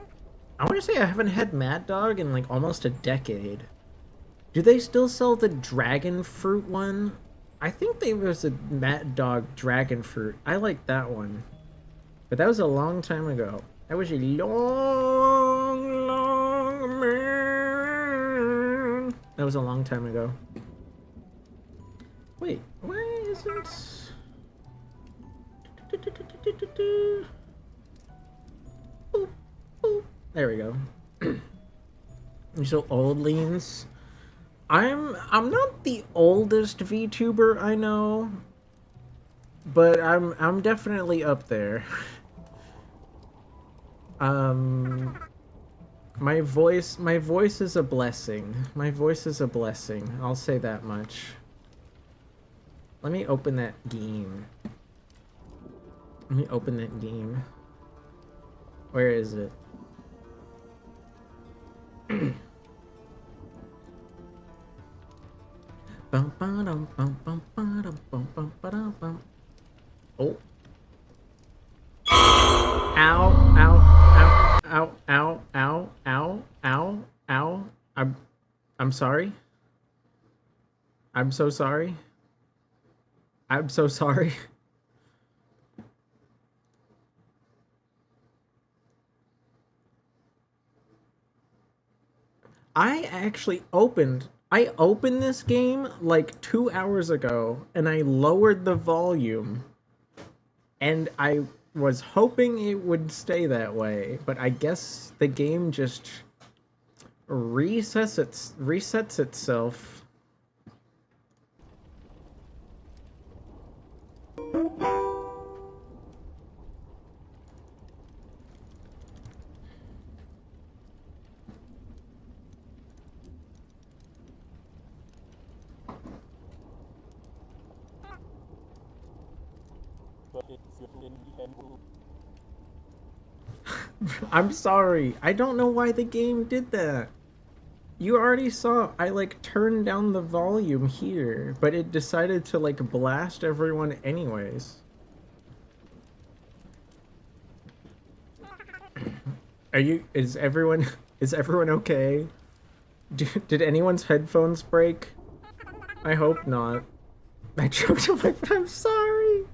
I want to say I haven't had Mad Dog in like almost a decade. Do they still sell the dragon fruit one? I think there was a Mad Dog dragon fruit. I like that one. But that was a long time ago. That was a long man. That was a long time ago. Wait, why isn't... Boop, boop. There we go. You're so old, Leans. I'm not the oldest VTuber I know, but I'm definitely up there. My voice is a blessing. My voice is a blessing. I'll say that much. Let me open that game. Let me open that game. Where is it? Oh. Ow, ow, ow, ow, ow, ow, ow, ow. I'm sorry. I'm so sorry. I'm so sorry. I opened this game like 2 hours ago and I lowered the volume and I was hoping it would stay that way, but I guess the game just resets itself. I'm sorry. I don't know why the game did that. You already saw I like turned down the volume here, but it decided to like blast everyone anyways. Is everyone okay? Did anyone's headphones break? I hope not. I choked on my foot. I'm sorry.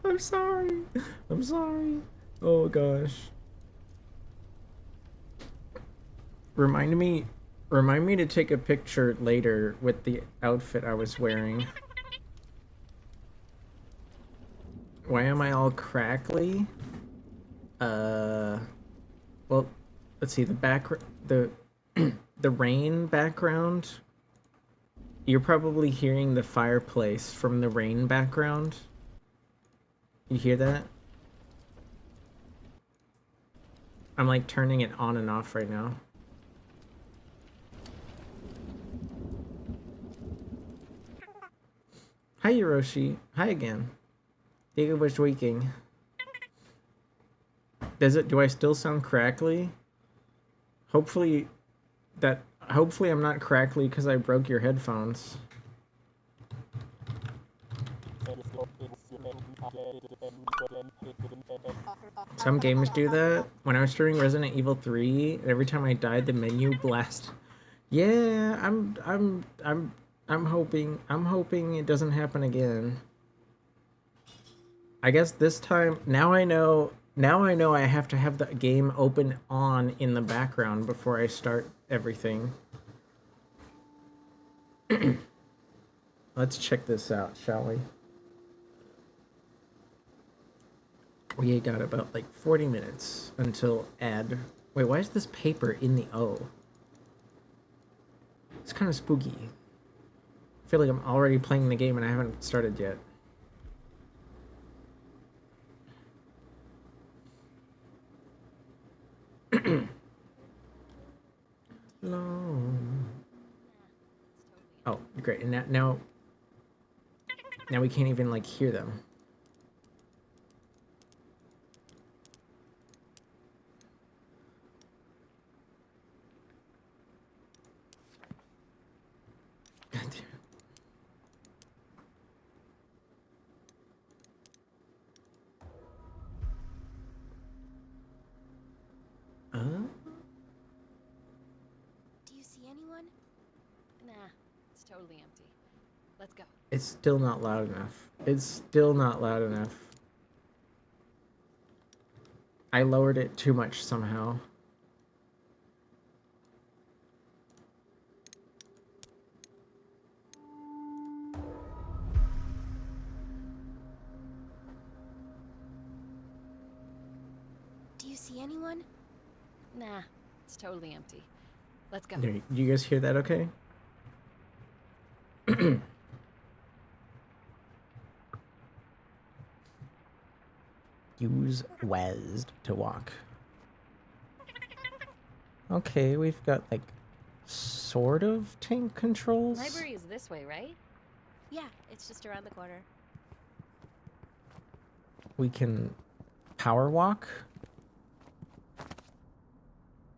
I'm sorry. I'm sorry. Oh gosh. Remind me Remind me to take a picture later with the outfit I was wearing. Why am I all crackly? Well, let's see, the rain background. You're probably hearing the fireplace from the rain background. You hear that? I'm like turning it on and off right now. Hi, Hiroshi. Hi again. Diego was tweaking. Do I still sound crackly? Hopefully I'm not crackly because I broke your headphones. Some games do that. When I was streaming Resident Evil 3, every time I died, the menu blast. Yeah, I'm hoping it doesn't happen again. I guess this time, now I know I have to have the game open on in the background before I start everything. Let's check this out, shall we? We got about like 40 minutes until ad. Wait, why is this paper in the O? It's kind of spooky. I feel like I'm already playing the game and I haven't started yet. No. Oh, great. And now we can't even like hear them. God damn it. Do you see anyone? Nah, it's totally empty. Let's go. It's still not loud enough. It's still not loud enough. I lowered it too much somehow. Do you see anyone? Nah, it's totally empty. Let's go. There, you guys hear that okay? Use WASD to walk. Okay, we've got like sort of tank controls. Library is this way, right? Yeah, it's just around the corner. We can power walk.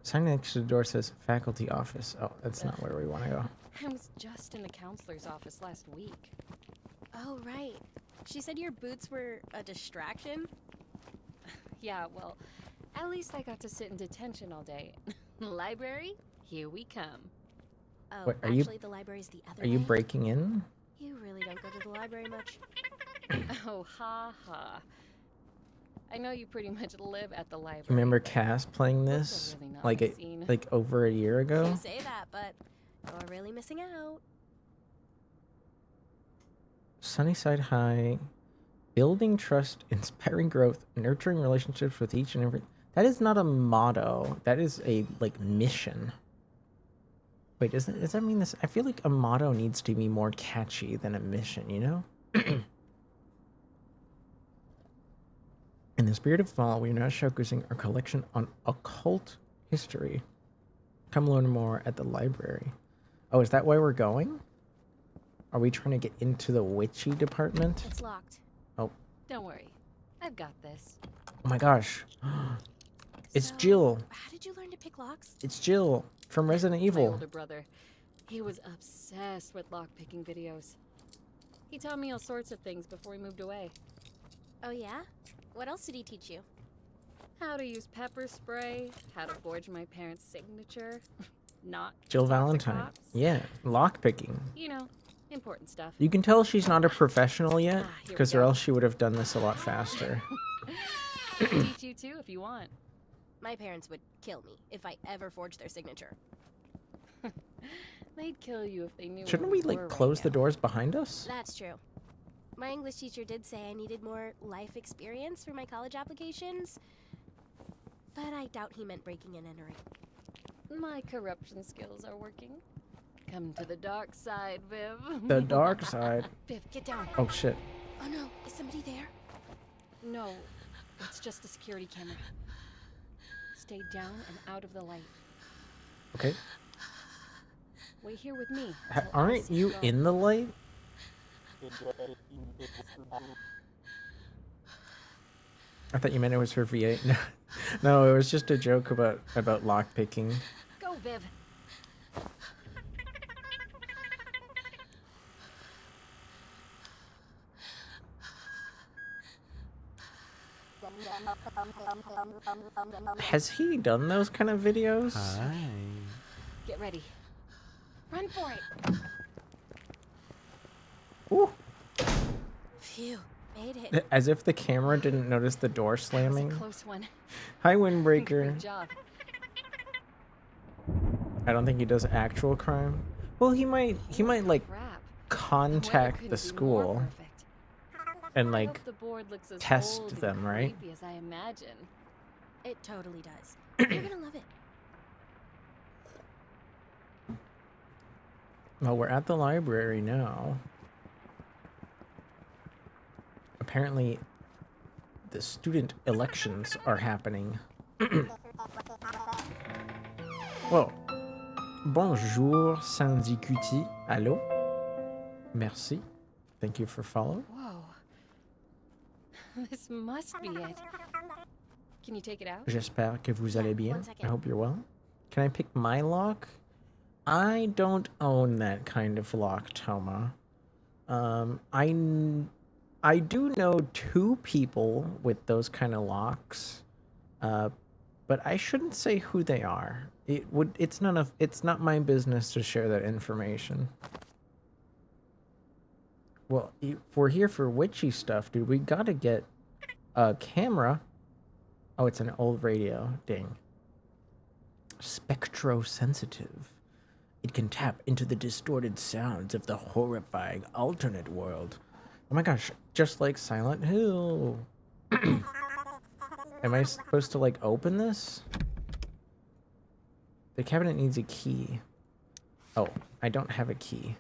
Sign next to the door says faculty office. Oh, that's not where we want to go. I was just in the counselor's office last week. Oh, right. She said your boots were a distraction? Yeah, well, at least I got to sit in detention all day. Library? Here we come. Oh, What, actually, the library's the other Are you way. breaking in? You really don't go to the library much. Oh, ha ha. I know you pretty much live at the library. Remember but Cass playing that's a this really not like my scene. like over a year ago? You say that, but you're really missing out. Sunnyside High, building trust, inspiring growth, nurturing relationships with each and every. That is not a motto. That is a like mission. Wait, does that mean this? I feel like a motto needs to be more catchy than a mission, you know? In the spirit of fall, we are now showcasing our collection on occult history. Come learn more at the library. Oh, is that why we're going? Are we trying to get into the witchy department? It's locked. Oh, Don't worry. I've got this. oh my gosh. It's So, Jill. How did you learn to pick locks? It's Jill from Resident My Evil. older brother. He was obsessed with lockpicking videos. He taught me all sorts of things before he moved away. Oh, yeah? What else did he teach you? How to use pepper spray, how to forge my parents' signature, not Jill talk to Valentine. cops. Yeah, lockpicking. You know, important stuff. You can tell she's not a professional yet, Here we because or go. else she would have done this a lot faster. I'll teach you too if you want. My parents would kill me if I ever forged their signature. They'd kill you if they knew. Shouldn't where we like were close right the now. doors behind us? That's true. My English teacher did say I needed more life experience for my college applications, but I doubt he meant breaking and entering. My corruption skills are working. Come to the dark side, Viv. The dark side. Viv, get down. Oh shit. Oh no, is somebody there? No, it's just a security camera. Stay down and out of the light. Okay. Wait here with me. till I Aren't see you go. in the light? I thought you meant it was her V8. No, it was just a joke about lock picking. Go, Viv. Has he done those kind of videos? Get ready. Run for it. Ooh. Phew, made it. As if the camera didn't notice the door That was a slamming. close one. Hi, Windbreaker. Great job. I don't think he does actual crime. Well, he might like Crap. Weather contact couldn't the be more school perfect. and I like hope the board looks as test old and them, right? creepy as I imagine. It totally does. You're gonna love it. Well, we're at the library now. Apparently, the student elections are happening. Whoa. Bonjour, Sandy-Cutie. Allô? Merci. Thank you for following. Whoa. This must be it. Can you take it out? J'espère que vous allez bien. 1 second. I hope you're well. Can I pick my lock? I don't own that kind of lock, Toma. I do know 2 people with those kind of locks, but I shouldn't say who they are. It's not my business to share that information. Well, if we're here for witchy stuff, dude, we gotta get a camera. Oh, it's an old radio. Dang. Spectrosensitive. It can tap into the distorted sounds of the horrifying alternate world. Oh my gosh, just like Silent Hill. Am I supposed to like open this? The cabinet needs a key. Oh, I don't have a key.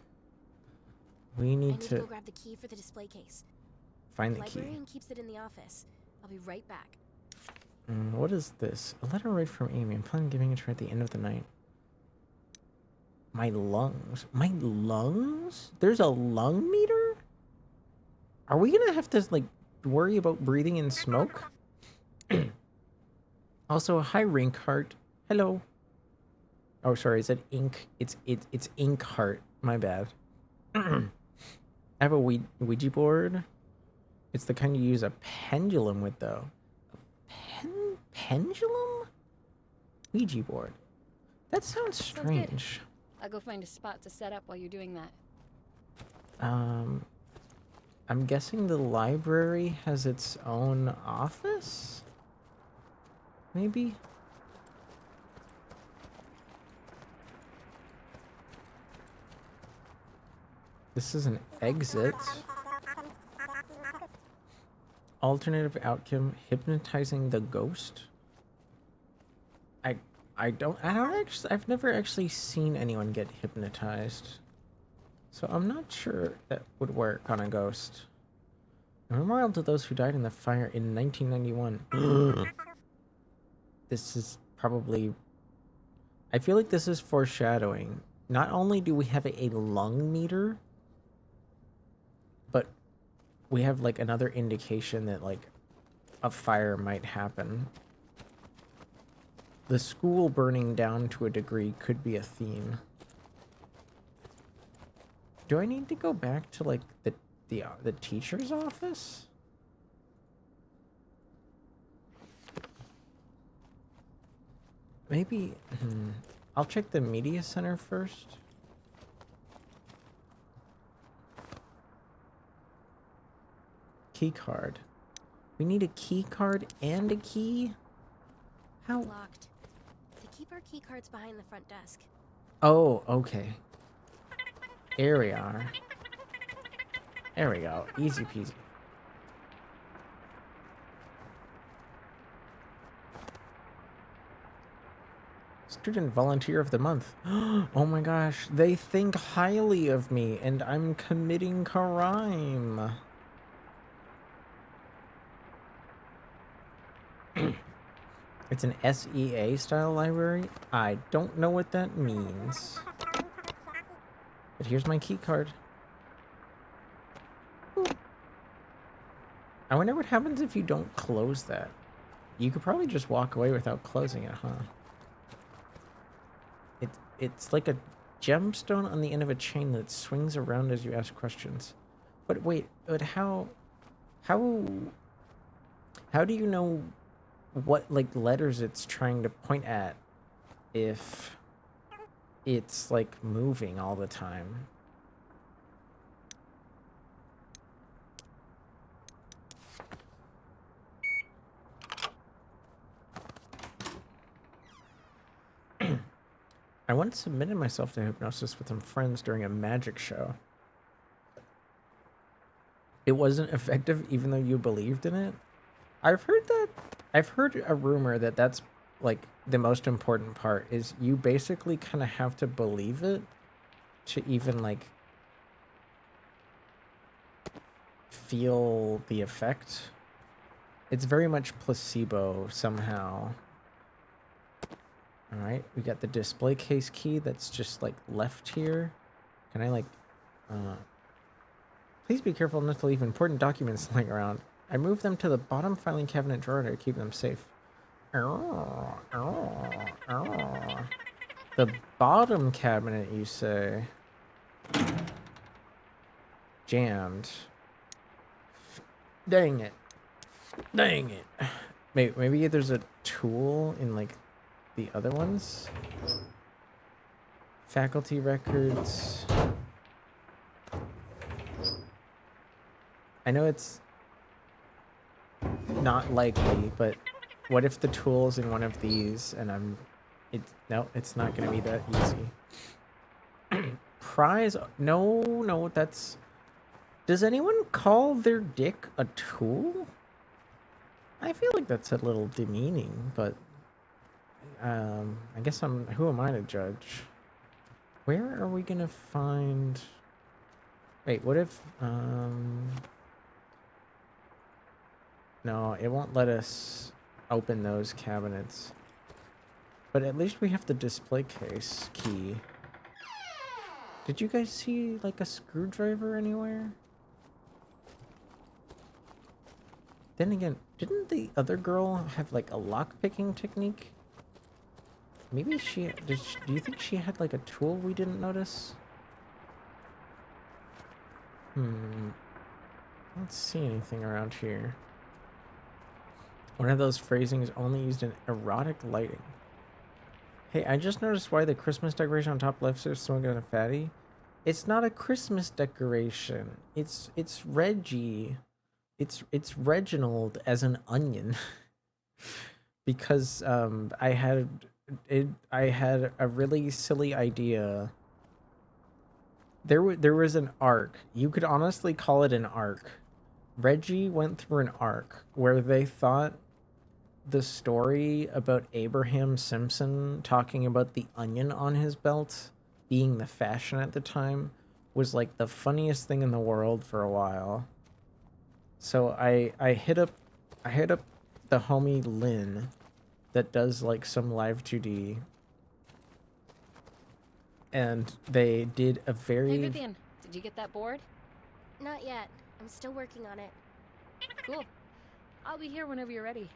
We I need need to go to grab the key for the display case. find The the key. librarian keeps it in the office. I'll be right back. What is this? A letter read from Amy. I'm planning on giving it to her at the end of the night. My lungs. My lungs? There's a lung meter? Are we gonna have to, like, worry about breathing in smoke? Also, hi, Rinkheart. Hello. Oh, sorry, is it ink? It's Inkheart. My bad. I have a Ouija board. It's the kind you use a pendulum with, though. Pendulum? Ouija board. That sounds good. strange. I'll go find a spot to set up while you're doing that. I'm guessing the library has its own office? Maybe? This is an exit. Alternative outcome, hypnotizing the ghost. I've never actually seen anyone get hypnotized. So I'm not sure that would work on a ghost. A memorial to those who died in the fire in 1991. This is probably... I feel like this is foreshadowing. Not only do we have a lung meter, but we have like another indication that like a fire might happen. The school burning down to a degree could be a theme. Do I need to go back to like the teacher's office? Maybe I'll check the media center first. Key card. We need a key card and a key? How? Locked. They keep our key cards behind the front desk. Oh, okay. Here we are. There we go. Easy peasy. Student Volunteer of the Month. Oh my gosh, they think highly of me and I'm committing crime. It's an SEA style library. I don't know what that means. But here's my key card. I wonder what happens if you don't close that. You could probably just walk away without closing it, huh? It's like a gemstone on the end of a chain that swings around as you ask questions. But wait, but how do you know what like letters it's trying to point at if it's like moving all the time? I once submitted myself to hypnosis with some friends during a magic show. It wasn't effective even though you believed in it. I've heard a rumor that that's like the most important part is you basically kind of have to believe it to even like feel the effect. It's very much placebo somehow. All right, we got the display case key that's just like left here. Can I like, please be careful not to leave important documents lying around. I moved them to the bottom filing cabinet drawer to keep them safe. The bottom cabinet, you say? Jammed. Dang it. Dang it. Maybe there's a tool in like the other ones? Faculty records. I know it's not likely, but what if the tool's in one of these and no, it's not gonna be that easy. Prize? No, that's... Does anyone call their dick a tool? I feel like that's a little demeaning, but I guess who am I to judge? Where are we gonna find... Wait, what if, no, it won't let us open those cabinets. But at least we have the display case key. Did you guys see, like, a screwdriver anywhere? Then again, didn't the other girl have, like, a lock-picking technique? Maybe do you think she had, like, a tool we didn't notice? I don't see anything around here. One of those phrasings only used in erotic lighting. Hey, I just noticed why the Christmas decoration on top left is smoking on a fatty. It's not a Christmas decoration. It's Reggie. It's Reginald as an onion. Because I had a really silly idea. There was an arc. You could honestly call it an arc. Reggie went through an arc where they thought the story about Abraham Simpson talking about the onion on his belt being the fashion at the time was like the funniest thing in the world for a while. So I hit up the homie Lynn that does like some live 2D, and they did a very... Hey Vivian, did you get that board? Not yet. I'm still working on it. Cool. I'll be here whenever you're ready.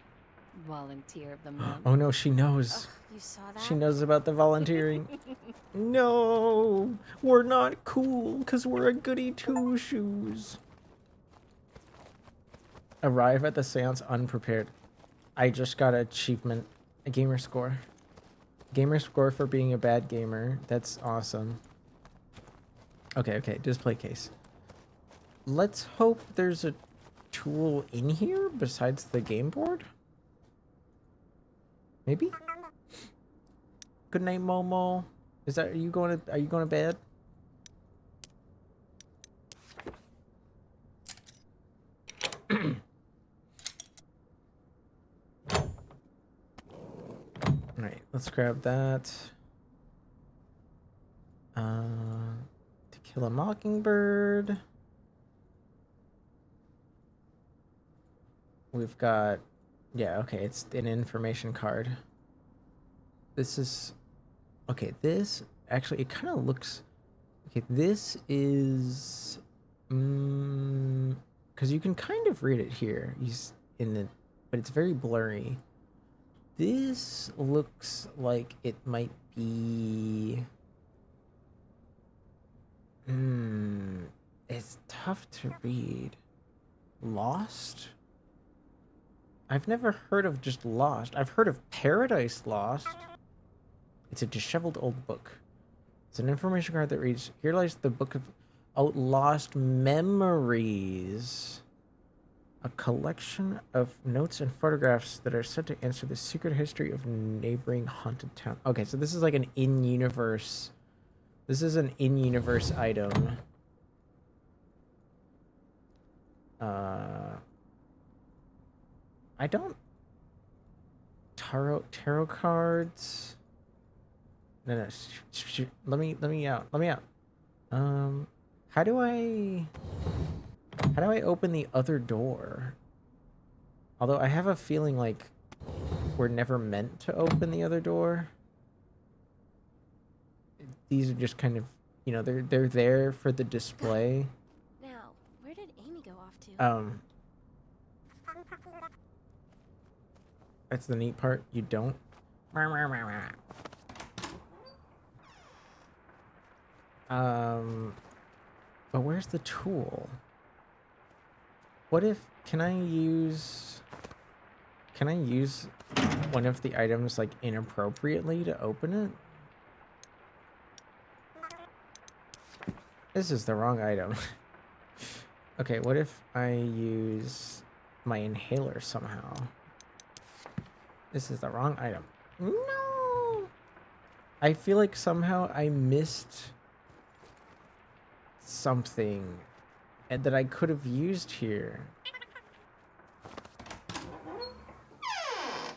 Volunteer of the month. Oh no, she knows. Ugh, you saw that? She knows about the volunteering. No, we're not cool because we're a goody two-shoes. Arrive at the seance unprepared. I just got an achievement, a gamer score. Gamer score for being a bad gamer. That's awesome. Okay, display case. Let's hope there's a tool in here besides the game board. Maybe? Good night, Momo. Is that, are you going to bed? Alright, let's grab that. To Kill a Mockingbird. We've got, yeah, okay, it's an information card. This is, okay, this, actually, it kind of looks, okay, this is, because you can kind of read it here. He's in the, but it's very blurry. This looks like it might be, it's tough to read. Lost? I've never heard of just Lost. I've heard of Paradise Lost. It's a disheveled old book. It's an information card that reads, here lies the book of Lost Memories. A collection of notes and photographs that are said to answer the secret history of neighboring haunted town. Okay, so this is like an in-universe. This is an in-universe item. I don't... Tarot cards? No, let me out. Let me out. How do I open the other door? Although I have a feeling like we're never meant to open the other door. These are just kind of, you know, they're there for the display. Now, where did Amy go off to? That's the neat part. You don't. But where's the tool? What if, can I use one of the items like inappropriately to open it? This is the wrong item. Okay, what if I use my inhaler somehow? This is the wrong item. No! I feel like somehow I missed something and that I could have used here.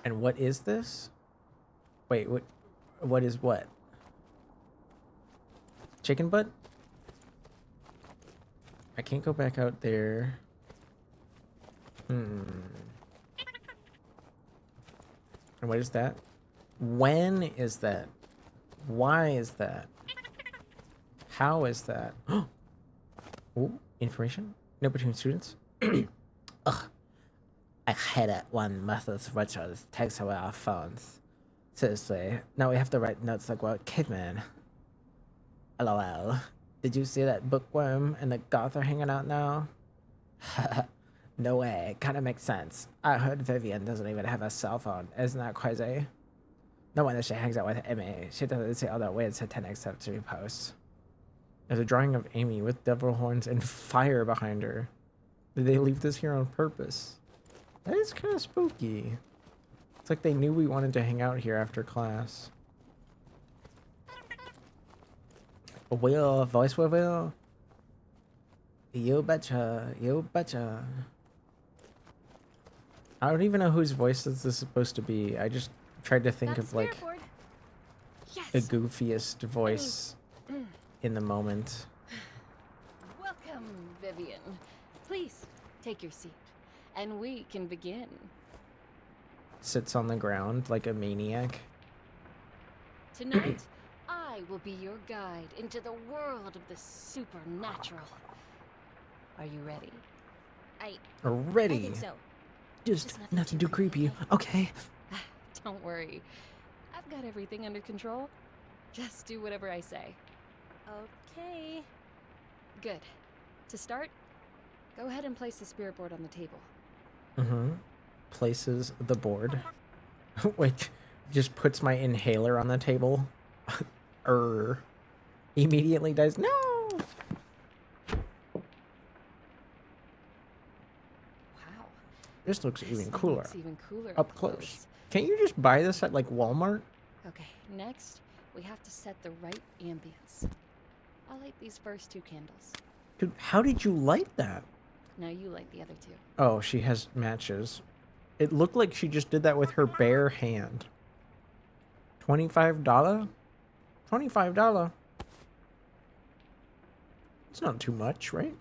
And what is this? Wait, what is what? Chicken butt? I can't go back out there. And what is that? When is that? Why is that? How is that? Oh, information? No between students? Ugh. I hate it when methods retros takes away our phones. Seriously, now we have to write notes like we're cavemen. LOL. Did you see that bookworm and the goth are hanging out now? No way, kinda makes sense. I heard Vivian doesn't even have a cell phone. Isn't that crazy? No wonder she hangs out with Amy. She doesn't see all the weird satanic stuff to repost. There's a drawing of Amy with devil horns and fire behind her. Did they leave this here on purpose? That is kind of spooky. It's like they knew we wanted to hang out here after class. Will, voice will. You betcha, you betcha. I don't even know whose voice this is supposed to be. I just tried to think of like the goofiest voice in the moment. Welcome, Vivian. Please take your seat, and we can begin. Sits on the ground like a maniac. Tonight, I will be your guide into the world of the supernatural. Are you ready? I Ready. think so. Just nothing too creepy. Okay. Don't worry. I've got everything under control. Just do whatever I say. Okay. Good. To start, go ahead and place the spirit board on the table. Places the board. Wait, just puts my inhaler on the table. Immediately dies. No! Wow. This looks even thing cooler. looks even cooler Up close. Can't you just buy this at like Walmart? Okay, next, We have to set the right ambience. I'll light these first 2 candles. Dude, how did you light that? Now you light the other 2. Oh, she has matches. It looked like she just did that with her bare hand. $25? $25. It's not too much, right?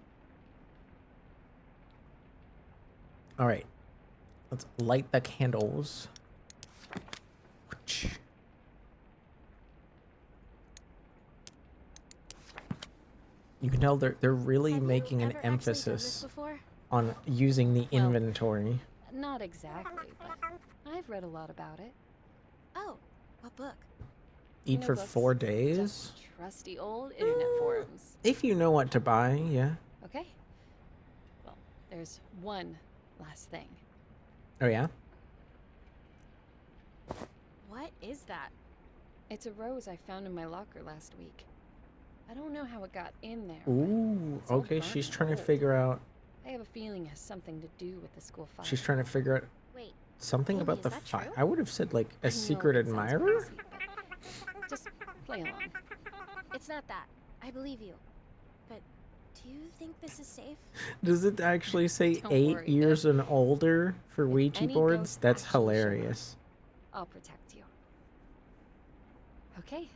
All right. Let's light the candles. You can tell they're really Have you making an ever actually done this emphasis before? on using the Well, inventory. Not exactly, but I've read a lot about it. Oh, what book? You Eat know for books, 4 days? Just trusty old internet forums. If you know what to buy, yeah. Okay. Well, there's one last thing. Oh, yeah? What is that? It's a rose I found in my locker last week. I don't know how it got in there. but Ooh, it's all okay, burnt she's trying to gold. figure out... I have a feeling it has something to do with the school fire. She's trying to figure out Wait, something Amy, about is the that fire. true? I would have said, like, I a know secret it sounds admirer? crazy, but just play along. it's not that. I believe you. But do you think this is safe? Does it actually say Don't 8 worry, years Viv. and older for If Ouija any boards? ghosts That's actually show up, hilarious. I'll protect you. Okay.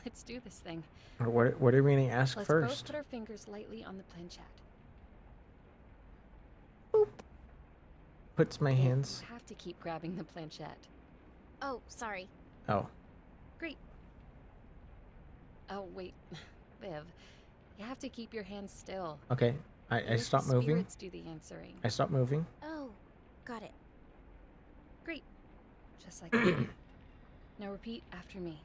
Let's do this thing. What are we going to ask Let's both first? put our fingers lightly on the planchette. Puts my Viv, hands... You have to keep grabbing the planchette. Oh, sorry. Oh. Great. Oh, wait. Viv, you have to keep your hands still. Okay. I Let stopped the moving. spirits do the answering. I stopped moving. Oh, got it. Great. Just like that. Now repeat after me.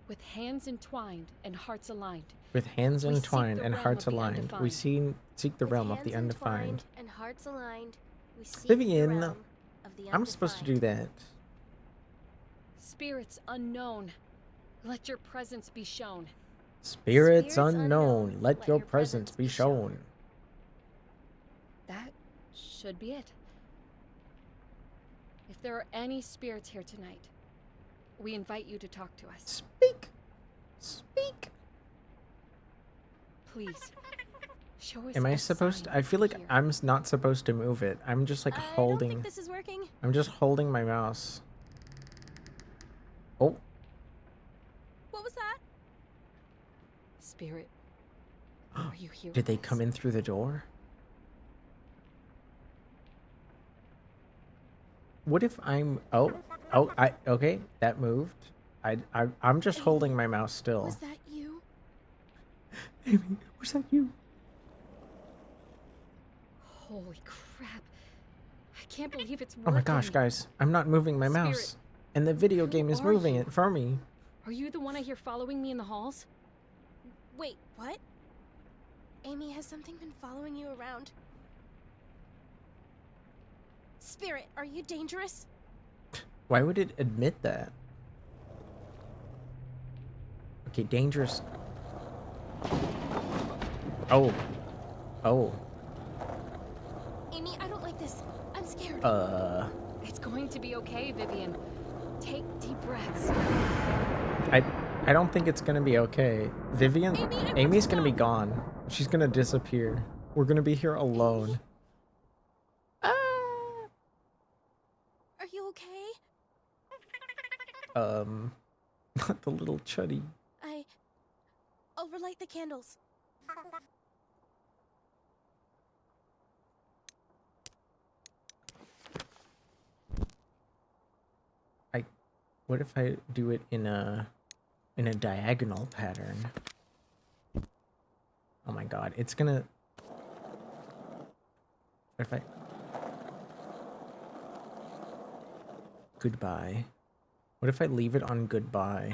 With hands entwined and hearts aligned, With hands We seek entwined the and realm hearts of the aligned, we undefined. seek the With realm of the hands undefined. entwined and hearts aligned, we seek Vivian, the realm of the I'm supposed to do that. spirits unknown, let your presence be shown. Spirits Spirits unknown, unknown, let your presence be shown. That should be it. If there are any spirits here tonight, we invite you to talk to us. Speak. Speak. Please, show us. Am I a supposed sign to? I feel like here. I'm not supposed to move it. I'm just like I don't holding. think this is working. I'm just holding my mouse. Oh, What was that? Spirit, are you here? did they come in through the door? What if I'm... okay, that moved. I'm just holding my mouse still. Was that you? Amy, was that you? Holy crap! I can't believe it's Oh working. my gosh, guys. I'm not moving my Spirit, mouse. And the video who game is are moving you? it for me. Are you the one I hear following me in the halls? Wait, what? Amy, has something been following you around? Spirit, are you dangerous? Why would it admit that? Okay, dangerous. Oh. Oh. Amy, I don't like this. I'm scared. It's going to be okay, Vivian. Take deep breaths. I don't think it's gonna be okay. Vivian, Amy, I want Amy's to gonna be stop. gone. She's gonna disappear. We're gonna be here alone. Are you okay? Not the little chuddy. I'll relight the candles. What if I do it in a diagonal pattern? Oh my god, it's gonna... What if I... Goodbye. What if I leave it on goodbye?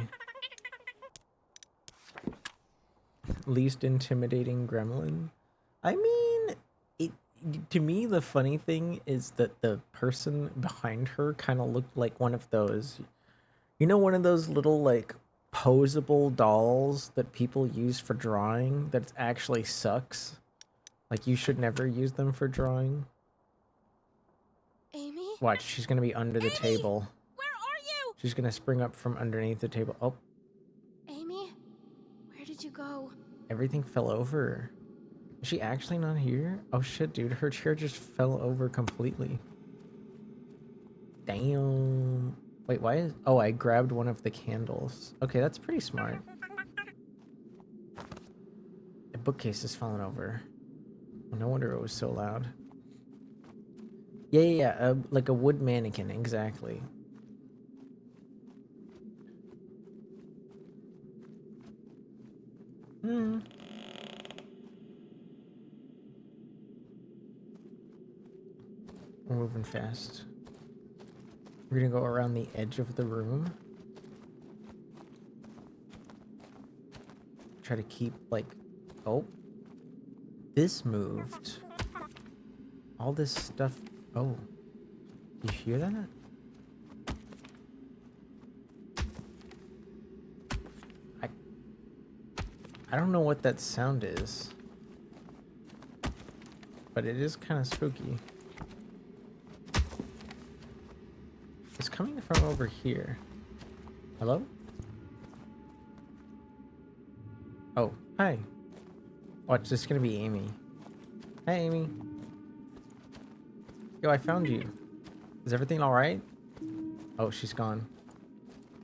Least intimidating gremlin? I mean, to me, the funny thing is that the person behind her kind of looked like one of those... You know, one of those little, like, posable dolls that people use for drawing that actually sucks? Like, you should never use them for drawing. Amy? Watch, she's gonna be under the Amy! table. Where are you? She's gonna spring up from underneath the table. Oh, Amy, where did you go? everything fell over. Is she actually not here? Oh shit, dude. Her chair just fell over completely. Damn. Wait, why is... Oh, I grabbed one of the candles. Okay, that's pretty smart. The bookcase is falling over. Well, no wonder it was so loud. Yeah. Like a wood mannequin, exactly. We're moving fast. We're gonna go around the edge of the room. Try to keep, like... Oh. This moved. All this stuff... Oh. You hear that? I don't know what that sound is. But it is kind of spooky. It's coming from over here. Hello? Oh, hi. Watch, this is gonna be Amy. Hi, Amy. Yo, I found you. Is everything alright? Oh, she's gone.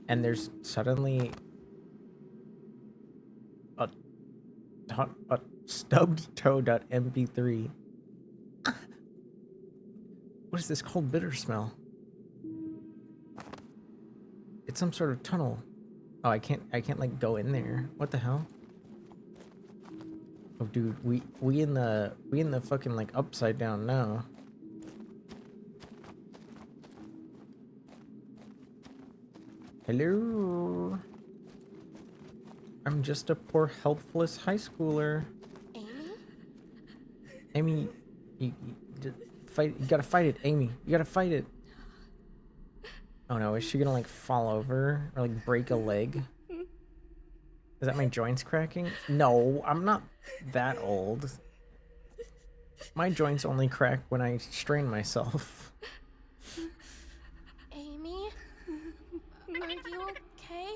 And there's suddenly... a stubbed toe.mp3. What is this cold bitter smell? It's some sort of tunnel. Oh, I can't like go in there. What the hell? Oh dude, we in the fucking like upside down now. Hello. I'm just a poor helpless high schooler. Amy? Amy, you gotta fight it, Amy. You gotta fight it. Oh no, is she gonna like fall over or like break a leg? Is that my joints cracking? No, I'm not that old. My joints only crack when I strain myself. Amy? Are you okay?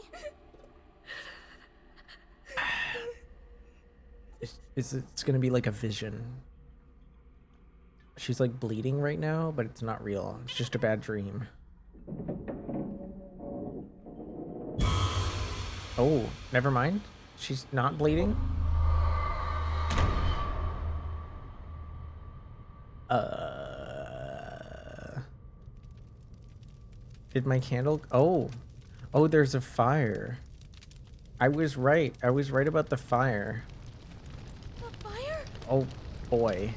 It's gonna be like a vision. She's like bleeding right now, but it's not real. It's just a bad dream. Oh, never mind. She's not bleeding. Did my candle... Oh, there's a fire. I was right. I was right about the fire. A fire? Oh, boy.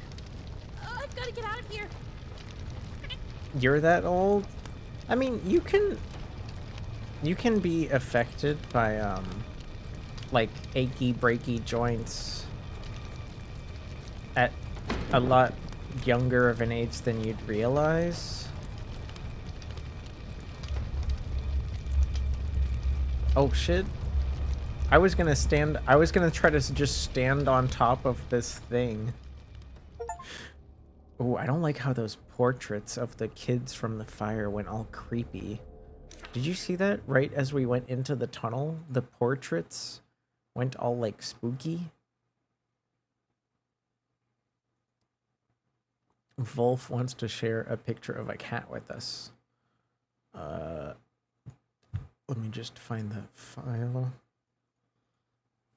I've got to get out of here. You're that old? I mean, you can be affected by, like, achy, breaky joints at a lot younger of an age than you'd realize. Oh, shit. I was gonna try to just stand on top of this thing. Oh, I don't like how those portraits of the kids from the fire went all creepy. Did you see that? Right as we went into the tunnel, the portraits went all like spooky. Wolf wants to share a picture of a cat with us. Let me just find the file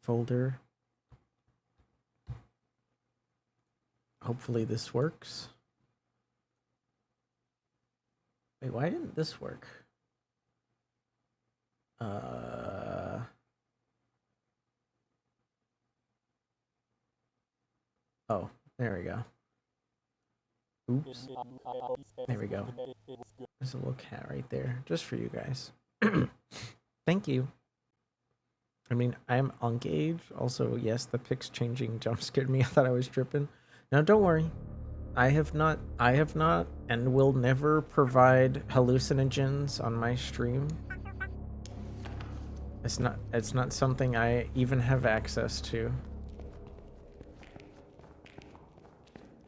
folder. Hopefully this works. Wait, why didn't this work? Oh, there we go. Oops. There we go. There's a little cat right there, just for you guys. Thank you. I mean, I'm Unk Age. Also, yes, the pics changing jump scared me. I thought I was tripping. Now, don't worry. I have not, and will never provide hallucinogens on my stream. It's not something I even have access to.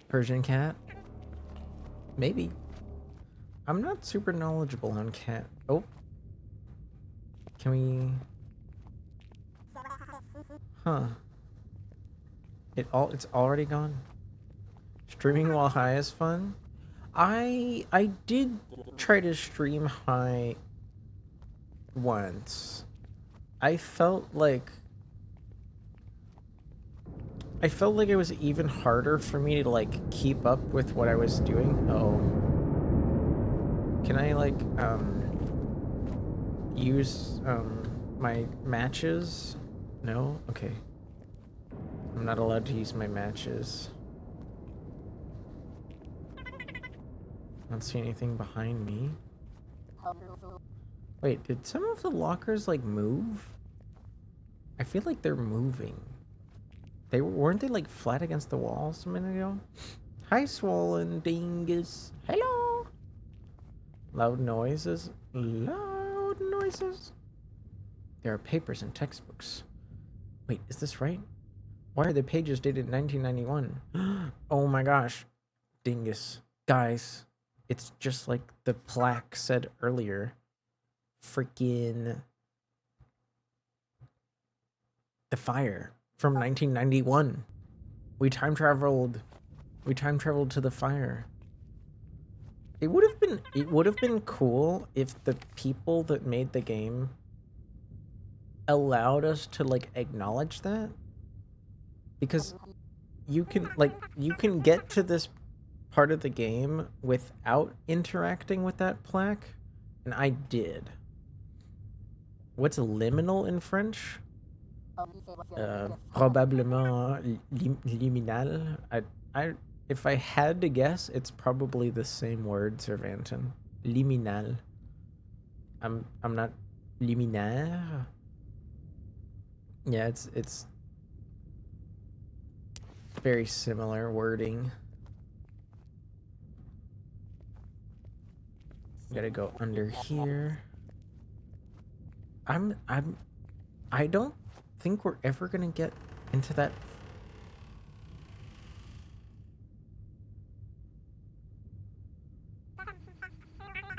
Persian cat? Maybe. I'm not super knowledgeable on cat. Oh. Can we... Huh. It's already gone. Streaming while high is fun. I did try to stream high once. I felt like it was even harder for me to like keep up with what I was doing. Oh. Can I like use my matches? No? Okay. I'm not allowed to use my matches. I don't see anything behind me. Wait, did some of the lockers like move? I feel like they're moving. Weren't they like flat against the walls a minute ago? Hi, Swollen Dingus. Hello. Loud noises. Loud noises. There are papers and textbooks. Wait, is this right? Why are the pages dated 1991? Oh my gosh. Dingus. Guys, it's just like the plaque said earlier. Freaking... The fire from 1991. We time traveled to the fire. It would have been cool if the people that made the game allowed us to like acknowledge that, because you can get to this part of the game without interacting with that plaque, and I did. What's liminal in French? Probablement liminal. If I had to guess, it's probably the same word, Cervantin. Liminal. I'm not liminaire. Yeah, it's very similar wording. Gotta go under here. I don't think we're ever gonna get into that.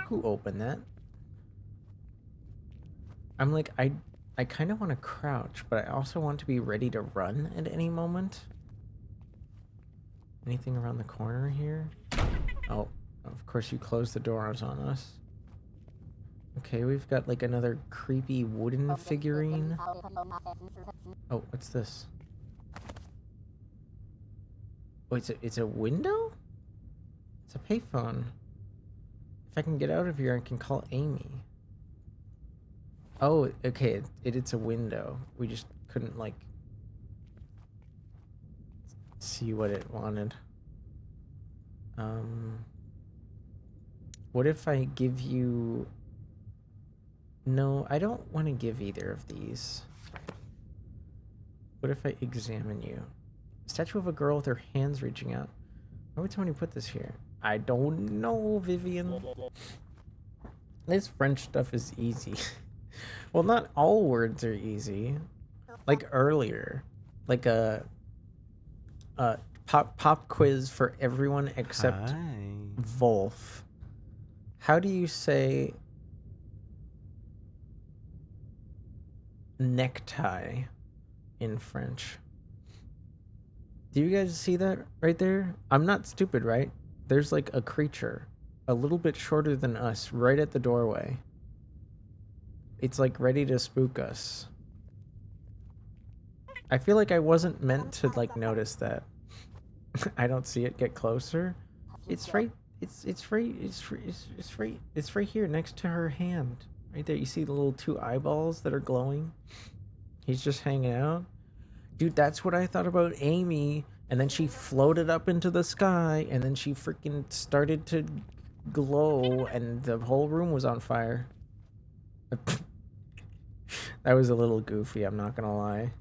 Who opened that? I'm like, I kind of want to crouch, but I also want to be ready to run at any moment. Anything around the corner here? Oh, of course you closed the doors on us. Okay, we've got like another creepy wooden figurine. Oh, what's this? Oh, it's a window? It's a payphone. If I can get out of here, I can call Amy. Oh, okay, it's a window. We just couldn't, like, see what it wanted. What if I give you... No, I don't want to give either of these. What if I examine you? Statue of a girl with her hands reaching out. Why would somebody put this here? I don't know, Vivian. This French stuff is easy. Well, not all words are easy. Like earlier, like a pop quiz for everyone except Wolf. How do you say necktie in French? Do you guys see that right there? I'm not stupid, right? There's like a creature a little bit shorter than us right at the doorway. It's like ready to spook us. I feel like I wasn't meant to like notice that. I don't see it get closer. It's right here next to her hand. Right there. You see the little two eyeballs that are glowing? He's just hanging out. Dude, that's what I thought about Amy. And then she floated up into the sky, and then she freaking started to glow, and the whole room was on fire. That was a little goofy, I'm not gonna lie.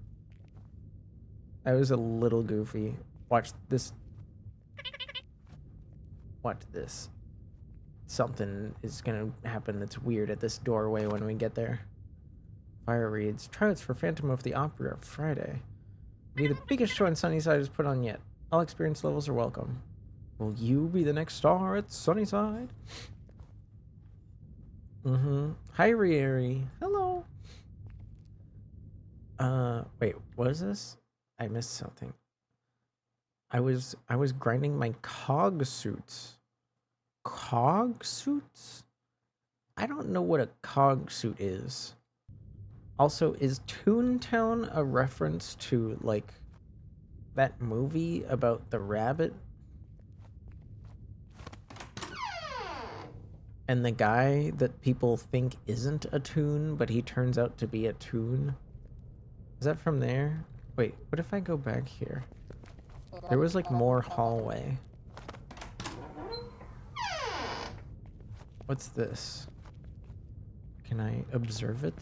That was a little goofy. Watch this. Watch this. Something is gonna happen that's weird at this doorway when we get there. Fire reads, tryouts for Phantom of the Opera Friday. Be the biggest show in Sunnyside has put on yet. All experience levels are welcome. Will you be the next star at Sunnyside? Hi, Rieri. Hello. Wait, what is this? I missed something. I was grinding my cog suits. Cog suits? I don't know what a cog suit is. Also, is Toontown a reference to, like, that movie about the rabbit? And the guy that people think isn't a toon, but he turns out to be a toon? Is that from there? Wait, what if I go back here? There was, like, more hallway. What's this? Can I observe it?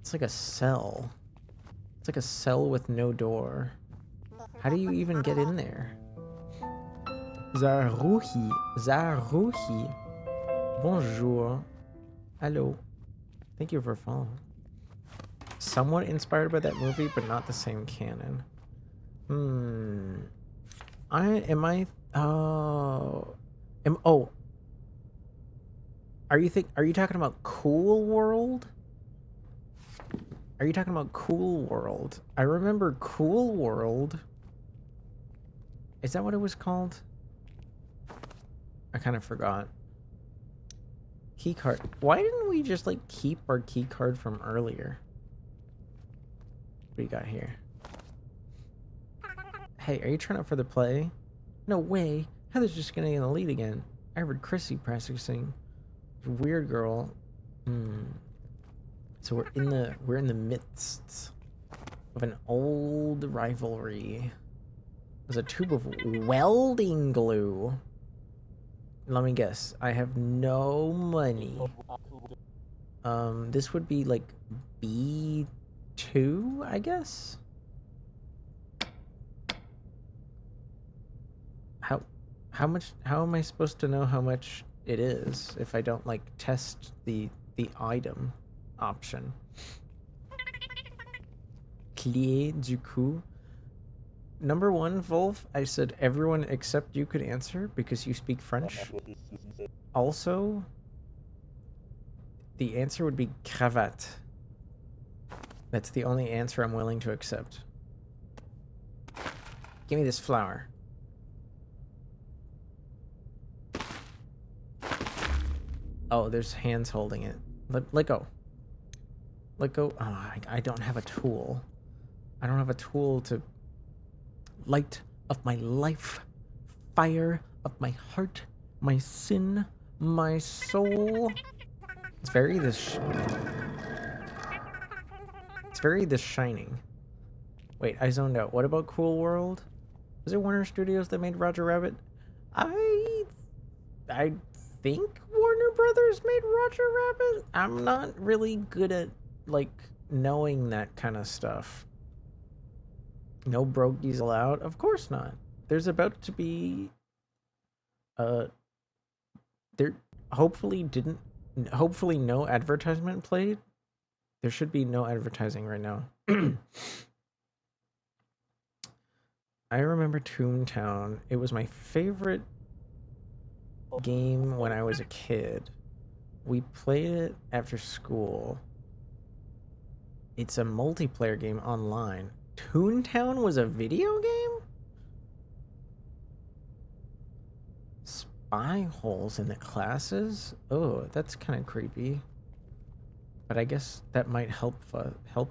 It's like a cell. It's like a cell with no door. How do you even get in there? Zaruhi. Zaruhi. Bonjour. Hello. Thank you for following. Somewhat inspired by that movie, but not the same canon. Are you talking about Cool World? Are you talking about Cool World? I remember Cool World. Is that what it was called? I kind of forgot. Keycard. Why didn't we just, like, keep our keycard from earlier? What do you got here? Hey, are you trying out for the play? No way. Heather's just getting in the lead again. I heard Chrissy practicing. Weird girl. So we're in the midst of an old rivalry. There's a tube of welding glue. Let me guess. I have no money. This would be like B2, I guess. How am I supposed to know how much it is if I don't, like, test the item option? Clé du coup. Number one, Wolf, I said everyone except you could answer because you speak French. Also, the answer would be cravate. That's the only answer I'm willing to accept. Give me this flower. Oh, there's hands holding it. Let go. Let go. Oh, I don't have a tool. I don't have a tool to... Light of my life. Fire of my heart. My sin. My soul. It's very this... It's very The Shining. Wait, I zoned out. What about Cool World? Was it Warner Studios that made Roger Rabbit? I think Warner Brothers made Roger Rabbit. I'm not really good at, like, knowing that kind of stuff. No brogies allowed? Of course not. There's about to be... There hopefully no advertisement played. There should be no advertising right now. I remember Toontown. It was my favorite game when I was a kid. We played it after school. It's a multiplayer game online. Toontown was a video game? Spy holes in the classes? Oh, that's kind of creepy. But I guess that might help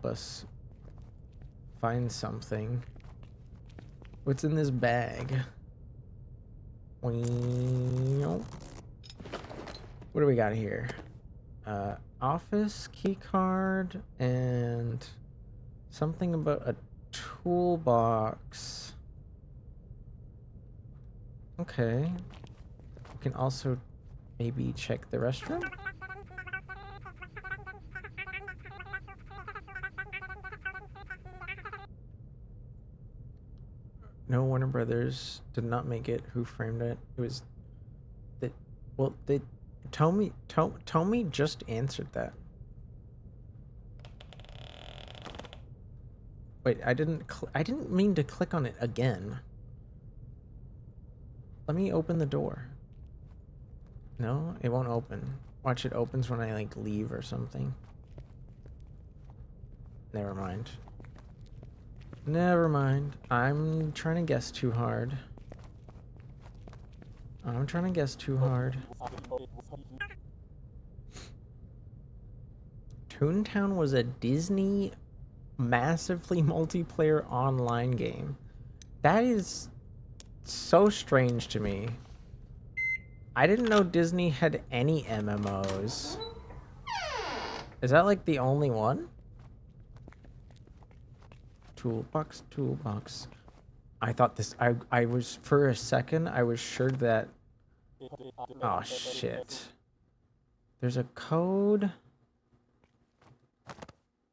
us find something. What's in this bag? What do we got here? Office key card and something about a toolbox. Okay. We can also maybe check the restroom. No, Warner Brothers did not make it. Who framed it? It was that. Well, they Tommy just answered that. Wait, I didn't mean to click on it again. Let me open the door. No, it won't open. Watch, it opens when I, like, leave or something. Never mind. Never mind. I'm trying to guess too hard. I'm trying to guess too hard. Toontown was a Disney massively multiplayer online game. That is so strange to me. I didn't know Disney had any MMOs. Is that like the only one? Toolbox, toolbox. I thought this, I was, for a second, I was sure that, oh shit. There's a code.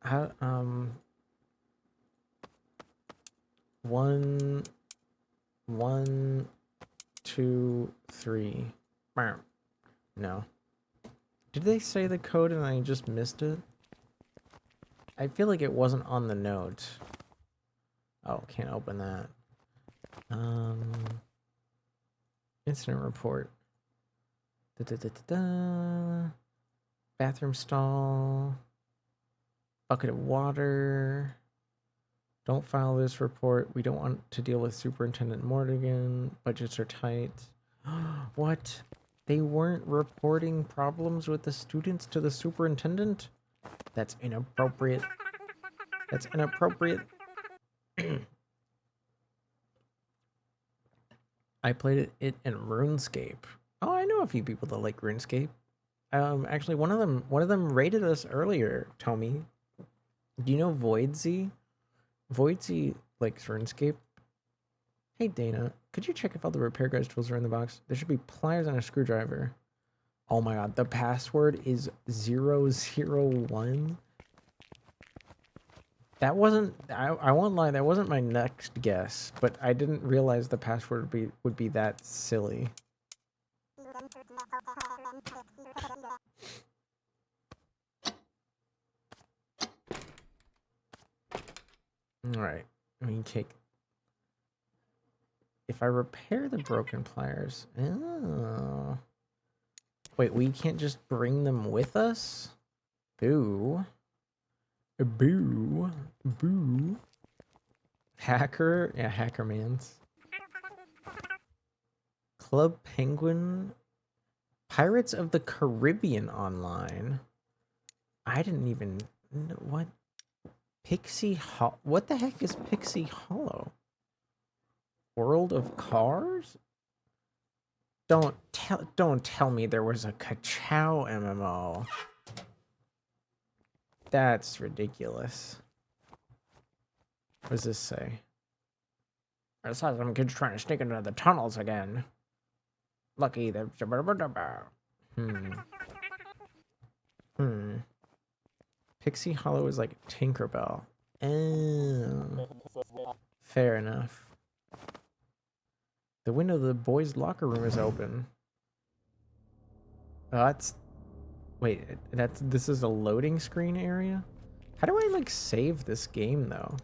How, 1, 1, 2, 3. No. Did they say the code and I just missed it? I feel like it wasn't on the note. Oh, can't open that. Incident report. Bathroom stall. Bucket of water. Don't file this report. We don't want to deal with Superintendent Morgan. Budgets are tight. What? They weren't reporting problems with the students to the superintendent? That's inappropriate. That's inappropriate. I played it in RuneScape. Oh, I know a few people that like RuneScape. Actually, one of them rated us earlier, Tommy. Do you know Voidsy? Voidsy likes RuneScape. Hey Dana, could you check if all the repair guys tools are in the box? There should be pliers and a screwdriver. Oh my god, the password is 001. That wasn't, I won't lie, that wasn't my next guess, but I didn't realize the password would be that silly. Alright, let me take... If I repair the broken pliers... Oh... Wait, we can't just bring them with us? Boo. Boo. Boo. Hacker? Yeah, Hacker Mans. Club Penguin. Pirates of the Caribbean Online. I didn't even know what. Pixie Hollow. What the heck is Pixie Hollow? World of Cars? Don't tell me there was a Kachow MMO. That's ridiculous. What does this say? I saw some kids trying to sneak into the tunnels again. Lucky they're... Pixie Hollow is like Tinkerbell. Oh. Fair enough. The window of the boys' locker room is open. Oh, that's... Wait, this is a loading screen area? How do I, like, save this game, though?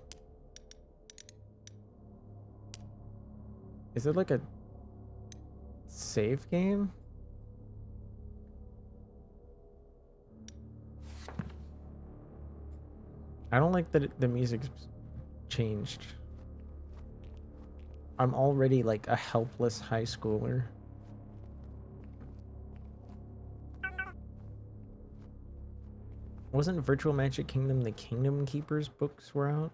Is it like a save game? I don't like that the music's changed. I'm already like a helpless high schooler. Wasn't Virtual Magic Kingdom the Kingdom Keepers books were out?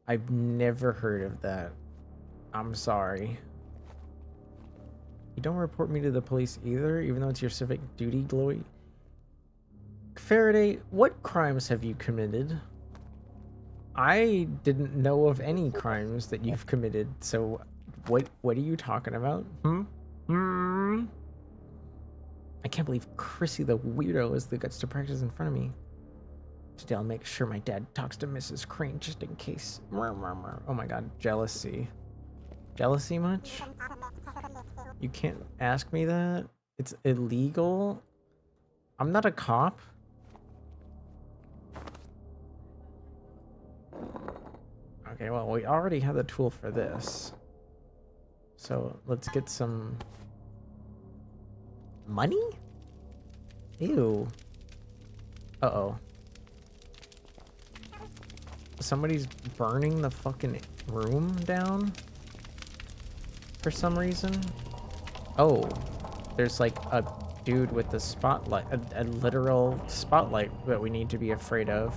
I've never heard of that. I'm sorry. You don't report me to the police either, even though it's your civic duty, Glowy. Faraday, what crimes have you committed? I didn't know of any crimes that you've committed, so what are you talking about? I can't believe Chrissy the weirdo is the guts to practice in front of me. Today I'll make sure my dad talks to Mrs. Crane just in case. Oh my god, jealousy. Jealousy much? You can't ask me that? It's illegal? I'm not a cop. Okay, well, we already have the tool for this. So, let's get some... money? Ew. Uh-oh. somebody's burning the fucking room down for some reason. Oh, there's like a dude with the spotlight, a literal spotlight that we need to be afraid of.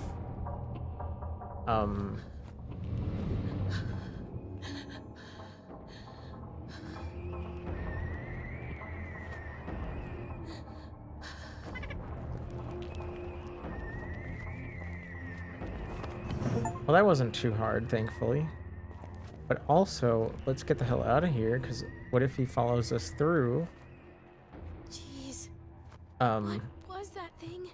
Well, that wasn't too hard, thankfully. But also, let's get the hell out of here, because what if he follows us through? Jeez. Um, What was that thing?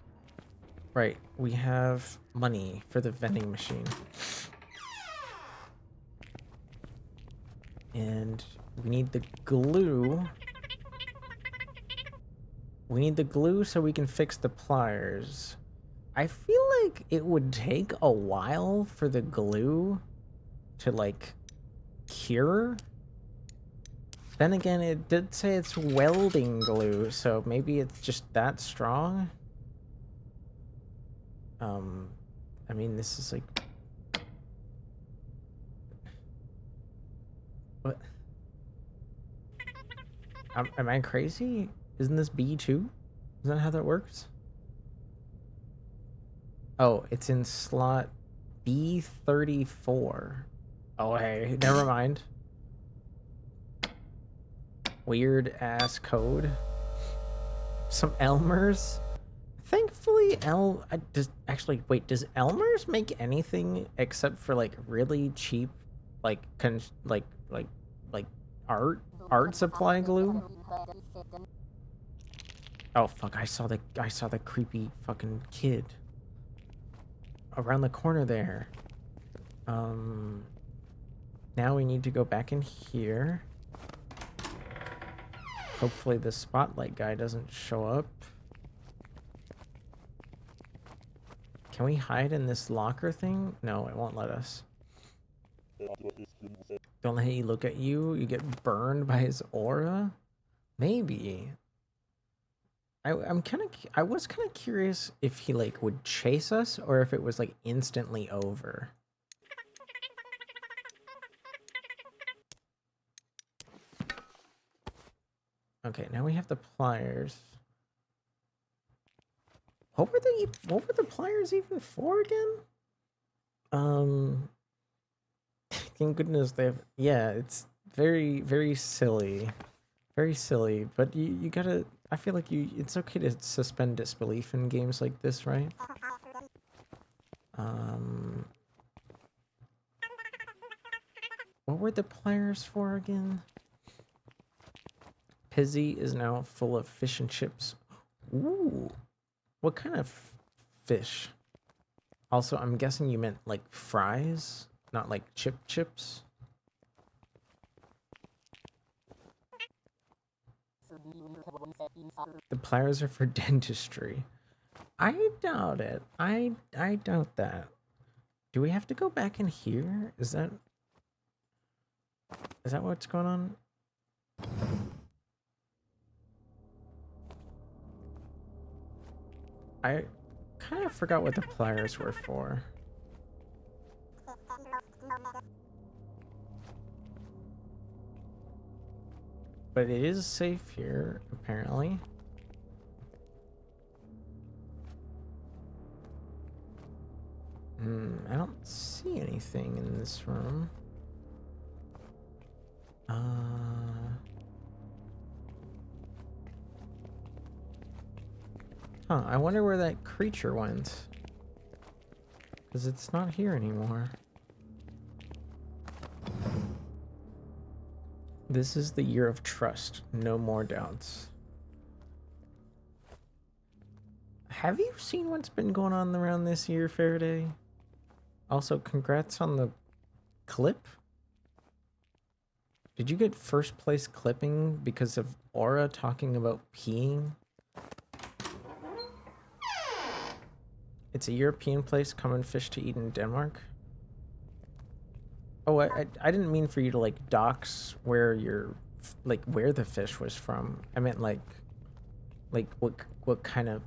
right, we have money for the vending machine. And we need the glue. We need the glue so we can fix the pliers. I feel like it would take a while for the glue to, like, cure. Then again, it did say it's welding glue, so maybe it's just that strong. I mean, this is like... What? Am I crazy? Isn't this B2? Isn't that how that works? Oh, it's in slot B34. Oh, hey, never mind. Weird ass code. Some Elmer's. Thankfully, does Elmer's make anything except for like really cheap, like art supply glue? Oh fuck! I saw the creepy fucking kid around the corner there. Now we need to go back in here. Hopefully the spotlight guy doesn't show up. Can we hide in this locker thing? No, it won't let us. Don't let he look at you. You get burned by his aura? Maybe. I was kind of curious if he like would chase us or if it was like instantly over. Okay, now we have the pliers. What were the pliers even for again? Thank goodness they have. Yeah, it's very, very silly. Very silly, but you gotta, I feel like it's okay to suspend disbelief in games like this, right? What were the pliers for again? Pizzy is now full of fish and chips. Ooh, what kind of fish? Also, I'm guessing you meant like fries, not like chips. The pliers are for dentistry. I doubt it. I doubt that. Do we have to go back in here? Is that what's going on? I kind of forgot what the pliers were for. But it is safe here, apparently. I don't see anything in this room. Huh, I wonder where that creature went. Because it's not here anymore. This is the year of trust. No more doubts. Have you seen what's been going on around this year, Faraday? Also, congrats on the clip. Did you get first place clipping because of Aura talking about peeing? It's a European place, common fish to eat in Denmark. Oh, I didn't mean for you to like dox where where the fish was from. I meant like what kind of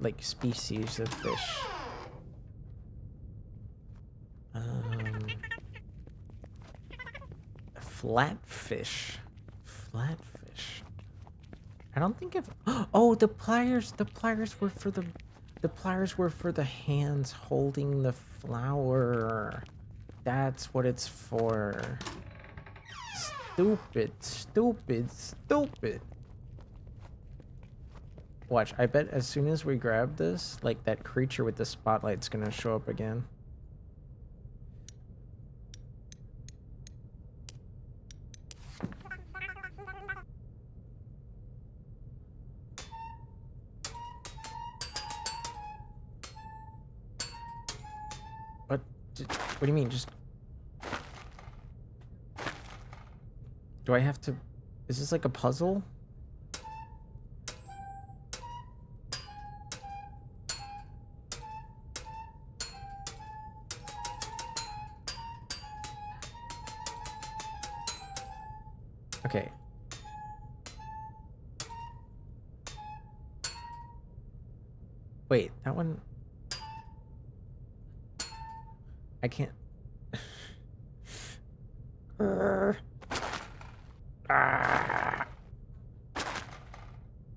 like species of fish. Flatfish. Flatfish. I don't think I've... Oh, the pliers. The pliers were for the... The pliers were for the hands holding the flower. That's what it's for. Stupid, stupid, stupid. Watch, I bet as soon as we grab this, like that creature with the spotlight's gonna show up again. What do you mean? Just... Do I have to... Is this like a puzzle? Okay. Wait, that one... I can't...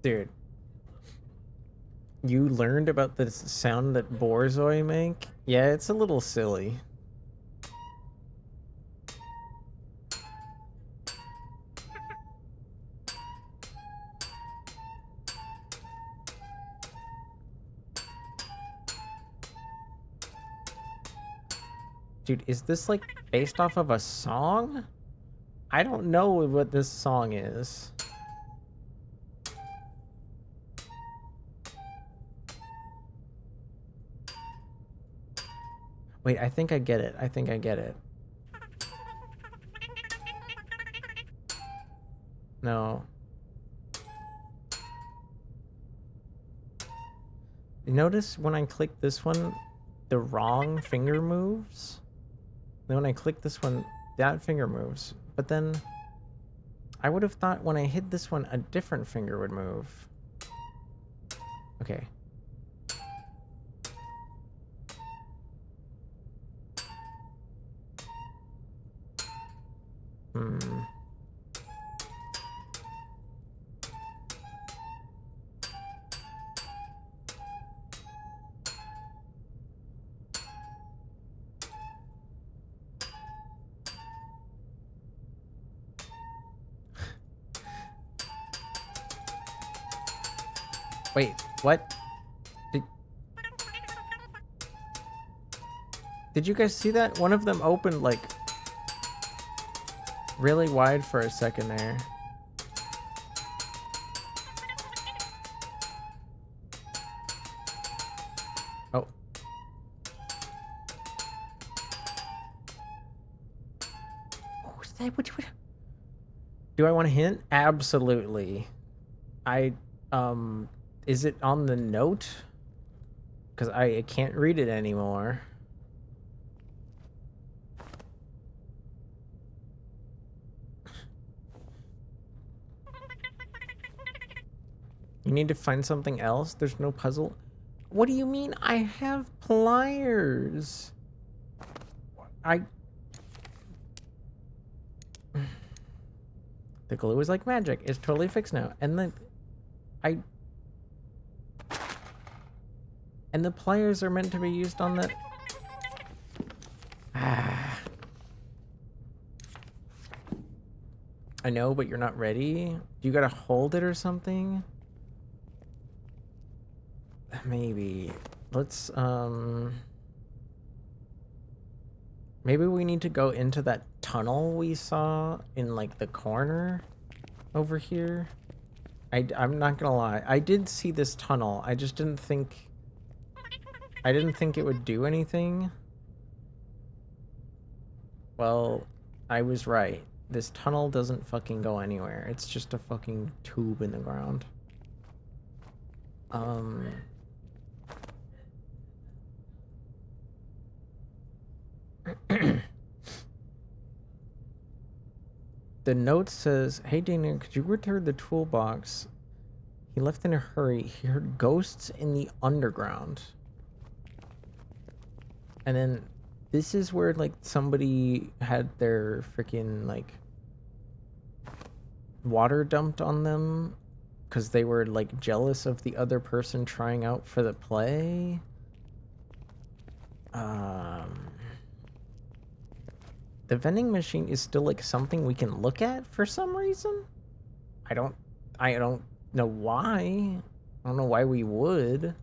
Dude. You learned about the sound that Borzoi make? Yeah, it's a little silly. Dude, is this like based off of a song? I don't know what this song is. Wait, I think I get it. I think I get it. No. You notice when I click this one, the wrong finger moves? Then when I click this one, that finger moves. But then I would have thought when I hit this one, a different finger would move. Okay. Wait, what? Did you guys see that? One of them opened like really wide for a second there. Oh. Oh, is that what you would... Do I want a hint? Absolutely. Is it on the note? Because I can't read it anymore. You need to find something else? There's no puzzle? What do you mean? I have pliers. The glue is like magic. It's totally fixed now. And the pliers are meant to be used on the... I know, but you're not ready. You gotta hold it or something? Maybe. Let's, maybe we need to go into that tunnel we saw in, like, the corner over here. I'm not gonna lie. I did see this tunnel. I just didn't think... I didn't think it would do anything. Well, I was right. This tunnel doesn't fucking go anywhere. It's just a fucking tube in the ground. The note says, "Hey Dana, could you return the toolbox? He left in a hurry. He heard ghosts in the underground." And then This is where like somebody had their freaking like water dumped on them because they were like jealous of the other person trying out for the play. The vending machine is still like something we can look at for some reason. I don't know why. I don't know why we would.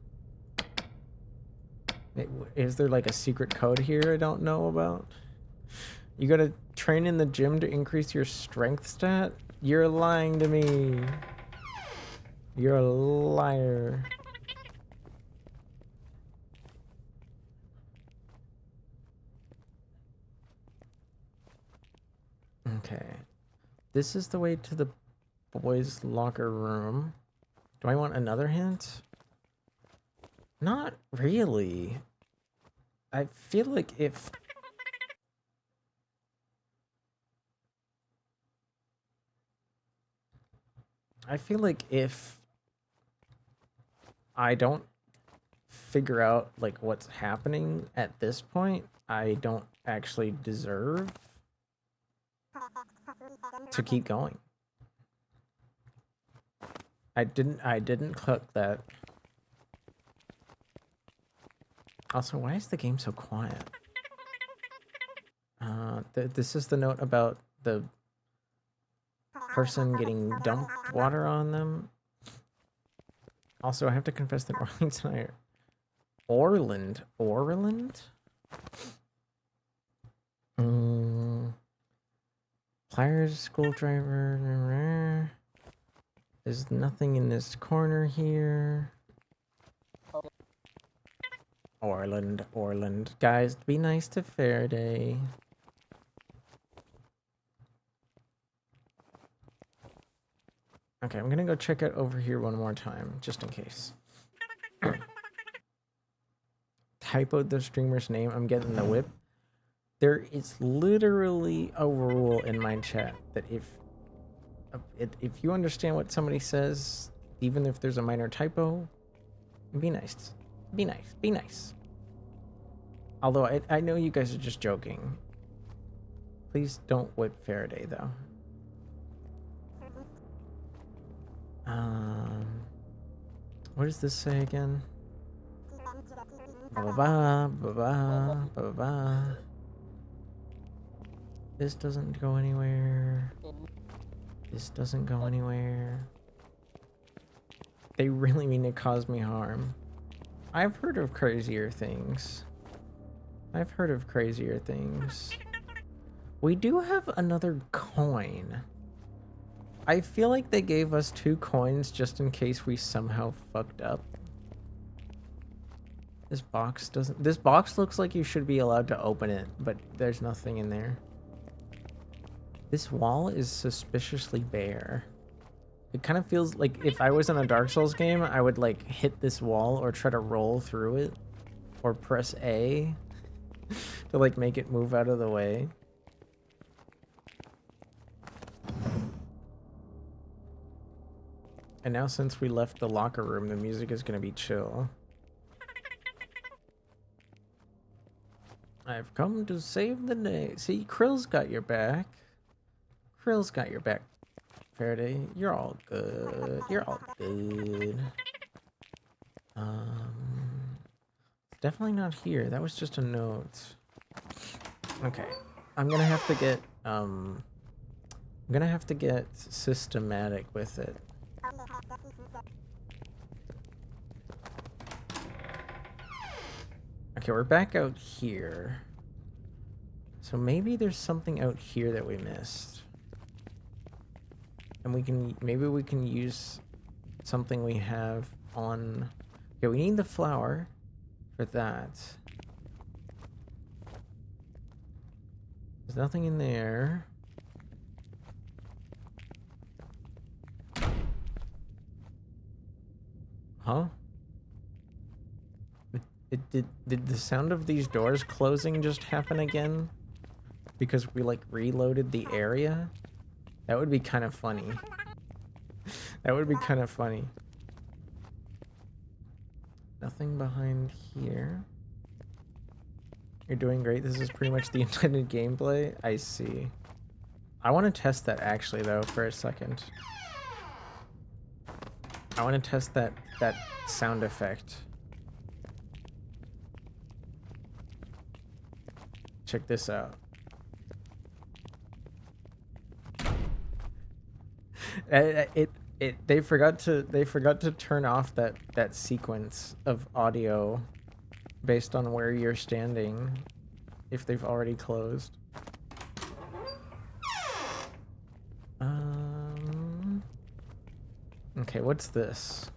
Is there like a secret code here I don't know about? You gotta train in the gym to increase your strength stat? You're lying to me. You're a liar. Okay. This is the way to the boys' locker room. Do I want another hint? Not really. I feel like if... I don't figure out like what's happening at this point, I don't actually deserve to keep going. I didn't click that. Also, why is the game so quiet? This is the note about the person getting dumped water on them. Also, I have to confess that Orleans and I are... Orland? Pliers, school driver. There's nothing in this corner here. Orland. Guys, be nice to Faraday. Okay, I'm gonna go check out over here one more time, just in case. Typoed the streamer's name, I'm getting the whip. There is literally a rule in my chat that if you understand what somebody says, even if there's a minor typo, be nice. Be nice. Although I know you guys are just joking. Please don't whip Faraday, though. What does this say again? Ba-ba-ba. This doesn't go anywhere. This doesn't go anywhere. They really mean to cause me harm. I've heard of crazier things. We do have another coin. I feel like they gave us 2 coins just in case we somehow fucked up. This box doesn't... This box looks like you should be allowed to open it, but there's nothing in there. This wall is suspiciously bare. It kind of feels like if I was in a Dark Souls game, I would like hit this wall or try to roll through it. Or press A to like make it move out of the way. And now since we left the locker room, the music is going to be chill. I've come to save the day. See, Krill's got your back. Faraday, you're all good. Definitely not here. That was just a note. Okay. I'm gonna have to get systematic with it. Okay, we're back out here. So maybe there's something out here that we missed. And maybe we can use something we have on... Okay, we need the flower for that. There's nothing in there. Huh? Did the sound of these doors closing just happen again? Because we like reloaded the area? That would be kind of funny. Nothing behind here. You're doing great. This is pretty much the intended gameplay. I see. I want to test that actually though for a second. I want to test that sound effect. Check this out. They forgot to turn off that sequence of audio based on where you're standing if they've already closed. Okay, what's this?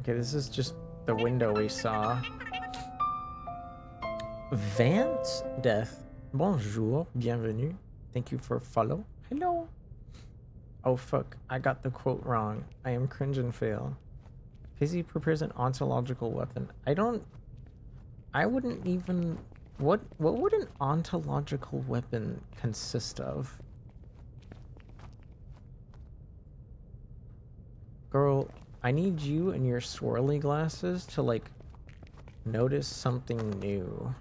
Okay, this is just the window we saw. Vance Death. Bonjour, bienvenue. Thank you for follow. Hello. Oh fuck, I got the quote wrong. I am cringe and fail. Fizzy prepares an ontological weapon. I wouldn't even... What would an ontological weapon consist of? Girl, I need you and your swirly glasses to, like, notice something new.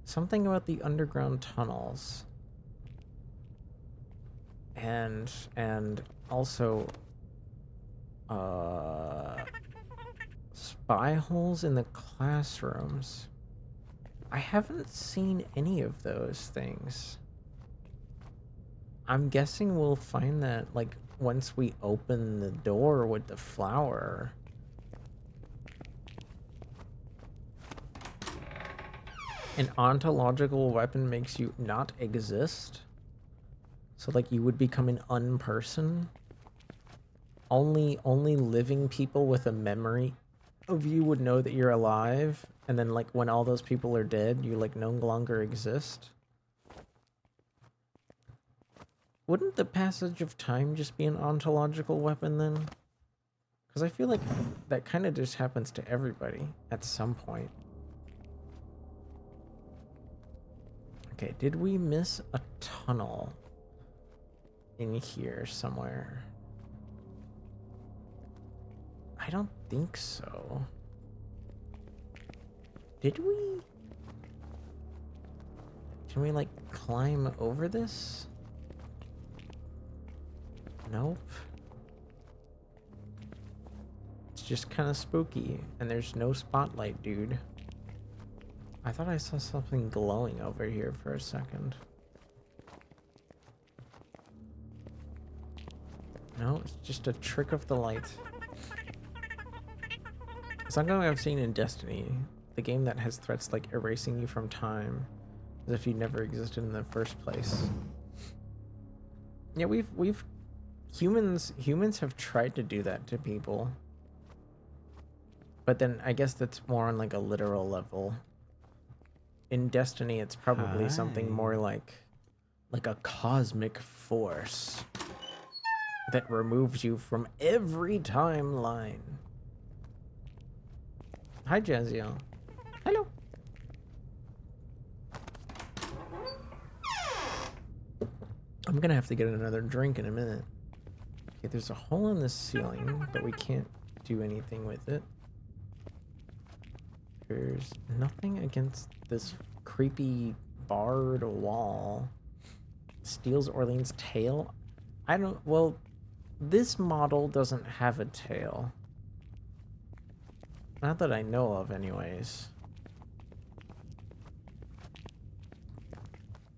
Something about the underground tunnels. And also, spy holes in the classrooms. I haven't seen any of those things. I'm guessing we'll find that, like, once we open the door with the flower. An ontological weapon makes you not exist? So, like, you would become an unperson? Only living people with a memory of you would know that you're alive, and then, like, when all those people are dead, you, like, no longer exist? Wouldn't the passage of time just be an ontological weapon then? Because I feel like that kind of just happens to everybody at some point. Okay, did we miss a tunnel in here somewhere? I don't think so. Did we? Can we, like, climb over this? Nope. It's just kind of spooky, and there's no spotlight, dude. I thought I saw something glowing over here for a second. No, it's just a trick of the light. Something I've seen in Destiny, the game that has threats like erasing you from time, as if you never existed in the first place. Yeah, humans have tried to do that to people. But then I guess that's more on, like, a literal level. In Destiny, it's probably something more like a cosmic force that removes you from every timeline. Hi, Jazziel. Hello. I'm gonna have to get another drink in a minute. Okay, there's a hole in the ceiling, but we can't do anything with it. There's nothing against this creepy barred wall. Steals Orlean's tail? I don't... Well, this model doesn't have a tail. Not that I know of, anyways.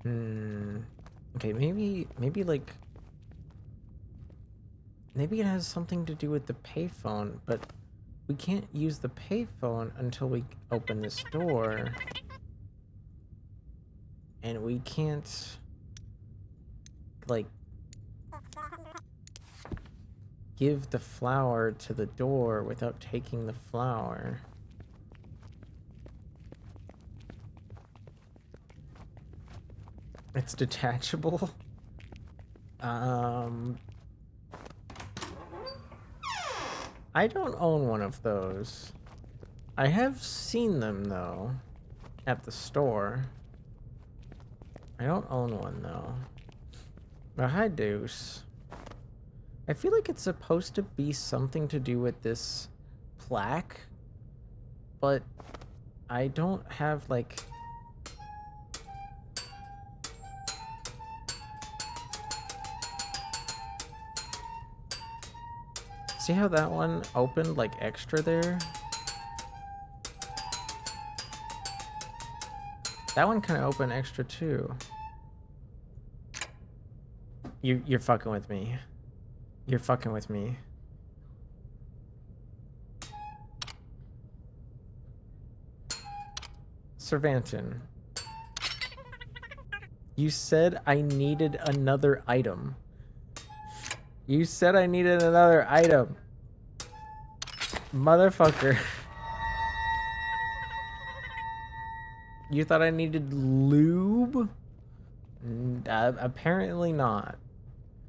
Okay, maybe, like... Maybe it has something to do with the payphone, but we can't use the payphone until we open this door. And we can't, like, give the flower to the door without taking the flower. It's detachable. I don't own one of those. I have seen them, though, at the store. I don't own one, though. But hi, Deuce. I feel like it's supposed to be something to do with this plaque, but I don't have like... See how that one opened like extra there? That one kind of opened extra too. You're fucking with me. You're fucking with me. Cervantin. You said I needed another item. You said I needed another item. Motherfucker. You thought I needed lube? Apparently not.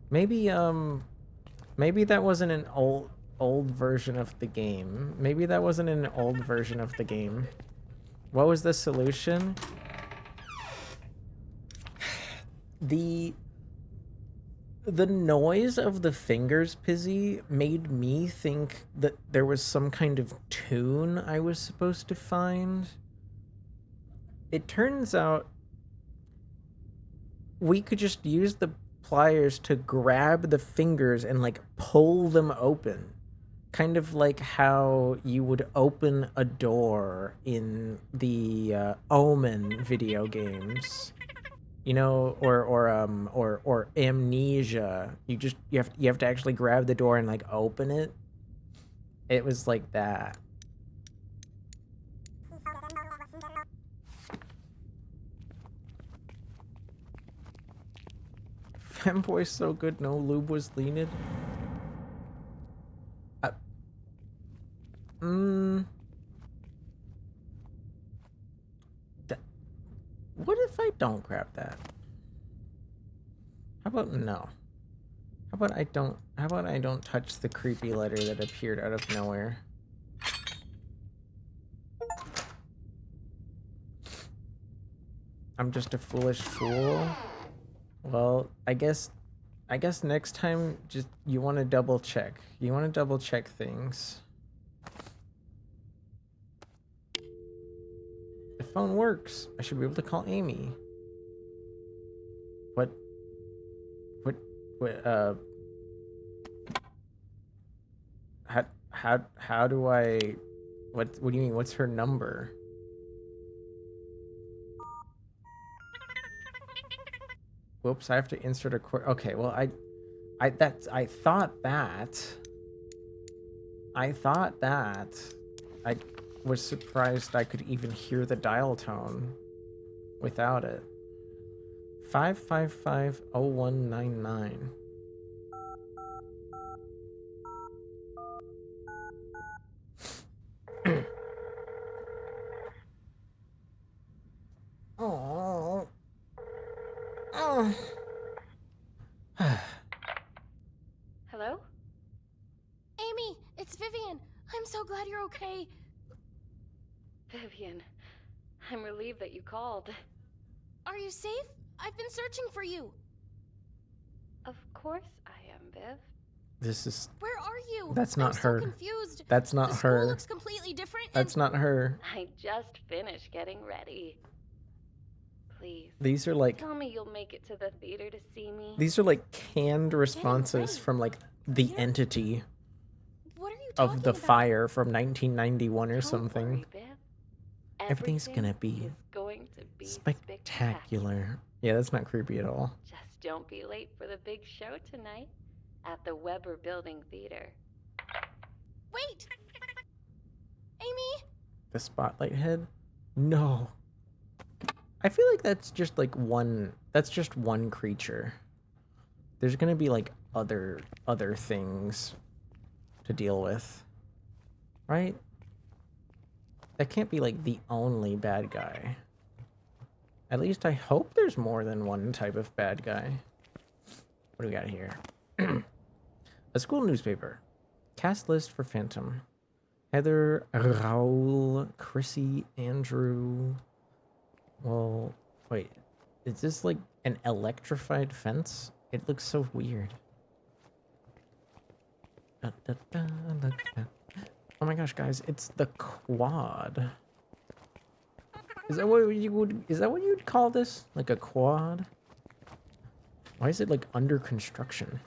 Maybe maybe that wasn't an old version of the game. Maybe that wasn't an old version of the game. What was the solution? The noise of the fingers, Pizzy, made me think that there was some kind of tune I was supposed to find. It turns out we could just use the pliers to grab the fingers and like pull them open. Kind of like how you would open a door in the Omen video games. You know, or Amnesia. You have to actually grab the door and like open it. It was like that. Femboy's so good, no lube was needed. What if I don't grab that? How about no? How about I don't touch the creepy letter that appeared out of nowhere? I'm just a foolish fool. Well, I guess next time just you want to double check. You want to double check things. The phone works. I should be able to call Amy. What how do I what do you mean? What's her number? Whoops, I have to insert a okay, well I thought that I was surprised I could even hear the dial tone without it. 555-0199. Oh. Oh. Hello? Amy, it's Vivian. I'm so glad you're okay. Vivian, I'm relieved that you called. Are you safe? I've been searching for you. Of course I am, Viv. This is... Where are you? That's not I'm her. So confused. That's not the her. School looks completely different. That's not her. I just finished getting ready. Please. These are like... Tell me you'll make it to the theater to see me. These are like canned responses from like the entity What are you of the about? fire from 1991 or Don't something. worry, Viv. Everything's gonna Everything be is going to be spectacular. Yeah, that's not creepy at all. Just don't be late for the big show tonight at the Weber Building Theater. Wait! Amy! The spotlight head? No. I feel like that's just like one creature. There's gonna be like other things to deal with. Right? That can't be like the only bad guy. At least I hope there's more than one type of bad guy. What do we got here? A school newspaper. Cast list for Phantom. Heather, Raul, Chrissy, Andrew. Well, wait. Is this like an electrified fence? It looks so weird. Oh my gosh, guys, it's the quad. Is that what you'd call this? Like a quad? Why is it like under construction?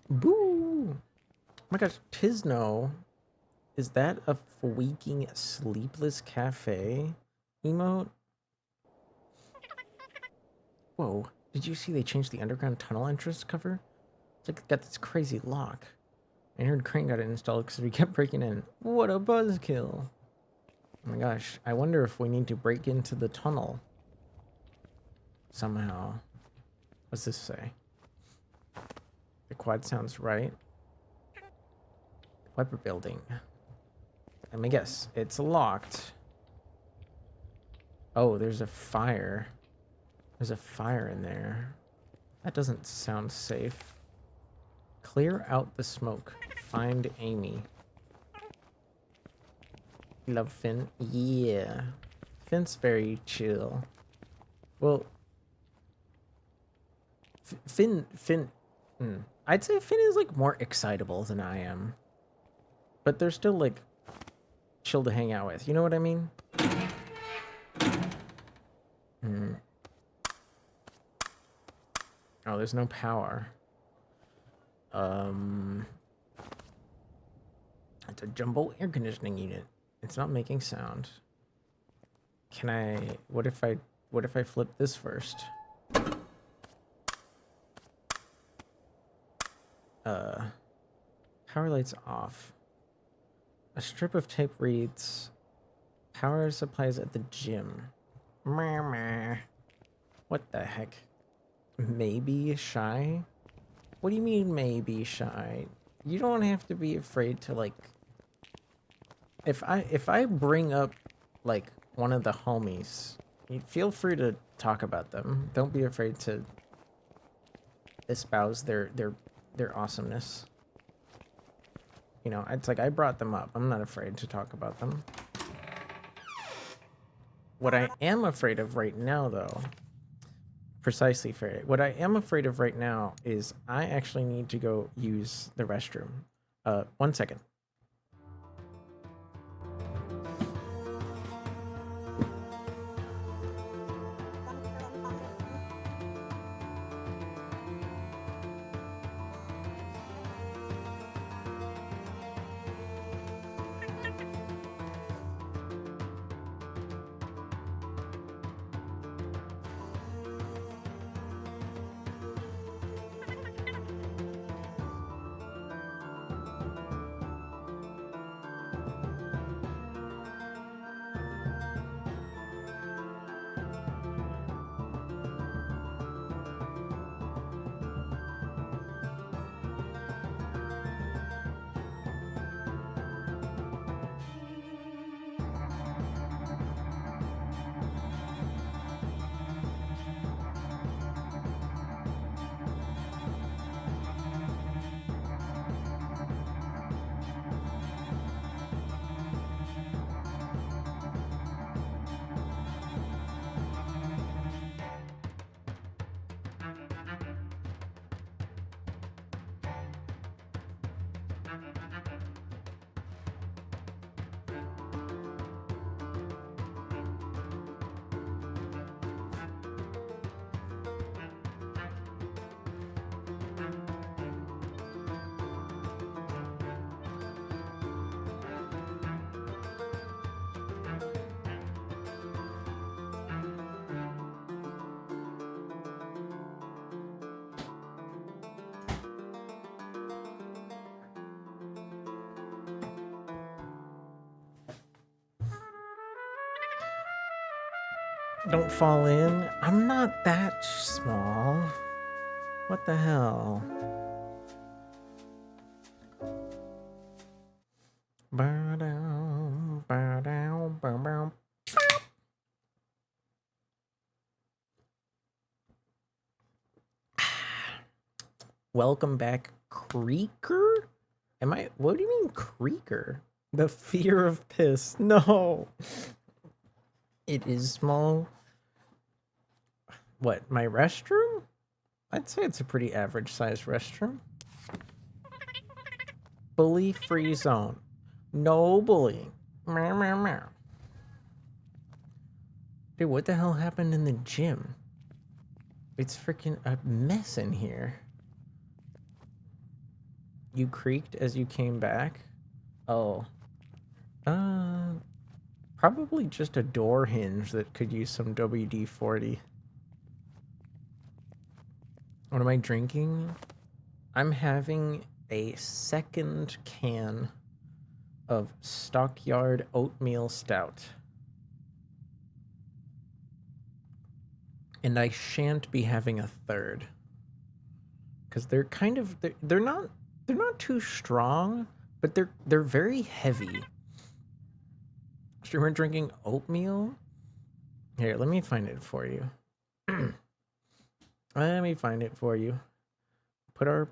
Boo! Oh my gosh, Tisno. Is that a freaking sleepless cafe emote? Whoa, did you see they changed the underground tunnel entrance cover? It's like got this crazy lock. I heard Crane got it installed because we kept breaking in. What a buzzkill. Oh my gosh, I wonder if we need to break into the tunnel somehow. What's this say? The quad sounds right. Weber building. Let me guess, it's locked. Oh, there's a fire. There's a fire in there. That doesn't sound safe. Clear out the smoke. Find Amy. Love Finn? Yeah. Finn's very chill. Well, Finn, I'd say Finn is like more excitable than I am. But they're still like chill to hang out with. You know what I mean? Oh, there's no power. It's a jumbo air conditioning unit. It's not making sound. Can I, what if I flip this first? Power lights off. A strip of tape reads, power supplies at the gym. What the heck? Maybe shy? What do you mean maybe shy? You don't have to be afraid to like, if I bring up like one of the homies, you feel free to talk about them. Don't be afraid to espouse their awesomeness. You know, it's like I brought them up. I'm not afraid to talk about them. What I am afraid of right now, though, precisely fair. What I am afraid of right now is I actually need to go use the restroom. 1 second. Don't fall in. I'm not that small. What the hell? Welcome back, Creaker? What do you mean, Creaker? The fear of piss. No. It is small. What, my restroom? I'd say it's a pretty average sized restroom. Bully free zone. No bullying. Meow, meow, meow. Dude, what the hell happened in the gym? It's freaking a mess in here. You creaked as you came back? Oh. Probably just a door hinge that could use some WD-40. What am I drinking? I'm having a second can of Stockyard Oatmeal Stout. And I shan't be having a third. Because they're kind of they're not too strong, but they're very heavy. So we're drinking oatmeal? Here, let me find it for you. Let me find it for you. Put our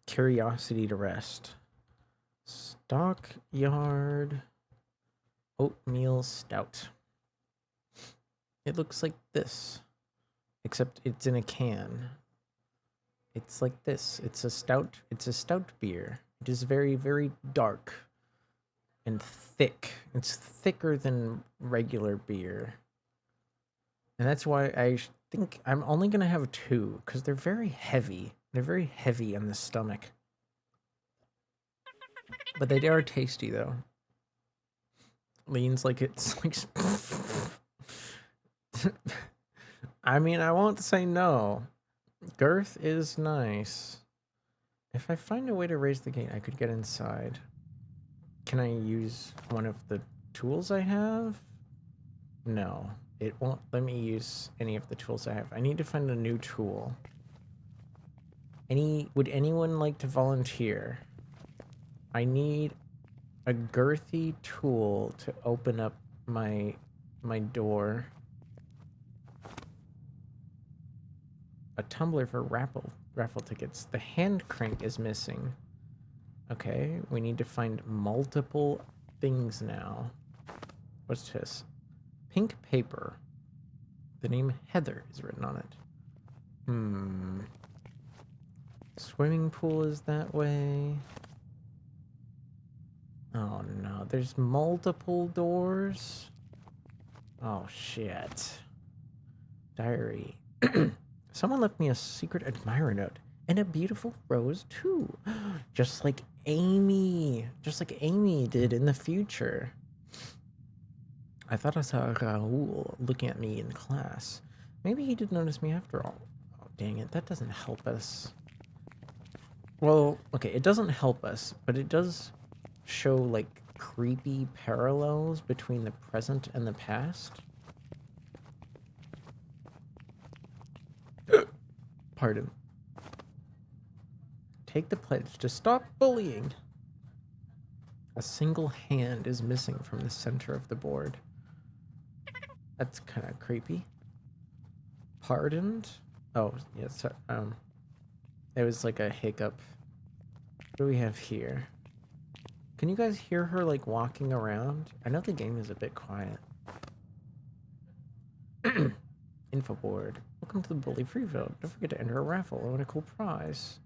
curiosity to rest. Stockyard Oatmeal Stout. It looks like this, except it's in a can. It's like this. It's a stout beer. It is very, very dark and thick. It's thicker than regular beer. And that's why I think I'm only going to have 2, because they're very heavy. They're very heavy on the stomach. But they are tasty, though. Leans like it's like... I mean, I won't say no. Girth is nice. If I find a way to raise the gate, I could get inside. Can I use one of the tools I have? No. It won't let me use any of the tools I have. I need to find a new tool. Would anyone like to volunteer? I need a girthy tool to open up my door. A tumbler for raffle tickets. The hand crank is missing. Okay, we need to find multiple things now. What's this? Pink paper. The name Heather is written on it. Swimming pool is that way. Oh no, there's multiple doors. Oh shit. Diary. Someone left me a secret admirer note and a beautiful rose too. Just like Amy did in the future. I thought I saw Raoul looking at me in class. Maybe he did notice me after all. Oh, dang it, that doesn't help us. Well, okay, it doesn't help us, but it does show, like, creepy parallels between the present and the past. Pardon. Take the pledge to stop bullying. A single hand is missing from the center of the board. That's kind of creepy. Pardoned? Oh, yes. It was like a hiccup. What do we have here? Can you guys hear her, like, walking around? I know the game is a bit quiet. Info board. Welcome to the Bully Free Zone. Don't forget to enter a raffle and win a cool prize.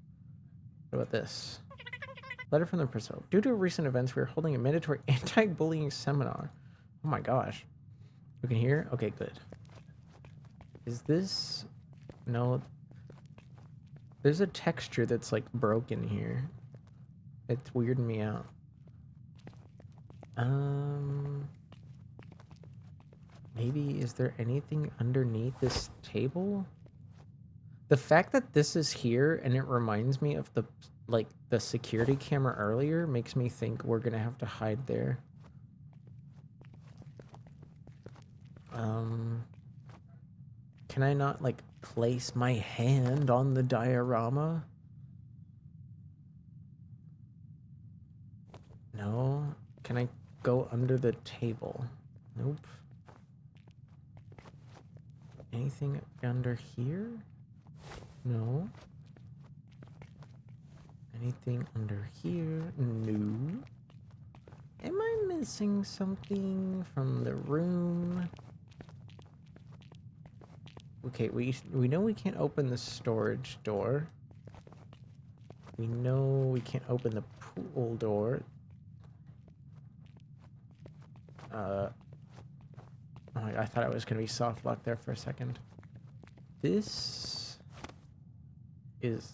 What about this? Letter from the principal. Due to recent events, we are holding a mandatory anti-bullying seminar. Oh my gosh. We can hear? Okay, good. Is this... No. There's a texture that's, like, broken here. It's weirding me out. Maybe, is there anything underneath this table? The fact that this is here and it reminds me of the, like, the security camera earlier makes me think we're gonna have to hide there. Can I not, like, place my hand on the diorama? No? Can I go under the table? Nope. Anything under here? No. Anything under here? No. Am I missing something from the room? Okay, we know we can't open the storage door. We know we can't open the pool door. Oh, I thought it was gonna be soft lock there for a second. This is...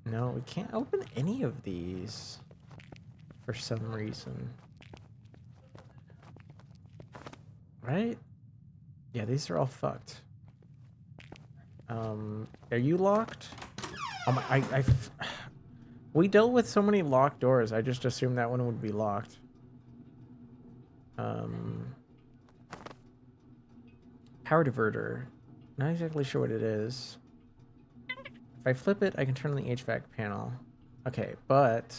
No, we can't open any of these for some reason. Right? Yeah, these are all fucked. Are you locked? Oh my, we dealt with so many locked doors, I just assumed that one would be locked. Power diverter. Not exactly sure what it is. If I flip it, I can turn on the HVAC panel. Okay, but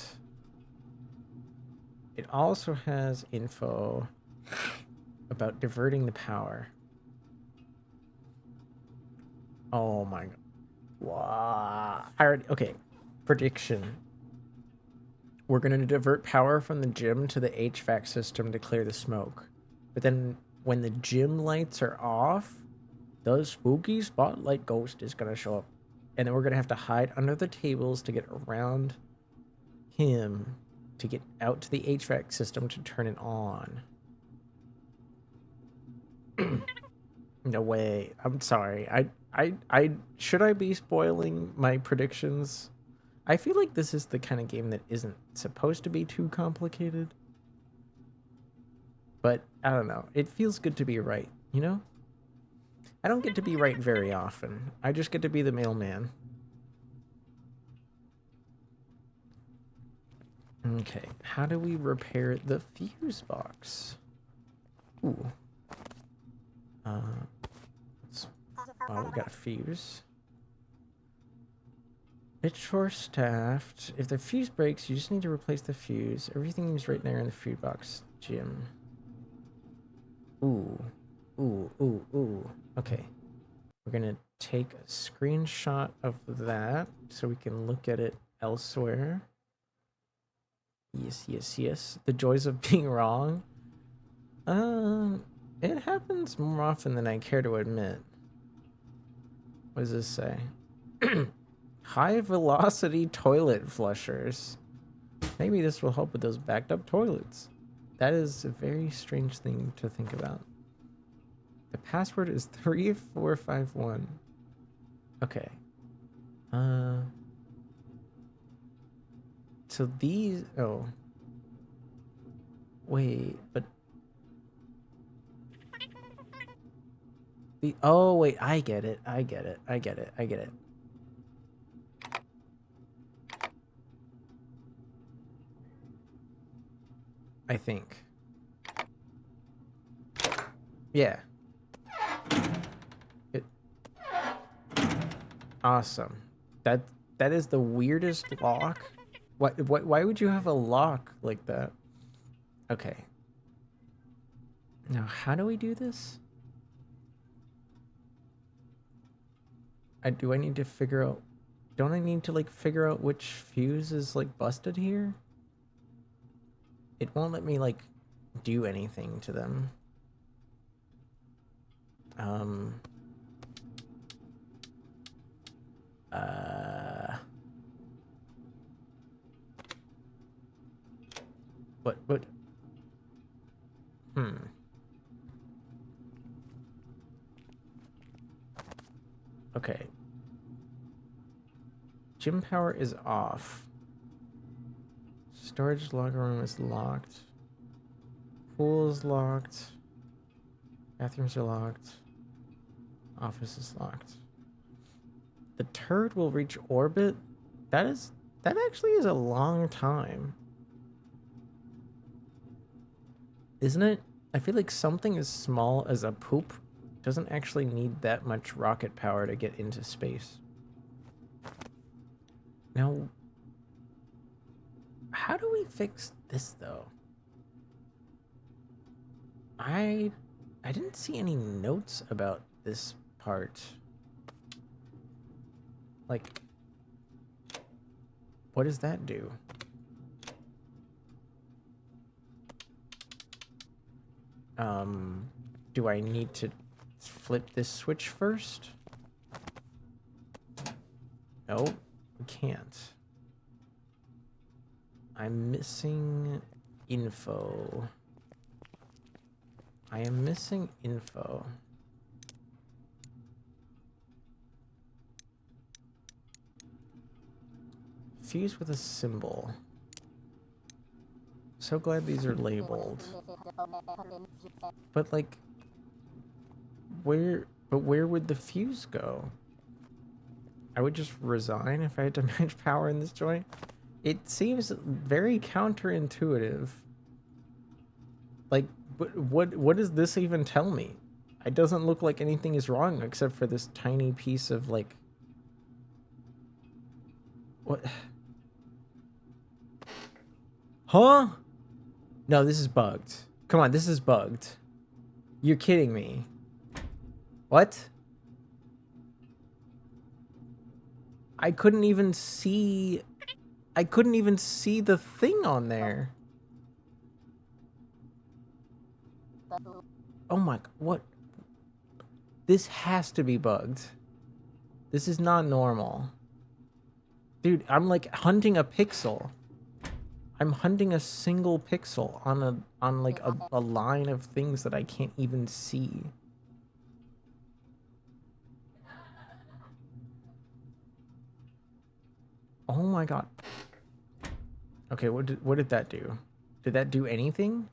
it also has info about diverting the power. Oh my god. Wow. I already, okay. Prediction. We're going to divert power from the gym to the HVAC system to clear the smoke. But then when the gym lights are off, the spooky spotlight ghost is going to show up. And then we're going to have to hide under the tables to get around him to get out to the HVAC system to turn it on. No way. I'm sorry. I should I be spoiling my predictions? I feel like this is the kind of game that isn't supposed to be too complicated. But I don't know. It feels good to be right, you know? I don't get to be right very often. I just get to be the mailman. Okay, how do we repair the fuse box? Ooh. Oh, we got a fuse. It's short-staffed. If the fuse breaks, you just need to replace the fuse. Everything's right there in the fuse box, Jim. Ooh. Ooh, ooh, ooh. Okay. We're gonna take a screenshot of that so we can look at it elsewhere. Yes, yes, yes. The joys of being wrong. It happens more often than I care to admit. What does this say? High velocity toilet flushers. Maybe this will help with those backed up toilets. That is a very strange thing to think about. The password is 3451. Okay. So these... Oh. Wait, but... Oh, wait, I get it. I get it. I get it. I get it. I think. Yeah. Awesome. That is the weirdest lock. Why would you have a lock like that? Okay. Now, how do we do this? Do I need to figure out... Don't I need to, like, figure out which fuse is, like, busted here? It won't let me, like, do anything to them. What? Okay. Gym power is off. Storage locker room is locked. Pool is locked. Bathrooms are locked. Office is locked. The turd will reach orbit? That actually is a long time. Isn't it? I feel like something as small as a poop doesn't actually need that much rocket power to get into space. Now, how do we fix this though? I didn't see any notes about this part. Like, what does that do? Do I need to flip this switch first? No, we can't. I'm missing info. I am missing info. Fuse with a symbol. So glad these are labeled. But like, where would the fuse go? I would just resign if I had to manage power in this joint. It seems very counterintuitive. Like, what does this even tell me? It doesn't look like anything is wrong except for this tiny piece of like... What? Huh? No, this is bugged. Come on, this is bugged. You're kidding me. What? I couldn't even see the thing on there. Oh my, what? This has to be bugged. This is not normal. Dude, I'm like hunting a pixel. I'm hunting a single pixel on like a line of things that I can't even see. Oh my god. Okay, what did that do? Did that do anything?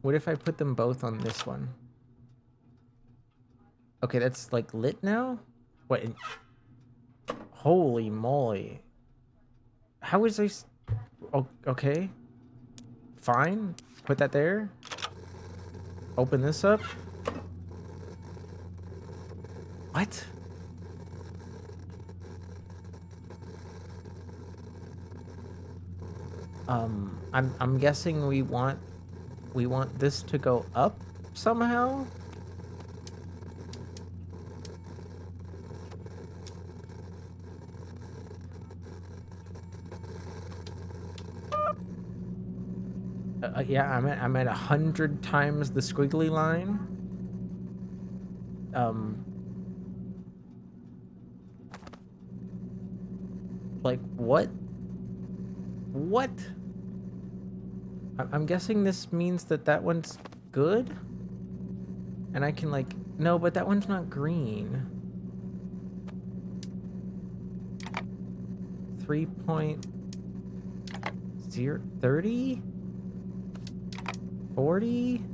What if I put them both on this one? Okay, that's like lit now? What? Holy moly. How is this? Oh, okay. Fine. Put that there. Open this up. What? I'm guessing we want this to go up somehow? Yeah, I'm at 100 times the squiggly line. Like what? What? I'm guessing this means that one's good? And I can like... No, but that one's not green. 3.030? 40?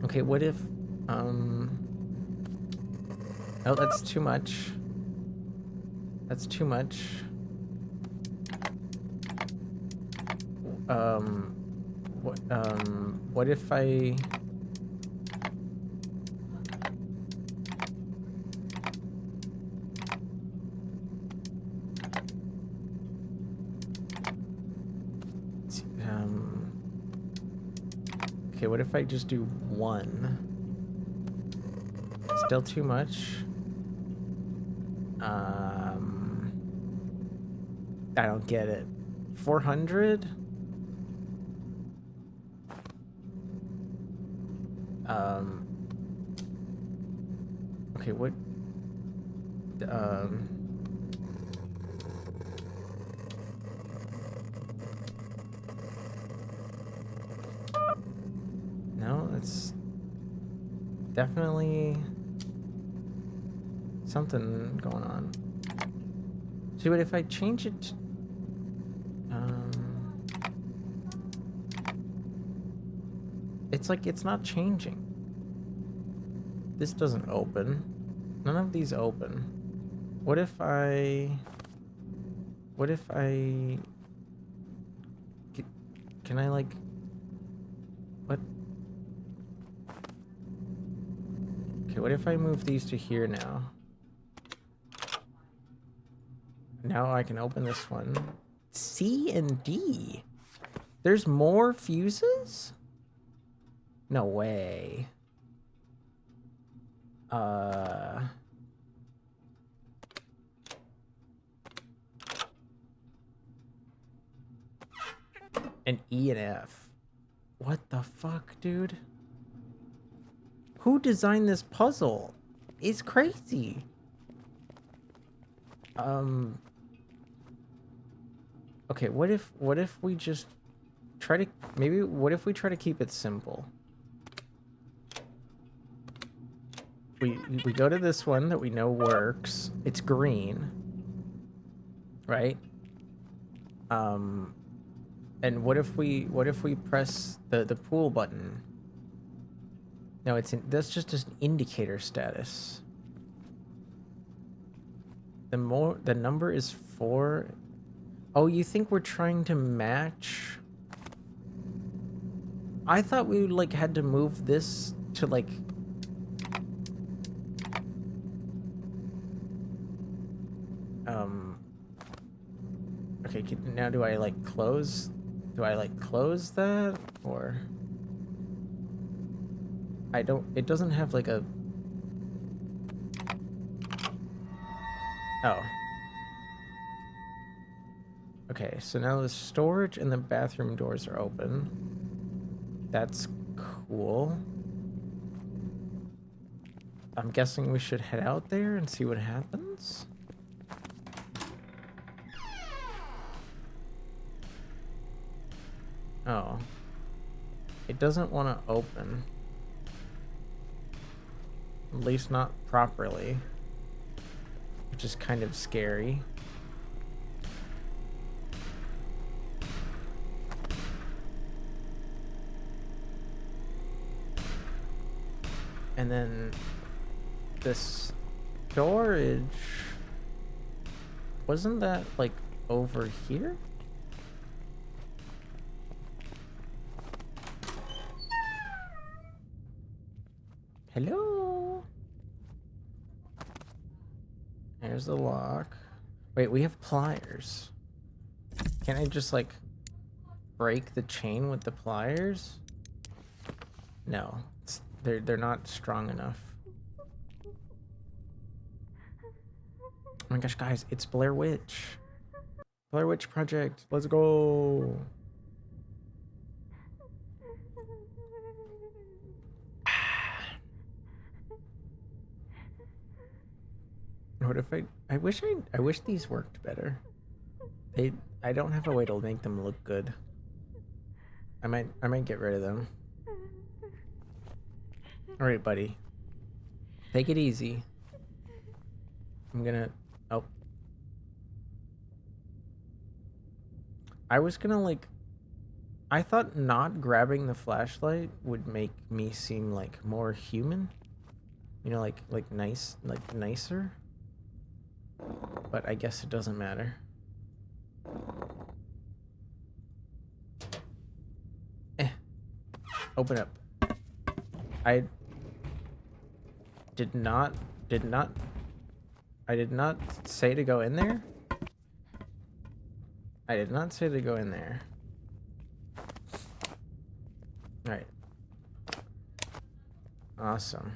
Okay, what if... Oh, that's too much. That's too much. What if I... Okay, what if I just do 1? Still too much. I don't get it. 400? Okay, what? No, it's definitely something going on. See, but if I change it, it's like it's not changing. This doesn't open. None of these open. What if I... Can I like... What? Okay, what if I move these to here now? Now I can open this one. C and D. There's more fuses? No way. And E and F. What the fuck, dude? Who designed this puzzle? It's crazy. Okay, what if we just try to what if we try to keep it simple? We go to this one that we know works. It's green. Right? And what if we press the pool button? No, that's just an indicator status. The number is 4. Oh, you think we're trying to match? I thought we like had to move this to like okay, now do I like close? Do I like close that or I don't, it doesn't have like a, oh. Okay, so now the storage and the bathroom doors are open. That's cool. I'm guessing we should head out there and see what happens. Oh. It doesn't want to open. At least not properly. Which is kind of scary. And then the storage, wasn't that like over here? Hello? There's the lock. Wait, we have pliers. Can't I just like break the chain with the pliers? No. They're not strong enough. Oh my gosh, guys, it's Blair Witch. Blair Witch Project. Let's go. What if I wish these worked better. I don't have a way to make them look good. I might get rid of them. All right, buddy. Take it easy. I'm gonna... Oh. I was gonna, like... I thought not grabbing the flashlight would make me seem, like, more human. You know, like nice, like, nicer. But I guess it doesn't matter. Open up. I did not say to go in there. I did not say to go in there. All right. Awesome.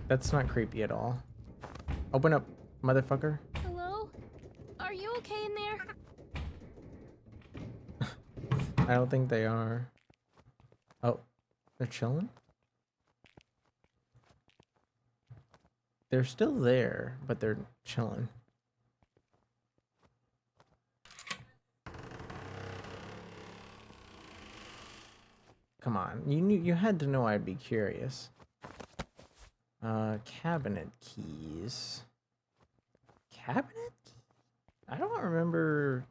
That's not creepy at all. Open up, motherfucker. Hello? Are you okay in there? I don't think they are. Oh, they're chilling? They're still there, but they're chilling. Come on, you had to know I'd be curious. Cabinet keys. Cabinet? I don't remember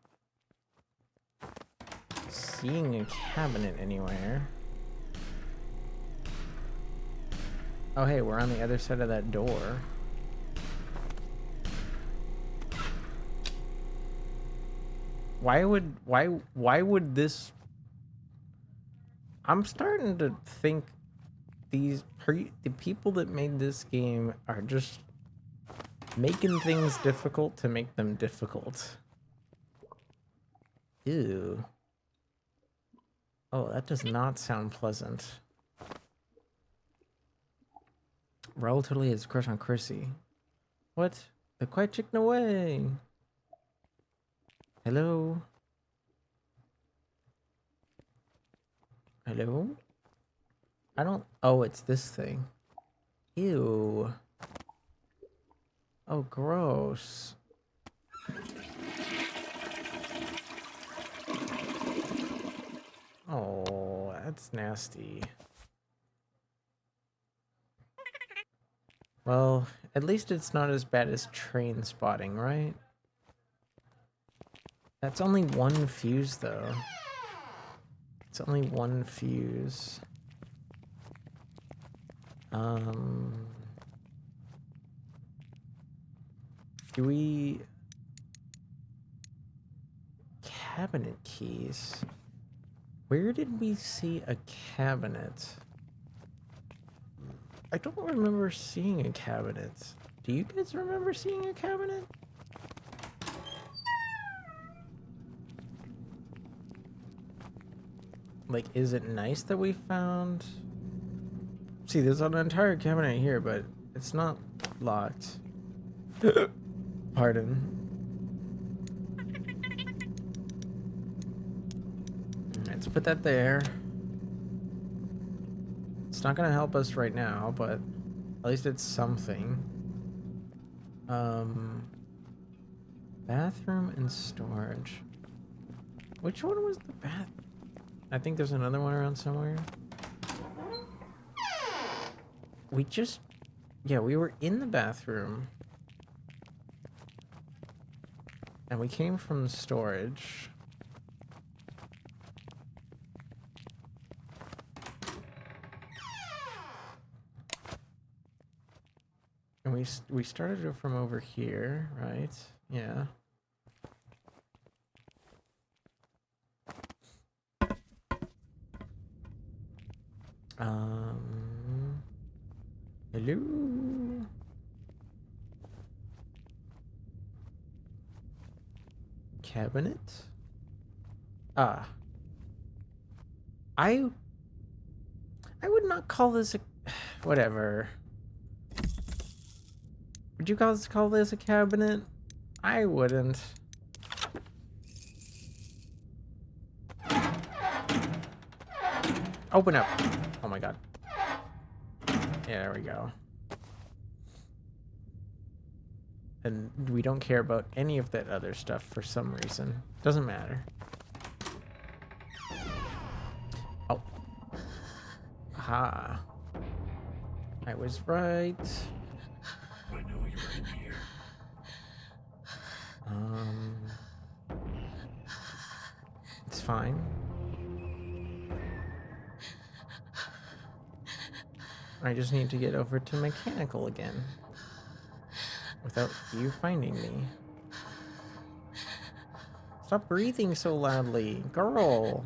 seeing a cabinet anywhere. Oh hey, we're on the other side of that door. Why would this... I'm starting to think the people that made this game are just making things difficult to make them difficult. Ew. Oh, that does not sound pleasant. Raul totally has a crush on Chrissy. What? The quiet chicken away. Hello? Hello? I don't... Oh, it's this thing. Ew. Oh, gross. Oh, that's nasty. Well, at least it's not as bad as train spotting, right? That's only one fuse, though. It's only one fuse. Do we... Cabinet keys. Where did we see a cabinet? I don't remember seeing a cabinet. Do you guys remember seeing a cabinet? Like, is it nice that we found... See, there's an entire cabinet here, but it's not locked. Pardon. Let's put that there. It's not gonna help us right now, but at least it's something. Bathroom and storage. Which one was the bath? I think there's another one around somewhere. We just... Yeah, we were in the bathroom. And we came from storage. And we started it from over here, right? Yeah. Hello? Cabinet? Ah. I would not call this a... Whatever. Would you guys call this a cabinet? I wouldn't. Open up. Oh my god. Yeah, there we go. And we don't care about any of that other stuff for some reason. Doesn't matter. Oh. Aha. I was right. I know you're in here. It's fine. I just need to get over to mechanical again. Without you finding me. Stop breathing so loudly, girl.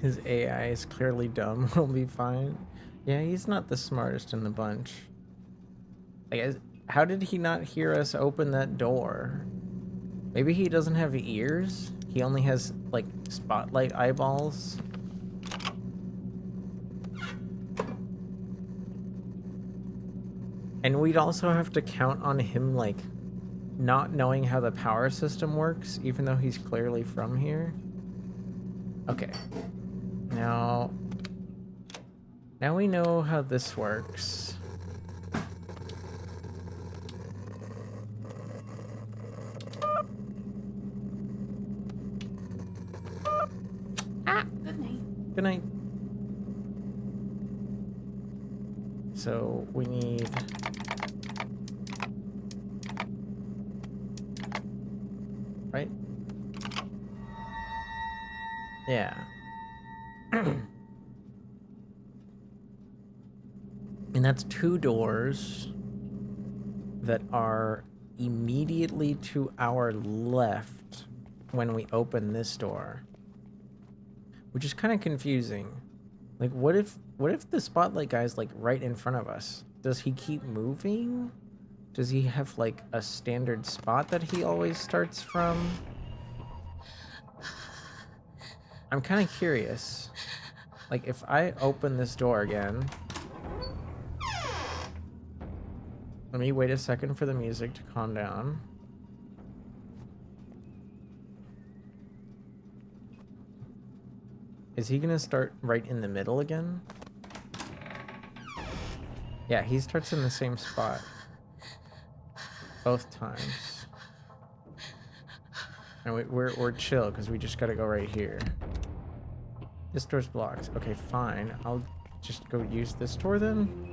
His AI is clearly dumb. We'll be fine. Yeah, he's not the smartest in the bunch. Like, how did he not hear us open that door? Maybe he doesn't have ears? He only has, like, spotlight eyeballs? And we'd also have to count on him, like, not knowing how the power system works, even though he's clearly from here. Okay. Now we know how this works. Ah! Good night. Good night. So we need... Right? Yeah. And that's 2 doors that are immediately to our left when we open this door. Which is kind of confusing. Like, what if the spotlight guy's like right in front of us? Does he keep moving? Does he have like a standard spot that he always starts from? I'm kind of curious. Like, if I open this door again... Let me wait a second for the music to calm down. Is he gonna start right in the middle again? Yeah, he starts in the same spot. Both times. And we're chill, because we just gotta go right here. This door's blocked. Okay, fine. I'll just go use this door then.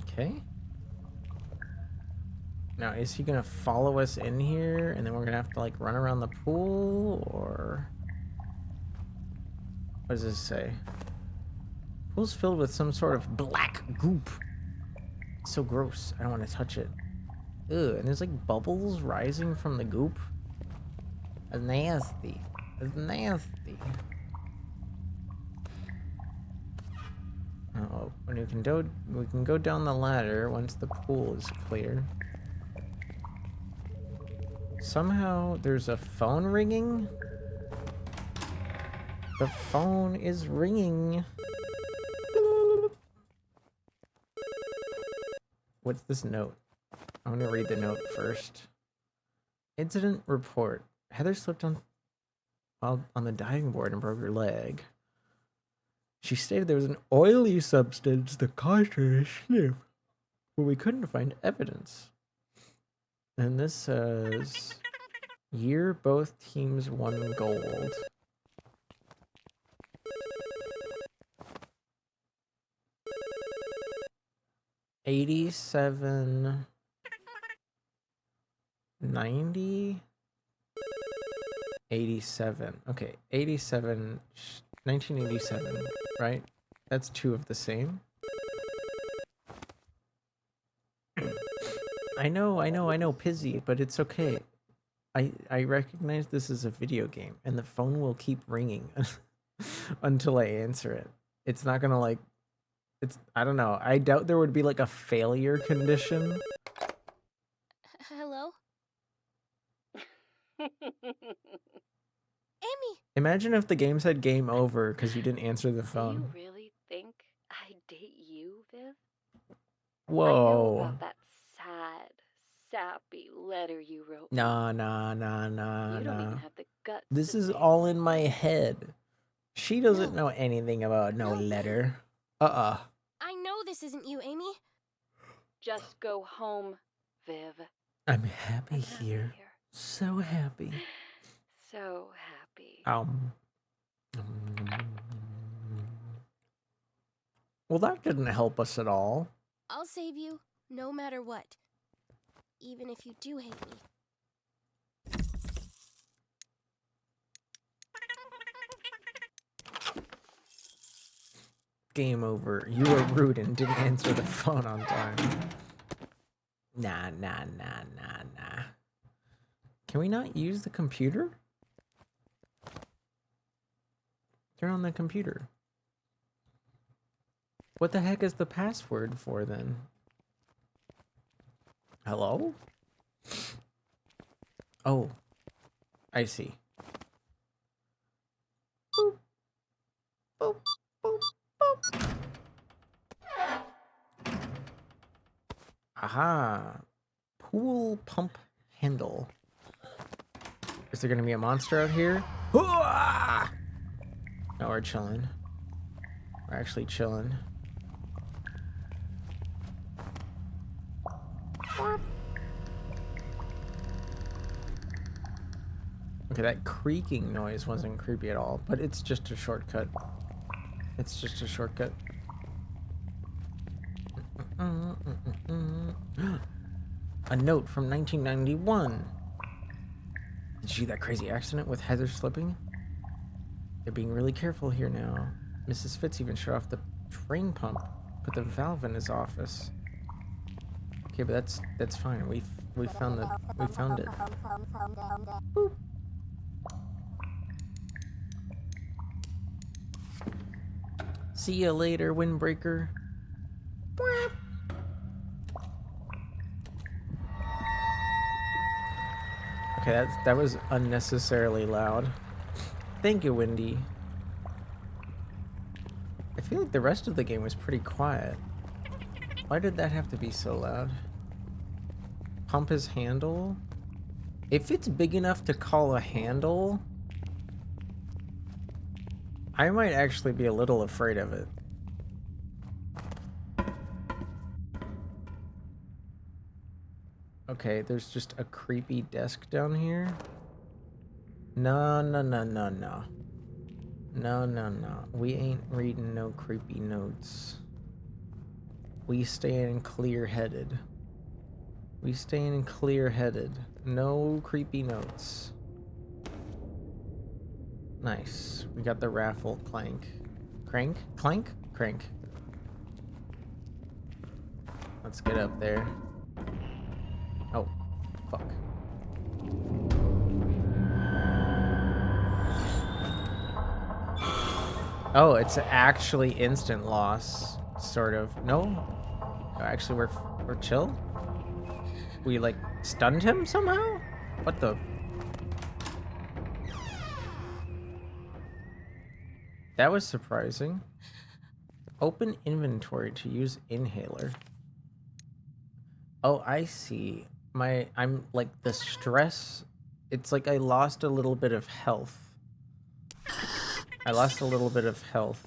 Okay. Now, is he gonna follow us in here, and then we're gonna have to, like, run around the pool, or... What does this say? Pool's filled with some sort of black goop. It's so gross. I don't want to touch it. Ugh, and there's, like, bubbles rising from the goop. That's nasty. That's nasty. Oh, when we can go down the ladder once the pool is clear. Somehow there's a phone ringing. The phone is ringing. What's this note? I'm gonna read the note first. Incident report. Heather slipped on the diving board and broke her leg. She stated there was an oily substance that caused her to slip, but we couldn't find evidence. And this says, year both teams won gold. $87.90? 87. Okay, 87. 1987, right? That's two of the same. I know, Pizzy, but it's okay. I recognize this is a video game, and the phone will keep ringing until I answer it. It's not gonna, like... I don't know. I doubt there would be, like, a failure condition. Hello? Amy! Imagine if the game said game over because you didn't answer the phone. Do you really think I'd date you, Viv? Whoa. I know about that sad, sappy letter you wrote. Nah. You don't even have the guts. This to is say all it. in my head. She doesn't know anything about no letter. I know this isn't you, Amy. Just go home, Viv. I'm happy here. So happy. So happy. Well, that didn't help us at all. I'll save you, no matter what. Even if you do hate me. Game over. You were rude and didn't answer the phone on time. Nah. Can we not use the computer? Turn on the computer. What the heck is the password for then? Hello? Oh, I see. Boop. Boop. Boop. Boop. Aha. Pool pump handle. Is there gonna be a monster out here? No, we're chilling. We're actually chilling. Okay, that creaking noise wasn't creepy at all, but it's just a shortcut. It's just a shortcut. A note from 1991. Did you see that crazy accident with Heather slipping? They're being really careful here now. Mrs. Fitz even shut off the drain pump, put the valve in his office. Okay, but that's fine. We found it. Boop. See ya later, Windbreaker. Okay, that was unnecessarily loud. Thank you, Windy. I feel like the rest of the game was pretty quiet. Why did that have to be so loud? Pump his handle? If it's big enough to call a handle, I might actually be a little afraid of it. Okay, there's just a creepy desk down here. No. No. We ain't reading no creepy notes. We staying clear-headed. We staying clear-headed. No creepy notes. Nice. We got the raffle clank. Crank? Clank? Crank. Let's get up there. Oh, fuck. Oh, it's actually instant loss, sort of. No? Actually, we're chill? We, like, stunned him somehow? What the? That was surprising. Open inventory to use inhaler. Oh, I see. I'm like the stress. It's like I lost a little bit of health. I lost a little bit of health.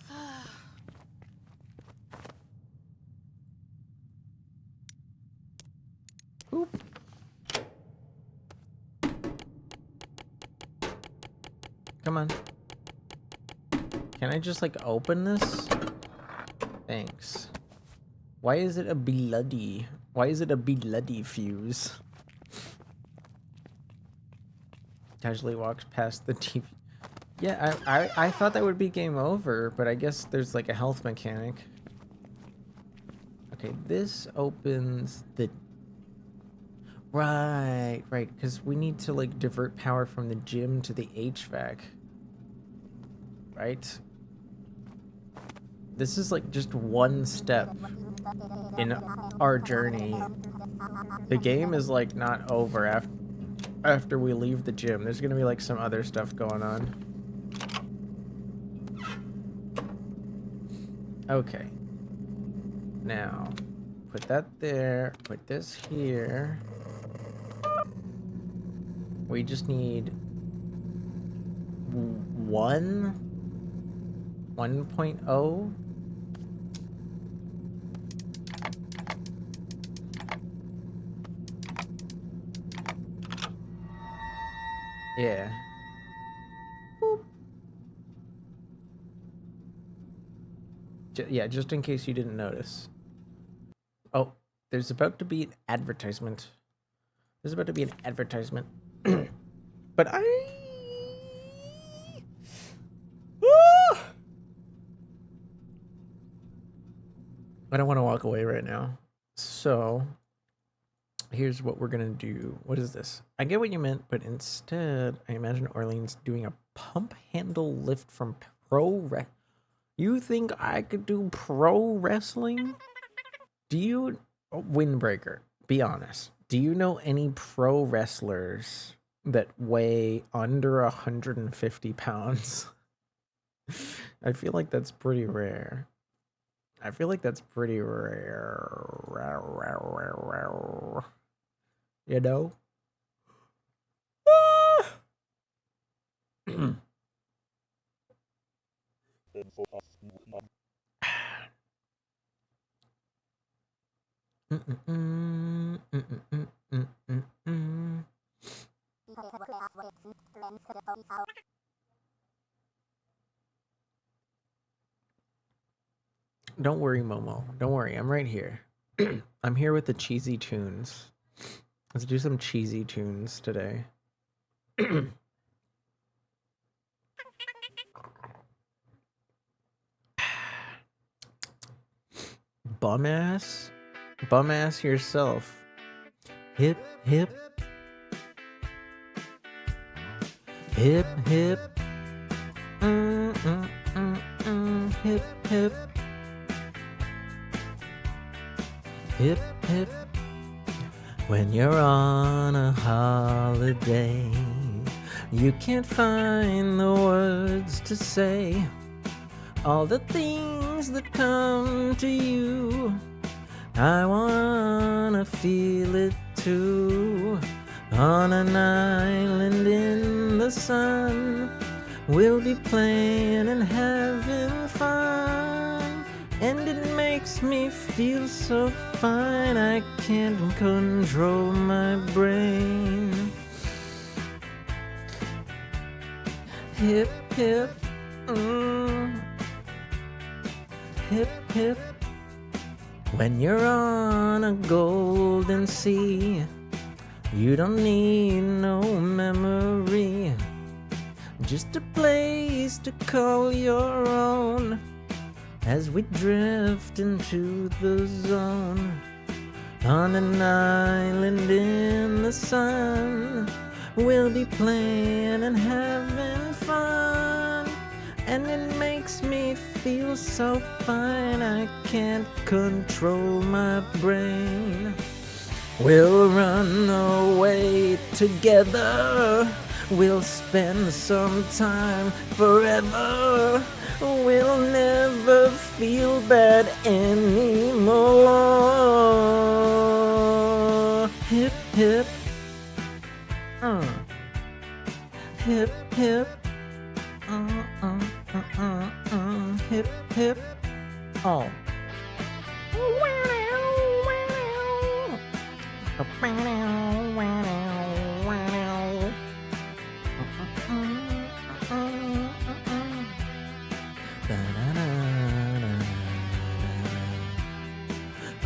Oop. Come on. Can I just like open this? Thanks. Why is it a bloody? Why is it a bloody fuse? Casually walks past the TV. Yeah, I thought that would be game over, but I guess there's like a health mechanic. Okay, this opens the... Right, because we need to like divert power from the gym to the HVAC. Right? This is like just one step in our journey. The game is like not over after we leave the gym. There's gonna be like some other stuff going on. Okay. Now, put that there, put this here. We just need 1.0. Yeah. Boop. Yeah, just in case you didn't notice. Oh, there's about to be an advertisement. There's about to be an advertisement. But I don't want to walk away right now. So here's what we're gonna do. What is this? I get what you meant, but instead I imagine Orleans doing a pump handle lift from You think I could do pro wrestling? Do you... Windbreaker, be honest. Do you know any pro wrestlers that weigh under 150 pounds? I feel like that's pretty rare. I feel like that's pretty rare. You know? Don't worry, Momo. Don't worry. I'm right here. I'm here with the cheesy tunes. Let's do some cheesy tunes today. Bum ass yourself. Hip, hip. Hip, hip. Hip, hip. Hip, hip. When you're on a holiday, you can't find the words to say all the things that come to you. I wanna feel it too. On an island in the sun, we'll be playing and having fun. And it makes me feel so fine, I can't control my brain. Hip, hip, hip, hip. When you're on a golden sea, you don't need no memory, just a place to call your own. As we drift into the zone, on an island in the sun, we'll be playing and having fun. And it makes me feel so fine, I can't control my brain. We'll run away together, we'll spend some time forever. We'll never feel bad anymore. Hip, hip. Hip, hip. Hip, hip. Oh.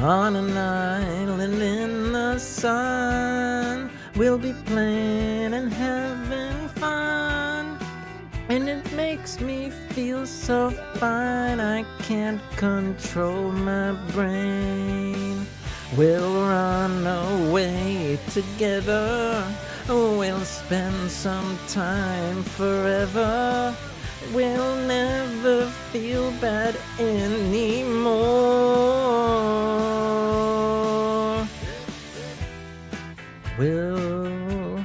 On an island in the sun, we'll be playing and having fun. And it makes me feel so fine, I can't control my brain. We'll run away together, we'll spend some time forever. We'll never feel bad anymore. We'll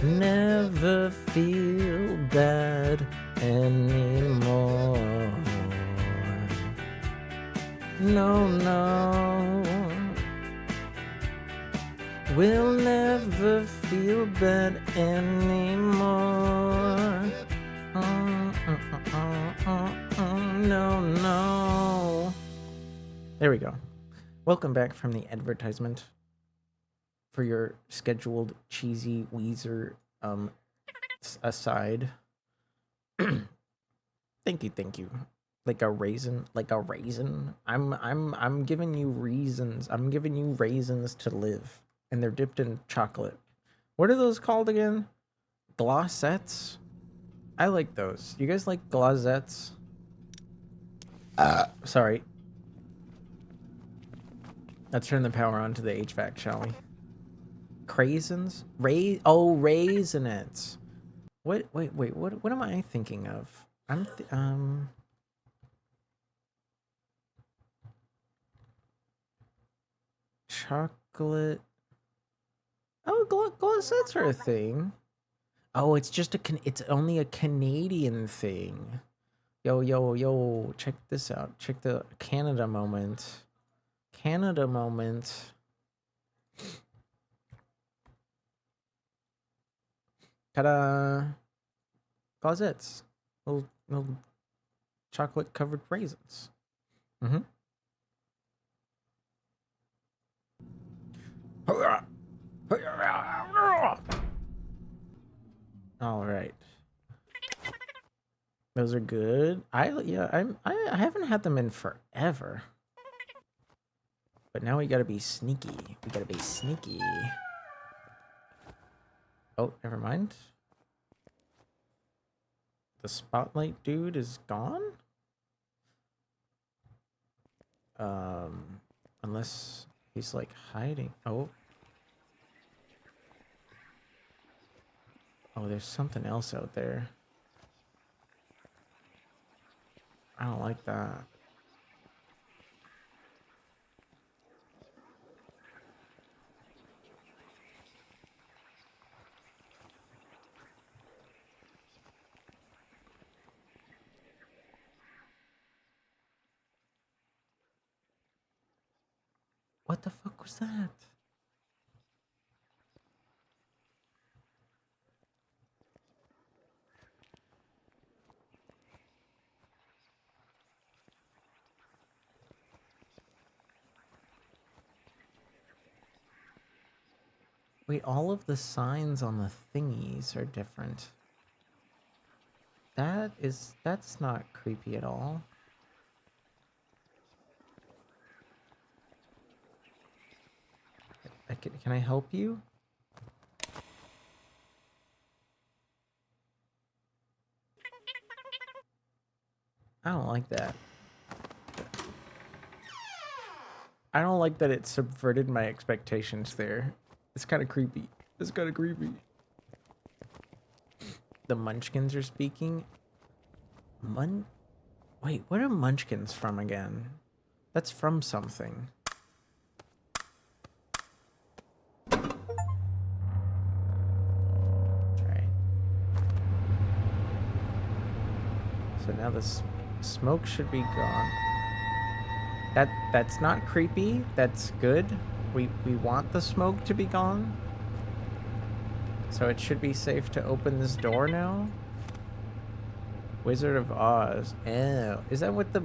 never feel bad anymore. No, no. We'll never feel bad anymore. No, no. There we go. Welcome back from the advertisement for your scheduled cheesy Weezer aside. Thank you. Like a raisin. I'm giving you reasons. I'm giving you raisins to live, and they're dipped in chocolate. What are those called again? Glossettes? I like those. You guys like glossettes? Sorry. Let's turn the power on to the HVAC, shall we? Craisins? Raisinets. Wait, what am I thinking of? Chocolate. Oh, glossettes are a thing. Oh, it's just it's only a Canadian thing. Yo, check this out. Check the Canada moment. Ta-da! Glossettes. Little chocolate covered raisins. All right. Those are good. I haven't had them in forever. But now we gotta be sneaky. Oh, never mind. The spotlight dude is gone? Unless he's like hiding. Oh. Oh, there's something else out there. I don't like that. What the fuck was that? Wait, all of the signs on the thingies are different. That's not creepy at all. Can I help you? I don't like that. I don't like that it subverted my expectations there. It's kind of creepy. It's kind of creepy. The Munchkins are speaking. Wait, what are Munchkins from again? That's from something. Right. So now the smoke should be gone. That's not creepy. That's good. We want the smoke to be gone. So it should be safe to open this door now. Wizard of Oz. Oh, is that what the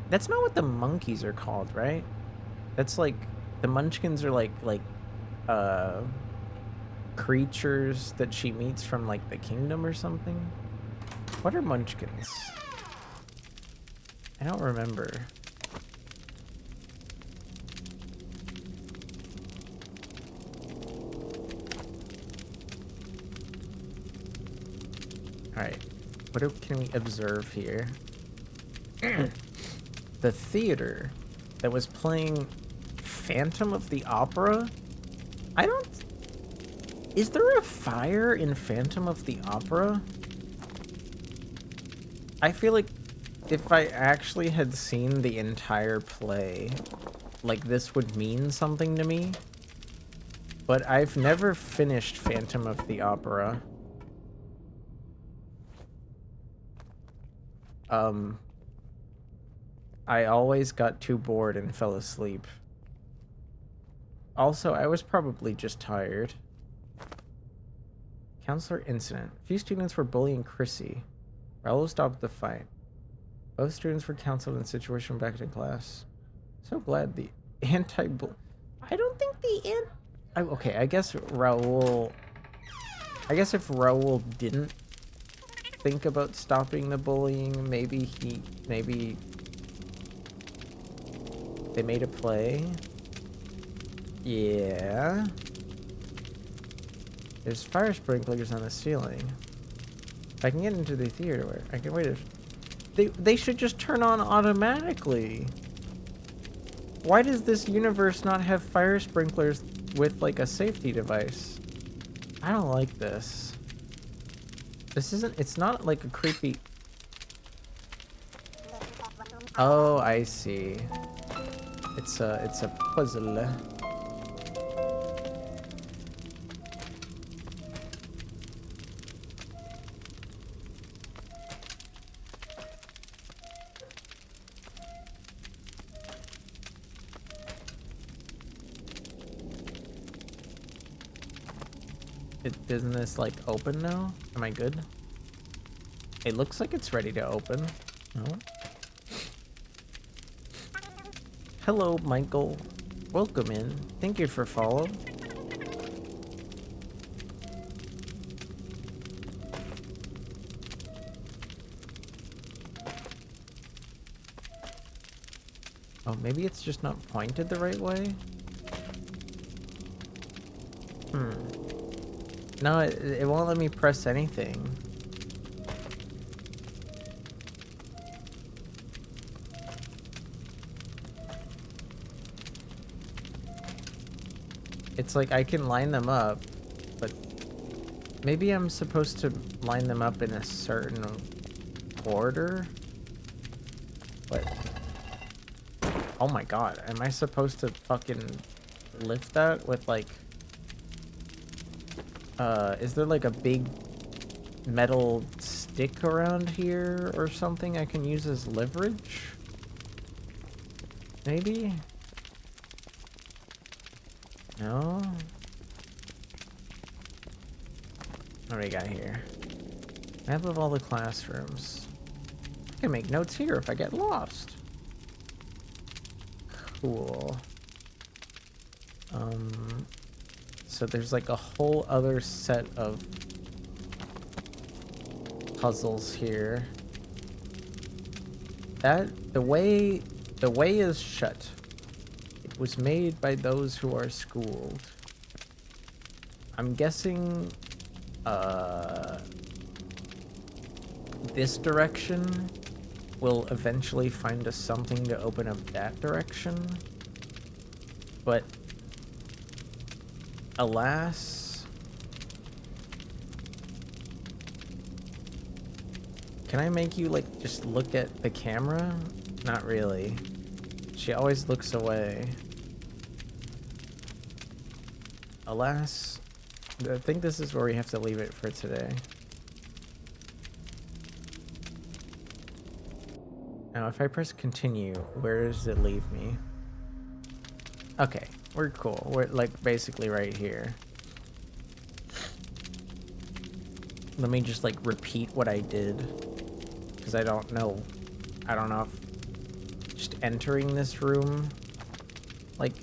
That's not what the monkeys are called, right? That's like the Munchkins are like creatures that she meets from like the kingdom or something. What are Munchkins? I don't remember. Alright, can we observe here? The theater that was playing Phantom of the Opera? Is there a fire in Phantom of the Opera? I feel like if I actually had seen the entire play, like this would mean something to me. But I've never finished Phantom of the Opera. I always got too bored and fell asleep. Also, I was probably just tired. Counselor incident. A few students were bullying Chrissy. Raoul stopped the fight. Both students were counseled and the situation back in class. So glad the anti-bull... I don't think the okay, I guess Raoul... I guess if Raoul didn't think about stopping the bullying, maybe they made a play. Yeah. There's fire sprinklers on the ceiling. If I can get into the theater, I can wait. They should just turn on automatically. Why does this universe not have fire sprinklers with like a safety device? I don't like this. It's not like a creepy... Oh, I see. It's a puzzle. Isn't this like open now? Am I good? It looks like it's ready to open. No? Hello, Michael. Welcome in. Thank you for follow. Oh, maybe it's just not pointed the right way? No, it won't let me press anything. it's like I can line them up, but maybe I'm supposed to line them up in a certain order? But oh my god, am I supposed to fucking lift that with like is there like a big metal stick around here or something I can use as leverage? Maybe? No? What do we got here? Map of all the classrooms. I can make notes here if I get lost. Cool. So there's like a whole other set of puzzles here. That the way is shut. It was made by those who are schooled. I'm guessing this direction will eventually find us something to open up that direction. But alas, can I make you like just look at the camera? Not really. She always looks away. Alas, I think this is where we have to leave it for today. Now, if I press continue, where does it leave me? Okay, we're cool. We're like basically right here. Let me just like repeat what I did, because I don't know if just entering this room like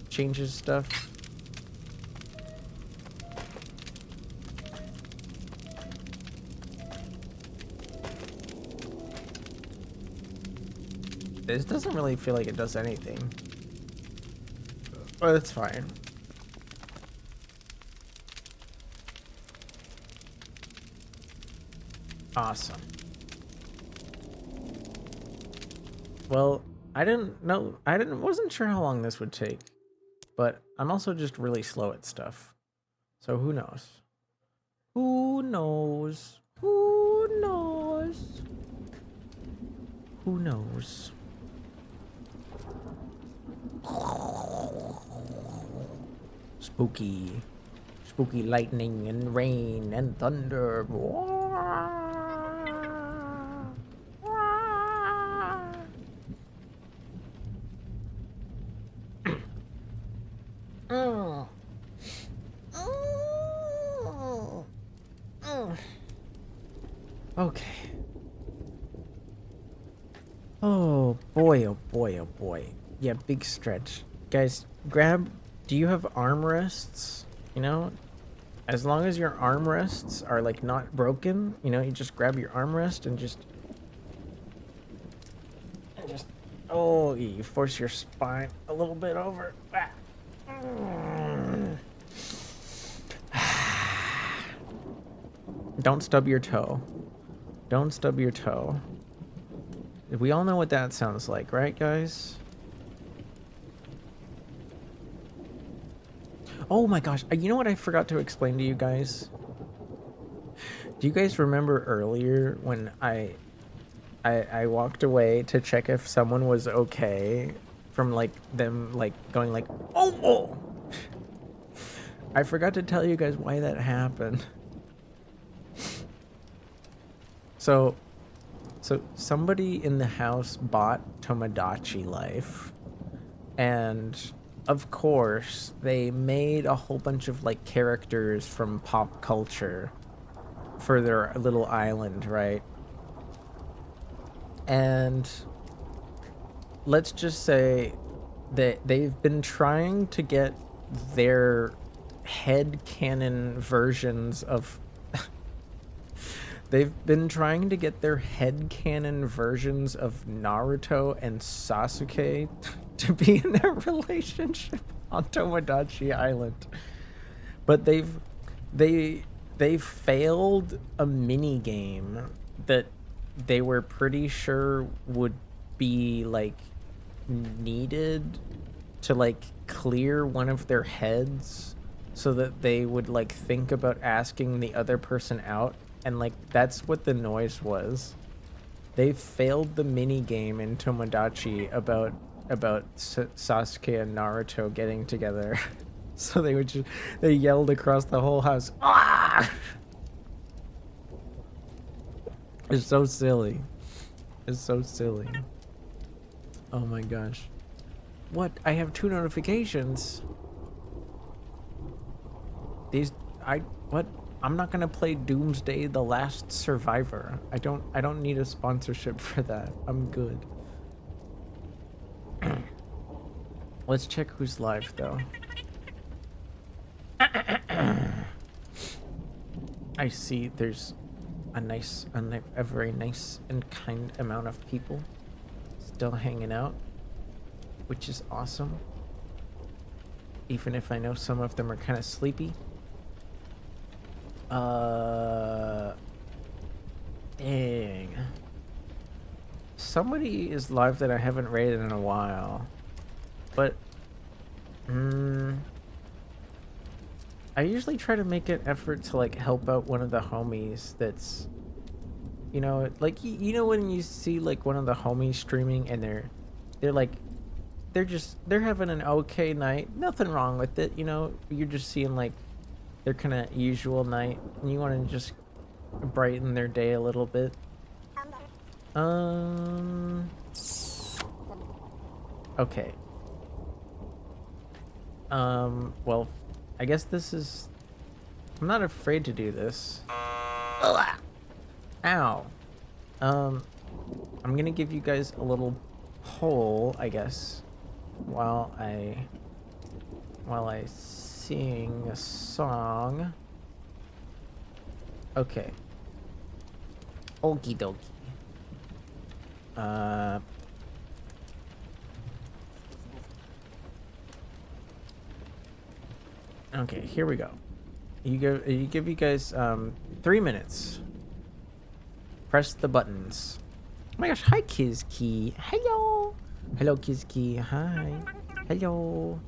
changes stuff. This doesn't really feel like it does anything. But it's fine. Awesome. Well, wasn't sure how long this would take. But I'm also just really slow at stuff. So who knows? Who knows? Who knows? Who knows? Spooky. Spooky lightning and rain and thunder. Okay. Oh boy, oh boy, oh boy. Yeah, big stretch. Guys, do you have armrests? You know, as long as your armrests are like not broken, you know, you just grab your armrest and just, oh, you force your spine a little bit over. Don't stub your toe. Don't stub your toe. We all know what that sounds like, right, guys? Oh my gosh, you know what I forgot to explain to you guys? Do you guys remember earlier when I walked away to check if someone was okay from like them like going like, oh! I forgot to tell you guys why that happened. So somebody in the house bought Tomodachi Life, and of course they made a whole bunch of like characters from pop culture for their little island, right? And let's just say that they've been trying to get their headcanon versions of They've been trying to get their headcanon versions of Naruto and Sasuke to be in their relationship on Tomodachi Island. But they failed a mini game that they were pretty sure would be like needed to like clear one of their heads so that they would like think about asking the other person out, and like that's what the noise was. They failed the mini game in Tomodachi about Sasuke and Naruto getting together. So they yelled across the whole house. Ah! It's so silly. It's so silly. Oh my gosh. What? I have 2 notifications. What? I'm not gonna play Doomsday: The Last Survivor. I don't need a sponsorship for that. I'm good. Let's check who's live though. I see there's a very nice and kind amount of people still hanging out, which is awesome. Even if I know some of them are kind of sleepy. Dang. Somebody is live that I haven't raided in a while. But, I usually try to make an effort to, like, help out one of the homies that's, you know, like, you know when you see, like, one of the homies streaming and they're like, they're having an okay night. Nothing wrong with it, you know? You're just seeing, like, their kind of usual night, and you want to just brighten their day a little bit. Okay. Well, I guess this is... I'm not afraid to do this. Ow. I'm gonna give you guys a little poll, I guess, while I sing a song. Okay. Okie dokie. Okay, here we go. You give you guys 3 minutes. Press the buttons. Oh my gosh, hi Kizki. Hello. Hello Kizki. Hi. Hello.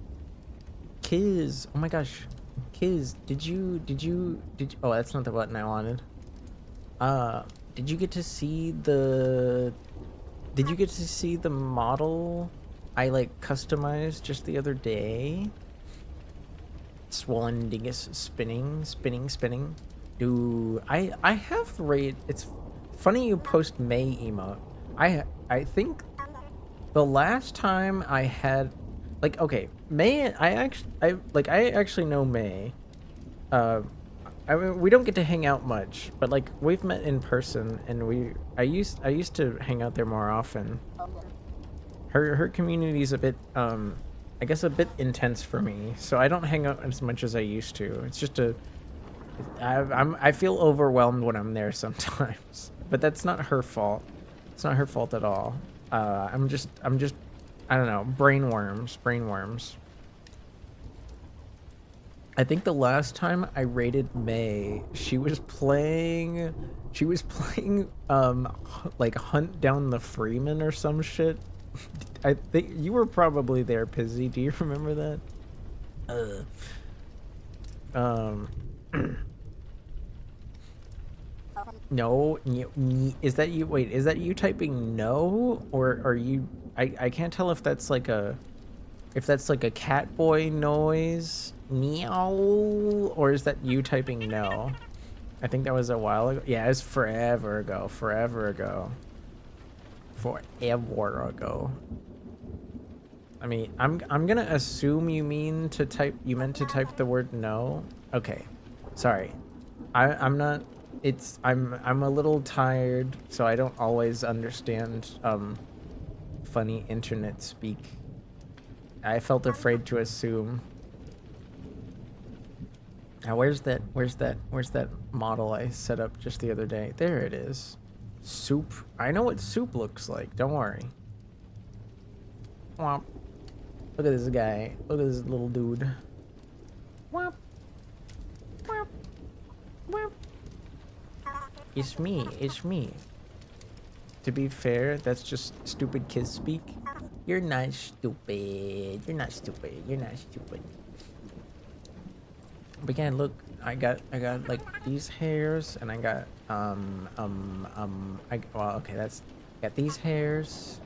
Kiz. Oh my gosh. Kiz, did you oh, that's not the button I wanted. Did you get to see the model I like customized just the other day? Swollen dingus spinning. Dude, I have raid. It's funny you post May emote. I think the last time I had, like, okay, May, I actually know May. I mean, we don't get to hang out much, but like we've met in person, and I used to hang out there more often. Her community's a bit I guess a bit intense for me, so I don't hang out as much as I used to. It's just I feel overwhelmed when I'm there sometimes, but that's not her fault. It's not her fault at all. I'm just I don't know, brainworms. I think the last time I raided May, she was playing like Hunt Down the Freeman or some shit. I think you were probably there, Pizzy. Do you remember that? No, is that you? Wait, is that you typing no, or are you? I can't tell if that's like a cat boy noise, meow, or is that you typing no? I think that was a while ago. Yeah, it's forever ago. I mean, I'm gonna assume you meant to type the word no. Okay, sorry. I'm not. I'm a little tired, so I don't always understand funny internet speak. I felt afraid to assume. Now where's that model I set up just the other day? There it is. Soup. I know what soup looks like. Don't worry. Womp. Look at this guy. Look at this little dude. Womp. Womp. Womp. It's me. To be fair, that's just stupid kid speak. You're not stupid. You're not stupid. You're not stupid. But again, look, I got like these hairs, and I got well, okay, got these hairs,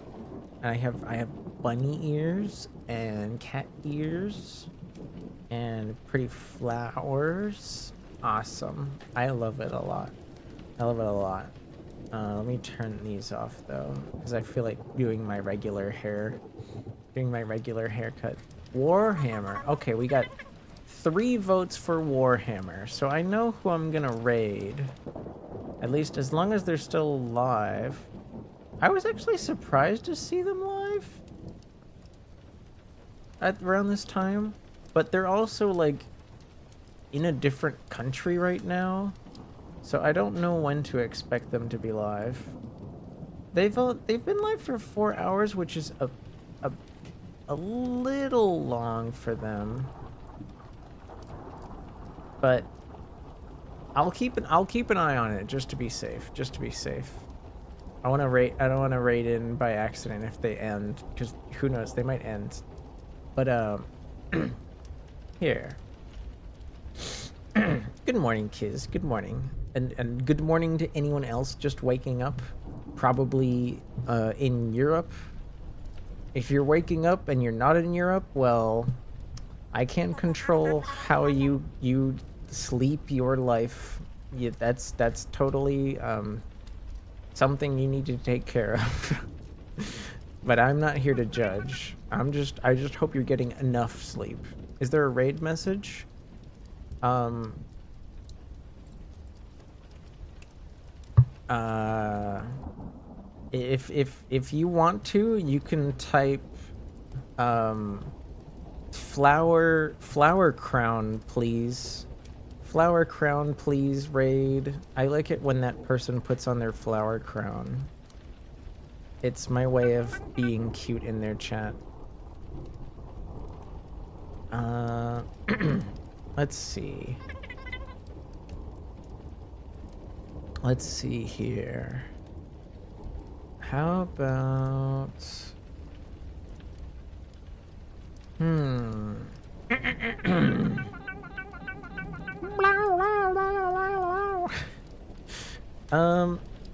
and I have bunny ears and cat ears and pretty flowers. Awesome. I love it a lot. I love it a lot. Let me turn these off though, because I feel like doing my regular haircut. Warhammer. Okay, we got 3 votes for Warhammer, so I know who I'm gonna raid. At least as long as they're still alive. I was actually surprised to see them live at around this time, but they're also like in a different country right now, so I don't know when to expect them to be live. They've been live for 4 hours, which is a little long for them. But I'll keep an eye on it just to be safe. I don't want to raid in by accident if they end, because who knows, they might end. But here. Good morning, Kiz. Good morning. And good morning to anyone else just waking up, probably in Europe. If you're waking up and you're not in Europe, well, I can't control how you sleep your life. That's totally something you need to take care of. But I'm not here to judge. I just hope you're getting enough sleep. Is there a raid message? If you want to, you can type flower crown please. Flower crown please raid. I like it when that person puts on their flower crown. It's my way of being cute in their chat. Let's see. Let's see here. How about...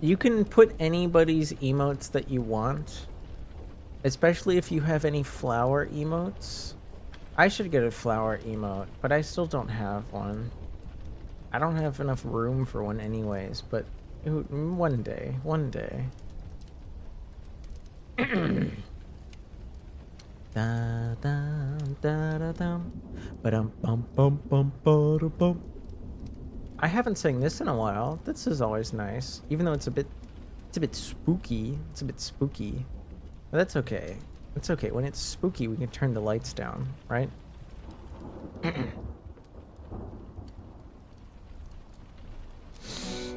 You can put anybody's emotes that you want, especially if you have any flower emotes. I should get a flower emote, but I still don't have one. I don't have enough room for one anyways, but one day. Da da da da dum, ba-dum bum bum bum ba-da-bum. I haven't sang this in a while. This is always nice, even though it's a bit spooky. It's a bit spooky, but that's okay. It's okay. When it's spooky, we can turn the lights down, right?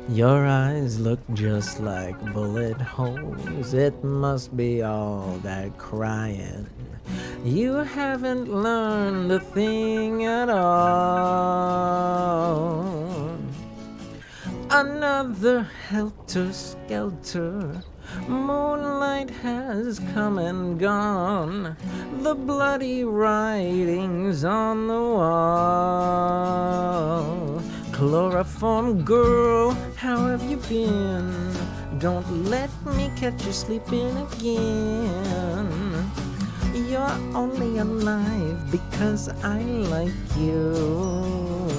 Your eyes look just like bullet holes. It must be all that crying. You haven't learned a thing at all. Another helter-skelter. Moonlight has come and gone. The bloody writings on the wall. Chloroform girl, how have you been? Don't let me catch you sleeping again. You're only alive because I like you.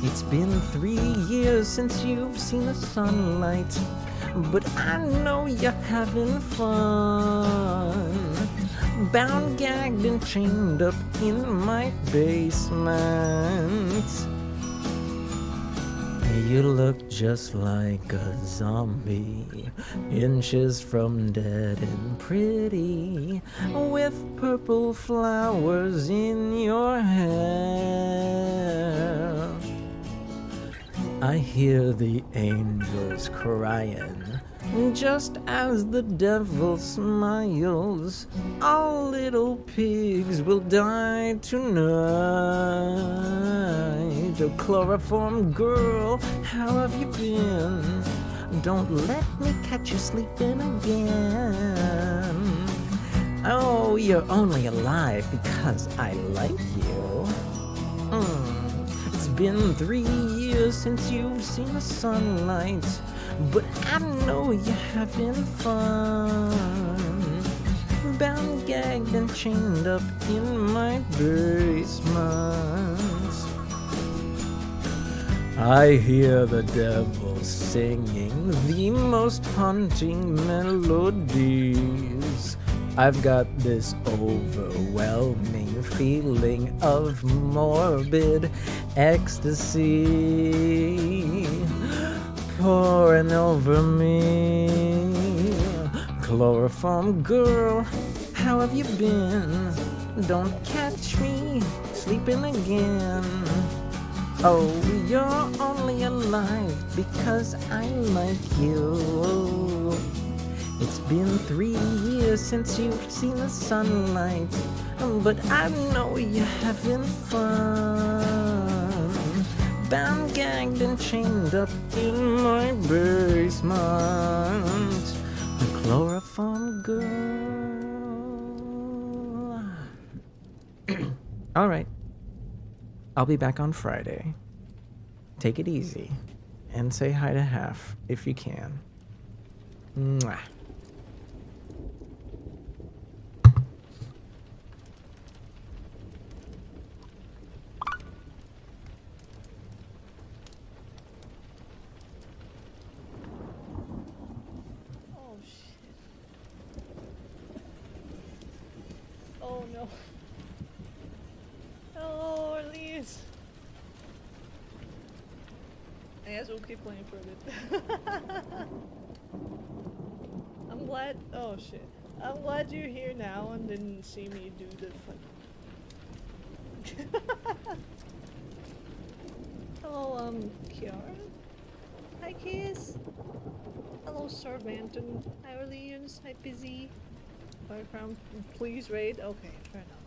It's been 3 years since you've seen the sunlight, but I know you're having fun. Bound, gagged, and chained up in my basement. You look just like a zombie, inches from dead and pretty, with purple flowers in your hair. I hear the angels crying, just as the devil smiles. All little pigs will die tonight. Oh, chloroform girl, how have you been? Don't let me catch you sleeping again. Oh, you're only alive because I like you. It's been 3 years since you've seen the sunlight, but I know you're having fun. Bound, gagged, and chained up in my basement. I hear the devil singing the most haunting melodies. I've got this overwhelming feeling of morbid ecstasy pouring over me. Chloroform girl, how have you been? Don't catch me sleeping again. Oh, you're only alive because I like you. It's been 3 years since you've seen the sunlight, but I know you're having fun. Bound, gagged, and chained up in my basement. The chloroform girl. All right. I'll be back on Friday. Take it easy. And say hi to Half if you can. Mwah. Oh shit. Oh no. Oh, Orleans. I guess we'll keep playing for a bit. I'm glad. Oh shit. I'm glad you're here now and didn't see me do the fuck. Hello, Kiara. Hi, Kiss. Hello, Sir Banton. Hi, Orleans. Hi, Busy. Background, please raid. Okay, fair enough.